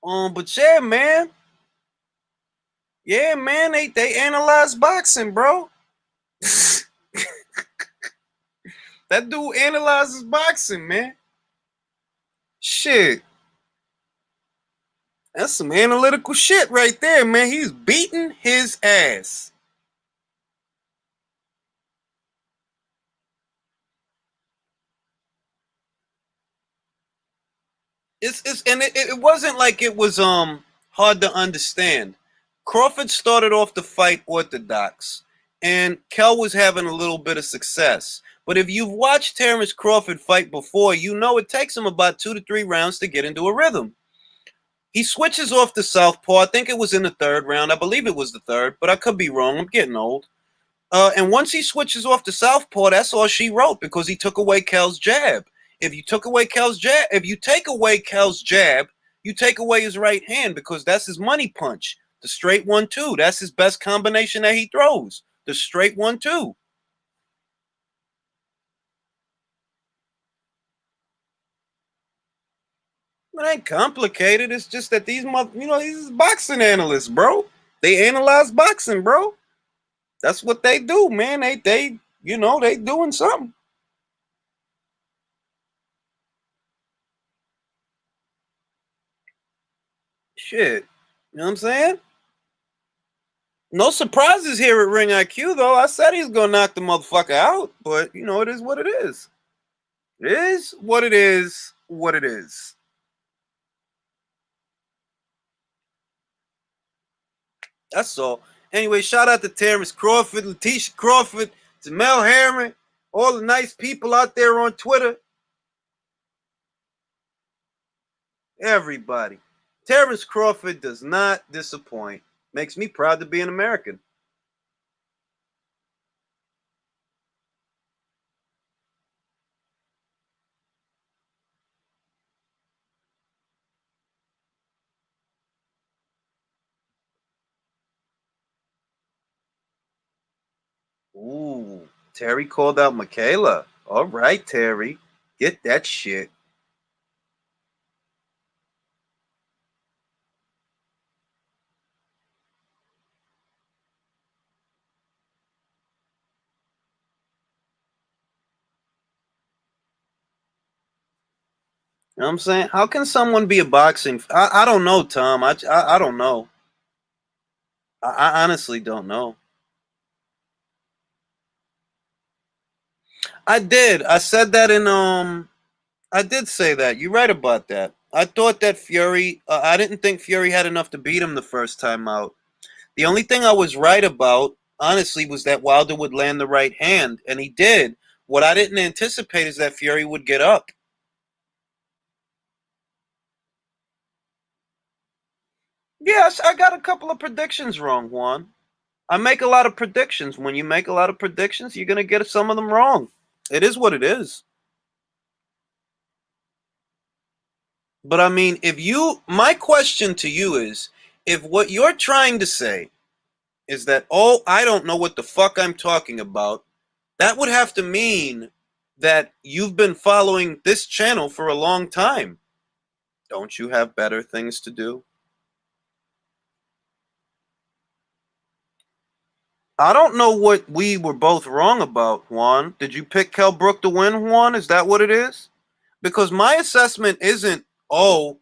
But yeah, man. Yeah, man, they analyze boxing, bro. That dude analyzes boxing, man. Shit. That's some analytical shit right there, man. He's beating his ass. It wasn't like it was hard to understand. Crawford started off the fight orthodox, and Kell was having a little bit of success. But if you've watched Terence Crawford fight before, you know it takes him about 2 to 3 rounds to get into a rhythm. He switches off the southpaw. I think it was in the 3rd round. I believe it was the 3rd, but I could be wrong. I'm getting old. And once he switches off the southpaw, that's all she wrote because he took away Kell's jab. If you took away Kell's jab, if you take away Kell's jab, you take away his right hand because that's his money punch. The straight 1-2. That's his best combination that he throws. The straight 1-2. It ain't complicated. It's just that these is boxing analysts, bro. They analyze boxing, bro. That's what they do, man. They you know, they doing something. Shit. You know what I'm saying? No surprises here at Ring IQ, though. I said he's gonna knock the motherfucker out, but you know, it is what it is. It is what it is, what it is. That's all. Anyway, shout out to Terence Crawford, Letitia Crawford, Jamel Harriman, all the nice people out there on Twitter. Everybody. Terence Crawford does not disappoint. Makes me proud to be an American. Ooh, Terry called out Michaela. All right, Terry. Get that shit. You know what I'm saying? How can someone be a boxing? I don't know, Tom. I don't know. I honestly don't know. I did. I said that in I did say that. You're right about that. I thought that Fury. I didn't think Fury had enough to beat him the first time out. The only thing I was right about, honestly, was that Wilder would land the right hand, and he did. What I didn't anticipate is that Fury would get up. Yes, I got a couple of predictions wrong, Juan. I make a lot of predictions. When you make a lot of predictions, you're going to get some of them wrong. It is what it is. But I mean, my question to you is, if what you're trying to say is that, oh, I don't know what the fuck I'm talking about, that would have to mean that you've been following this channel for a long time. Don't you have better things to do? I don't know what we were both wrong about, Juan. Did you pick Kell Brook to win, Juan? Is that what it is? Because my assessment isn't, oh,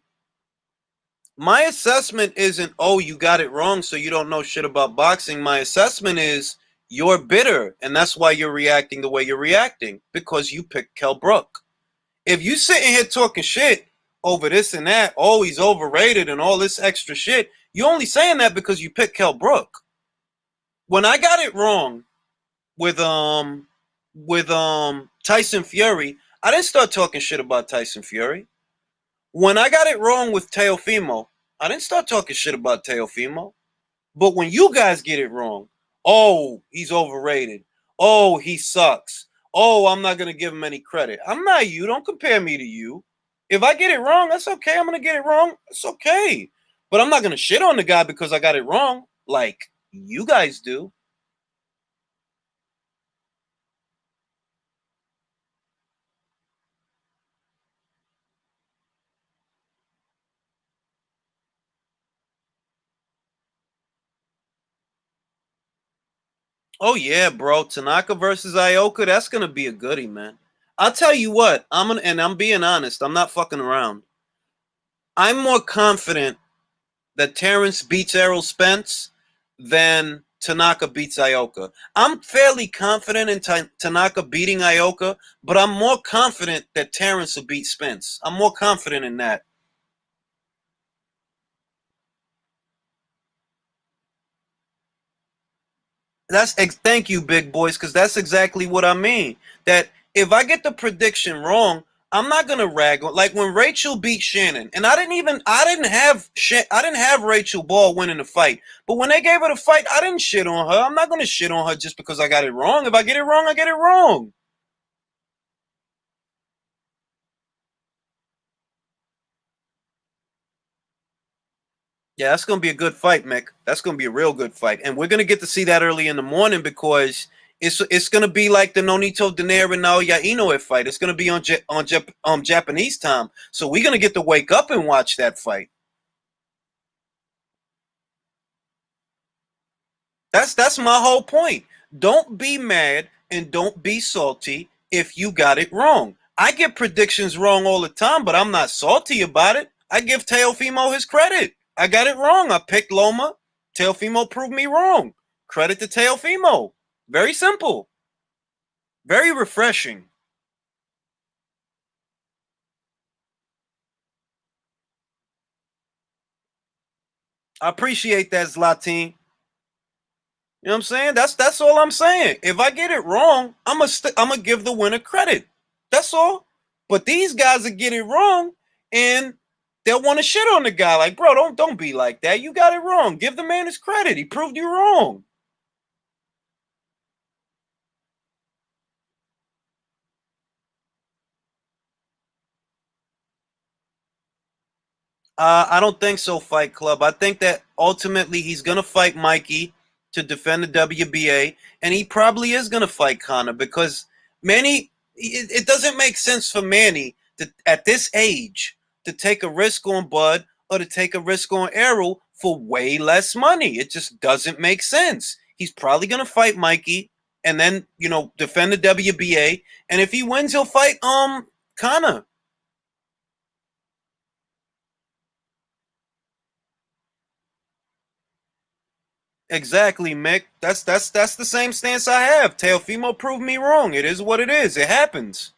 you got it wrong, so you don't know shit about boxing. My assessment is you're bitter, and that's why you're reacting the way you're reacting, because you picked Kell Brook. If you sitting here talking shit over this and that, oh, he's overrated and all this extra shit, you're only saying that because you picked Kell Brook. When I got it wrong with Tyson Fury, I didn't start talking shit about Tyson Fury. When I got it wrong with Teofimo, I didn't start talking shit about Teofimo. But when you guys get it wrong, oh, he's overrated. Oh, he sucks. Oh, I'm not going to give him any credit. I'm not you. Don't compare me to you. If I get it wrong, that's okay. I'm going to get it wrong. It's okay. But I'm not going to shit on the guy because I got it wrong like you guys do. Oh yeah, bro. Tanaka versus Ioka, that's gonna be a goodie, man. I'll tell you what, I'm being honest, I'm not fucking around. I'm more confident that Terence beats Errol Spence than Tanaka beats Ioka. I'm fairly confident in Tanaka beating Ioka, but I'm more confident that Terence will beat Spence. I'm more confident in that. Thank you, big boys, because that's exactly what I mean. That if I get the prediction wrong, I'm not gonna rag on, like when Rachel beat Shannon, and I didn't have Rachel Ball winning the fight, but when they gave her the fight, I didn't shit on her. I'm not gonna shit on her just because I got it wrong. If I get it wrong, I get it wrong. Yeah, that's gonna be a good fight, Mick. That's gonna be a real good fight, and we're gonna get to see that early in the morning because it's gonna be like the Nonito Donaire and Naoya Inoue fight. It's gonna be on Japanese time, so we're gonna get to wake up and watch that fight. That's my whole point. Don't be mad and don't be salty if you got it wrong. I get predictions wrong all the time, but I'm not salty about it. I give Teofimo his credit. I got it wrong. I picked Loma. Teofimo proved me wrong. Credit to Teofimo. Very simple. Very refreshing. I appreciate that, Zlatin. You know what I'm saying? That's all I'm saying. If I get it wrong, I'm gonna give the winner credit. That's all. But these guys will get it wrong and they'll want to shit on the guy. Like, bro, don't be like that. You got it wrong. Give the man his credit. He proved you wrong. I don't think so, Fight Club. I think that ultimately he's gonna fight Mikey to defend the WBA, and he probably is gonna fight Conor because Manny. It doesn't make sense for Manny to, at this age, to take a risk on Bud or to take a risk on Errol for way less money. It just doesn't make sense. He's probably gonna fight Mikey and then defend the WBA, and if he wins, he'll fight Conor. Exactly, Mick. That's the same stance I have. Teofimo proved me wrong. It is what it is. It happens.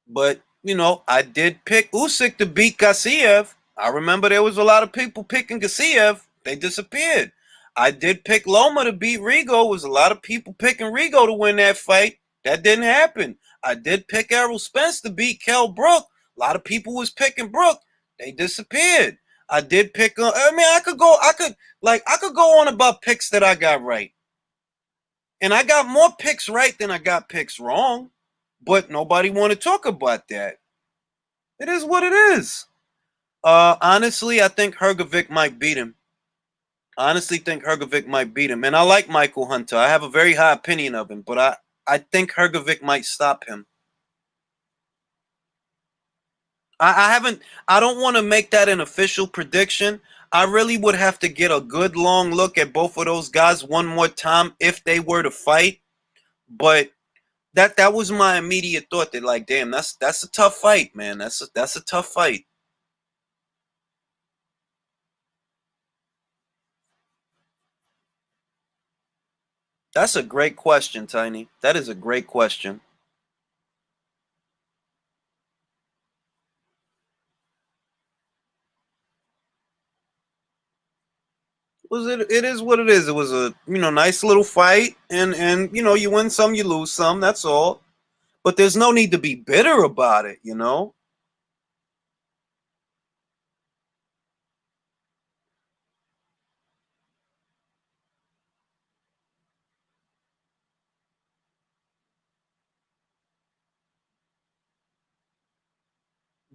But I did pick Usyk to beat Gassiev. I remember there was a lot of people picking Gassiev. They disappeared. I did pick Loma to beat Rigo. Was a lot of people picking Rigo to win that fight. That didn't happen. I did pick Errol Spence to beat Kell Brook. A lot of people was picking Brook. They disappeared. I did pick. I could go on about picks that I got right, and I got more picks right than I got picks wrong. But nobody want to talk about that. It is what it is. Honestly, I think Hrgovic might beat him. And I like Michael Hunter. I have a very high opinion of him, but I think Hrgovic might stop him. I don't want to make that an official prediction. I really would have to get a good long look at both of those guys one more time if they were to fight. But that was my immediate thought. That like, damn, that's a tough fight, man. That's a tough fight. That's a great question, Tiny. That is a great question. It is what it is. It was a nice little fight, and you win some, you lose some. That's all. But there's no need to be bitter about it,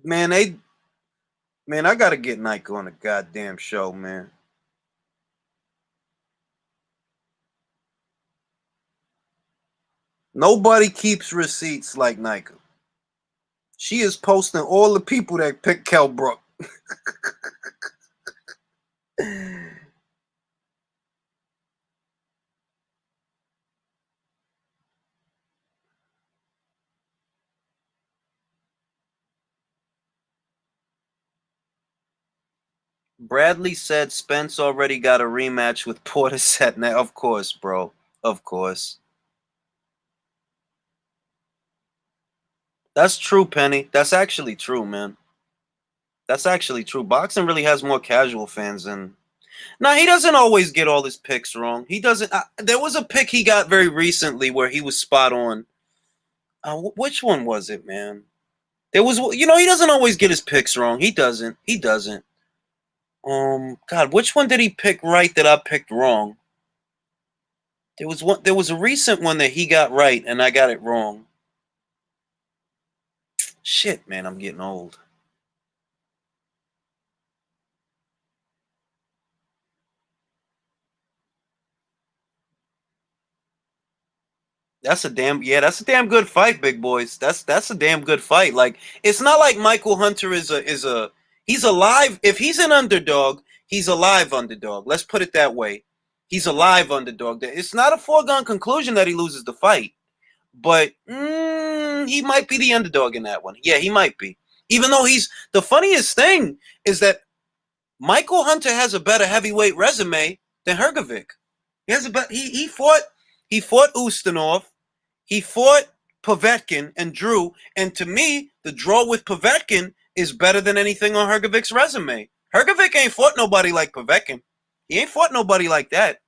Man, I gotta get Nike on a goddamn show, man. Nobody keeps receipts like Nike. She is posting all the people that picked Kell Brook. Bradley said Spence already got a rematch with Porter Setner. Of course, bro. Of course. That's true, Penny. That's actually true, man. That's actually true. Boxing really has more casual fans than. Now, he doesn't always get all his picks wrong. He doesn't. There was a pick he got very recently where he was spot on. Which one was it, man? There was, he doesn't always get his picks wrong. He doesn't. God, which one did he pick right that I picked wrong? There was a recent one that he got right and I got it wrong. Shit, man, I'm getting old. That's a damn good fight, big boys. That's a damn good fight. Like, it's not like Michael Hunter he's alive. If he's an underdog, he's a live underdog. Let's put it that way. He's a live underdog. It's not a foregone conclusion that he loses the fight, but he might be the underdog in that one. Yeah, he might be. Even though the funniest thing is that Michael Hunter has a better heavyweight resume than Hrgovic. He fought Ustinov, he fought Povetkin and Drew, and to me, the draw with Povetkin is better than anything on Hrgovic's resume. Hrgovic ain't fought nobody like Povetkin. He ain't fought nobody like that.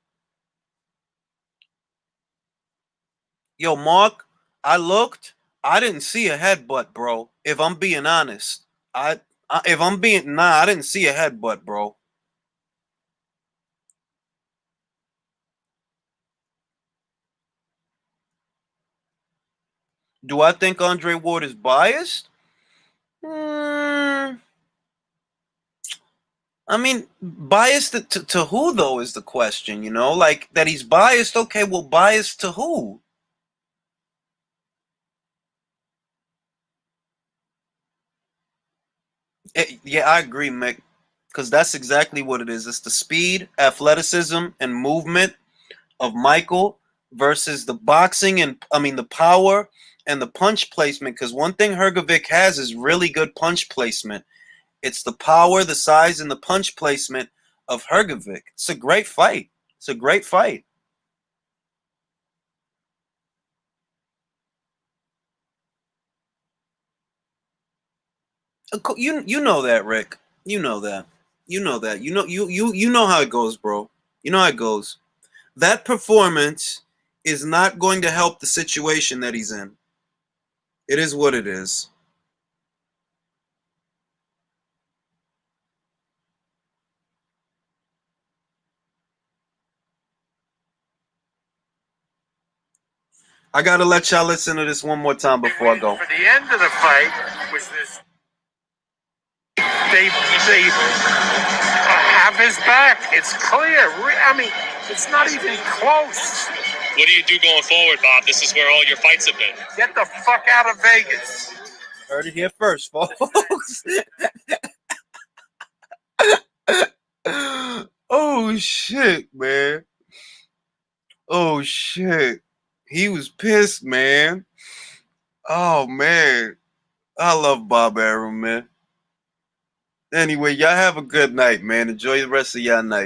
Yo, Mark, I didn't see a headbutt, bro. If I'm being honest, I didn't see a headbutt, bro. Do I think Andre Ward is biased? I mean, biased to who, though, is the question, you know? Like, that he's biased, okay, well, biased to who? Yeah, I agree, Mick, because that's exactly what it is. It's the speed, athleticism, and movement of Michael versus the boxing and, the power and the punch placement, because one thing Hrgovic has is really good punch placement. It's the power, the size, and the punch placement of Hrgovic. It's a great fight. It's a great fight. You know that, Rick. You know that. You know that. You know how it goes, bro. You know how it goes. That performance is not going to help the situation that he's in. It is what it is. I gotta let y'all listen to this one more time before I go. For the end of the fight was this. They have his back. It's clear. I mean, it's not even close. What do you do going forward, Bob? This is where all your fights have been. Get the fuck out of Vegas. Heard it here first, folks. Oh, shit, man. Oh, shit. He was pissed, man. Oh, man. I love Bob Arum, man. Anyway, y'all have a good night, man. Enjoy the rest of y'all night.